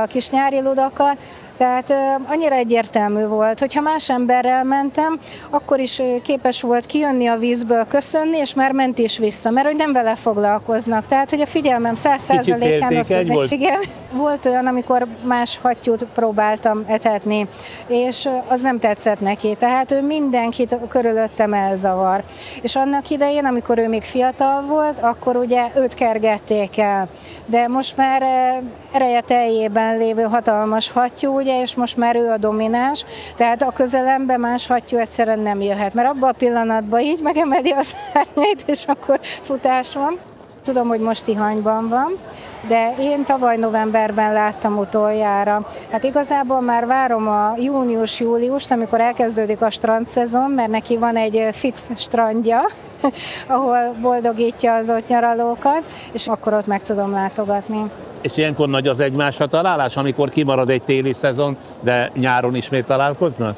Speaker 9: kis nyári ludakat, tehát annyira egyértelmű volt, hogyha más emberrel mentem, akkor is képes volt kijönni a vízből, köszönni, és már ment is vissza, mert hogy nem vele foglalkoznak. Tehát, hogy a figyelmem 100%-án osztozik. Igen. Volt olyan, amikor más hattyút próbáltam etetni, és az nem tetszett neki. Tehát ő mindenkit körülöttem elzavar. És annak idején, amikor ő még fiatal volt, akkor ugye őt kergették el. De most már ereje teljében lévő hatalmas hattyú, ugye, és most már ő a domináns, tehát a közelembe más hattyú egyszerűen nem jöhet, mert abban a pillanatban így megemeli a szárnyait, és akkor futás van. Tudom, hogy most Tihanyban van, de én tavaly novemberben láttam utoljára. Hát igazából már várom a június-júliust, amikor elkezdődik a strandszezon, mert neki van egy fix strandja, ahol boldogítja az ott nyaralókat, és akkor ott meg tudom látogatni.
Speaker 4: És ilyenkor nagy az egymásra találás, amikor kimarad egy téli szezon, de nyáron ismét találkoznak?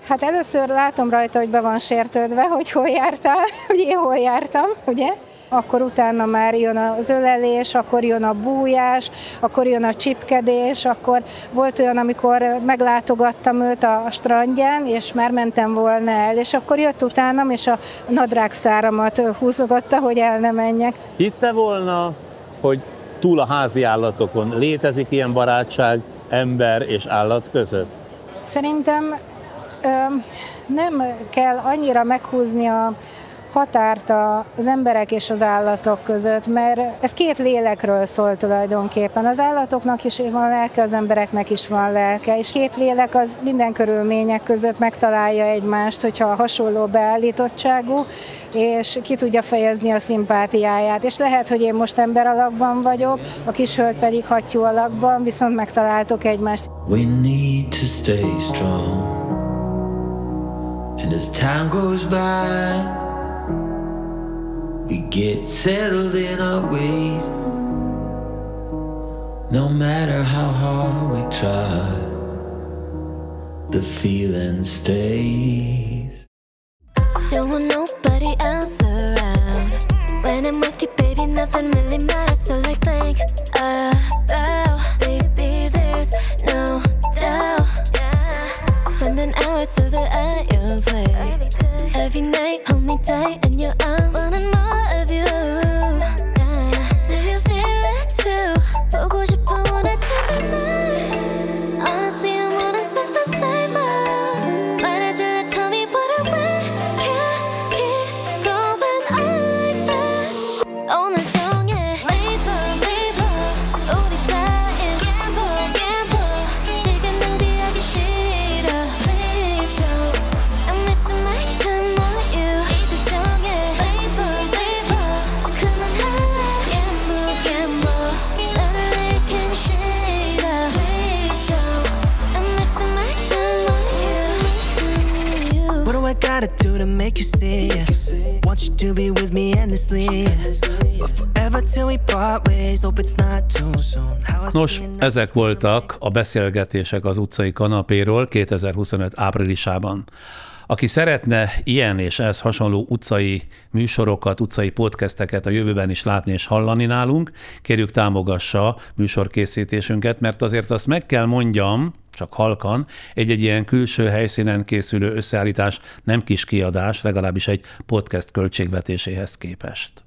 Speaker 9: Hát először látom rajta, hogy be van sértődve, hogy hol jártál, hogy én hol jártam, ugye? Akkor utána már jön az ölelés, akkor jön a bújás, akkor jön a csipkedés, akkor volt olyan, amikor meglátogattam őt a strandján, és már mentem volna el, és akkor jött utánam, és a nadrágszáramat húzogatta, hogy el ne menjek.
Speaker 4: Hitte volna, hogy túl a házi állatokon létezik ilyen barátság ember és állat között?
Speaker 9: Szerintem nem kell annyira meghúzni a határt az emberek és az állatok között, mert ez két lélekről szól tulajdonképpen. Az állatoknak is van lelke, az embereknek is van lelke, és két lélek az minden körülmények között megtalálja egymást, hogyha hasonló beállítottságú, és ki tudja fejezni a szimpátiáját. És lehet, hogy én most ember alakban vagyok, a kis hölgy pedig hattyú alakban, viszont megtaláltok egymást.
Speaker 12: We need to stay strong, and as time goes by, we get settled in our ways. No matter how hard we try, the feeling stays.
Speaker 11: Don't want nobody else around. When I'm with you, baby, nothing really matters. So like baby, there's no doubt. Spending hours over at your place. Every night, hold me tight in your arms. Wanting more of you. Do you feel it too? 보고 싶어, wanna take a night. Honestly, I'm wanting something safer. 말해줄래, tell me what I want. Can't keep going on like this. 오늘 정해, leave 우리 사이엔 gamble. 시간 낭비하기 싫어. Please don't. I'm missing my time on you. 이제 정해, leave 그만할래. Gamble. 너를 잃긴 싫어. Please don't. I'm missing my time on you.
Speaker 12: What do I gotta do to make you see? Want you to be with me endlessly, but forever till we part ways. Hope it's not too soon.
Speaker 1: Nos, ezek voltak a beszélgetések az utcai kanapéról 2025 áprilisában. Aki szeretne ilyen és ehhez hasonló utcai műsorokat, utcai podcasteket a jövőben is látni és hallani nálunk, kérjük támogassa műsorkészítésünket, mert azért azt meg kell mondjam, csak halkan, egy ilyen külső helyszínen készülő összeállítás nem kis kiadás, legalábbis egy podcast költségvetéséhez képest.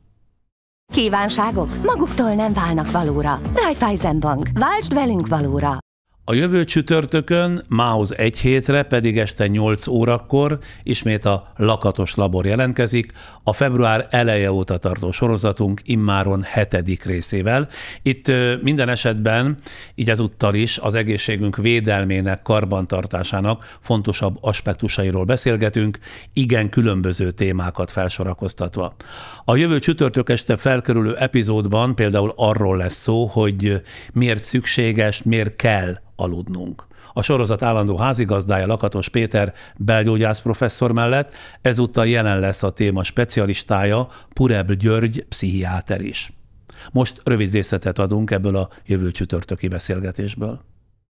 Speaker 10: Kívánságok maguktól nem válnak valóra. Raiffeisenbank. Váltsd velünk valóra!
Speaker 1: A jövő csütörtökön, mához egy hétre, pedig este 8 órakor ismét a Lakatos Labor jelentkezik, a február eleje óta tartó sorozatunk immáron 7. részével. Itt minden esetben, így ezúttal is az egészségünk védelmének, karbantartásának fontosabb aspektusairól beszélgetünk, igen különböző témákat felsorakoztatva. A jövő csütörtök este felkerülő epizódban például arról lesz szó, hogy miért szükséges, miért kell aludnunk. A sorozat állandó házigazdája Lakatos Péter belgyógyász professzor mellett ezúttal jelen lesz a téma specialistája, Purebl György pszichiáter is. Most rövid részletet adunk ebből a jövő csütörtöki beszélgetésből.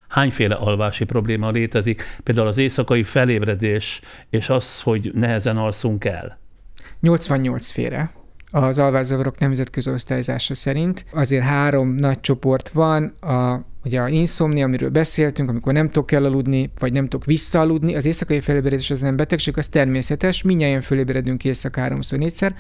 Speaker 1: Hányféle alvási probléma létezik? Például az éjszakai felébredés és az, hogy nehezen alszunk el.
Speaker 13: 88 féle. Az alvászavarok nemzetközi osztályozása szerint azért 3 nagy csoport van, ugye a inszomnia, amiről beszéltünk, amikor nem tudok elaludni, vagy nem tudok visszaaludni. Az éjszakai felébredés az nem betegség, az természetes, mindnyájan fölébredünk éjszaka 3-4-szer.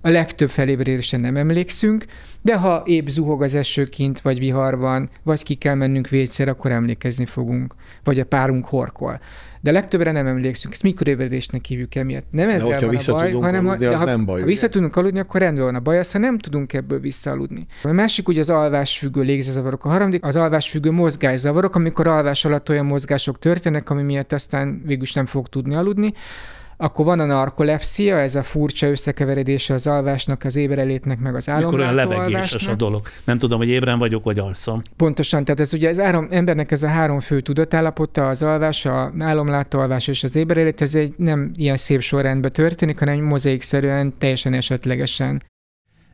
Speaker 13: A legtöbb felébredésre nem emlékszünk, de ha épp zuhog az eső kint, vagy vihar van, vagy ki kell mennünk vécére, akkor emlékezni fogunk, vagy a párunk horkol. De legtöbbre nem emlékszünk, ezt mikroébredésnek hívjuk emiatt. Nem ezzel van a baj, hanem ha vissza tudunk aludni, akkor rendben van a baj, ha nem tudunk ebből visszaaludni. A másik ugye az alvásfüggő légzőzavarok, a harmadik az alvásfüggő mozgászavarok, amikor alvás alatt olyan mozgások történnek, ami miatt aztán végülis nem fog tudni aludni. Akkor van a narkolepszia, ez a furcsa összekeveredése az alvásnak, az éberlétnek, meg az álomlátóalvásnak.
Speaker 1: Mikor olyan levegéses a dolog. Nem tudom, hogy ébren vagyok, vagy alszom.
Speaker 13: Pontosan, tehát ez ugye az embernek ez a 3 fő tudatállapota, az alvás, az álomlátóalvás és az éberlét, ez egy nem ilyen szép sorrendben történik, hanem mozaikszerűen, teljesen esetlegesen.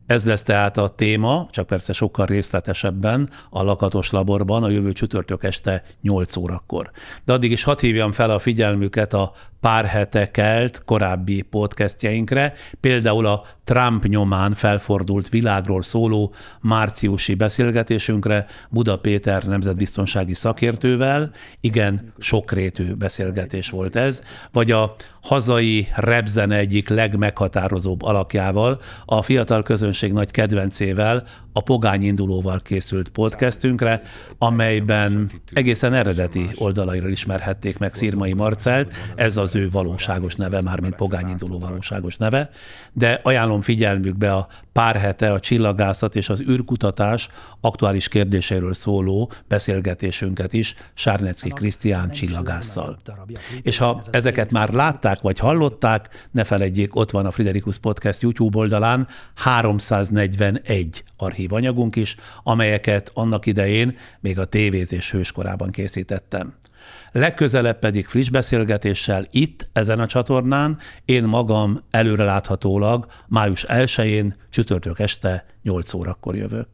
Speaker 1: Ez lesz tehát a téma, csak persze sokkal részletesebben a Lakatos Laborban a jövő csütörtök este 8 órakor. De addig is hadd hívjam fel a figyelmüket a pár hete kelt korábbi podcastjeinkre, például a Trump nyomán felfordult világról szóló márciusi beszélgetésünkre Buda Péter nemzetbiztonsági szakértővel, igen, sokrétű beszélgetés volt ez, vagy a hazai rapzene egyik legmeghatározóbb alakjával, a fiatal közönség nagy kedvencével, a Pogány Indulóval készült podcastünkre, amelyben egészen eredeti oldalairól ismerhették meg Szirmai Marcelt, ez az ő valóságos neve, mármint Pogány Induló valóságos neve, de ajánlom figyelmükbe a pár hete a csillagászat és az űrkutatás aktuális kérdéseiről szóló beszélgetésünket is Sárnecki Krisztián csillagásszal. És ha ezeket már látták vagy hallották, ne feledjék, ott van a Friderikus Podcast YouTube oldalán 341 archívanyagunk is, amelyeket annak idején még a tévézés hőskorában készítettem. Legközelebb pedig friss beszélgetéssel itt, ezen a csatornán, én magam előreláthatólag május 1-én csütörtök este 8 órakor jövök.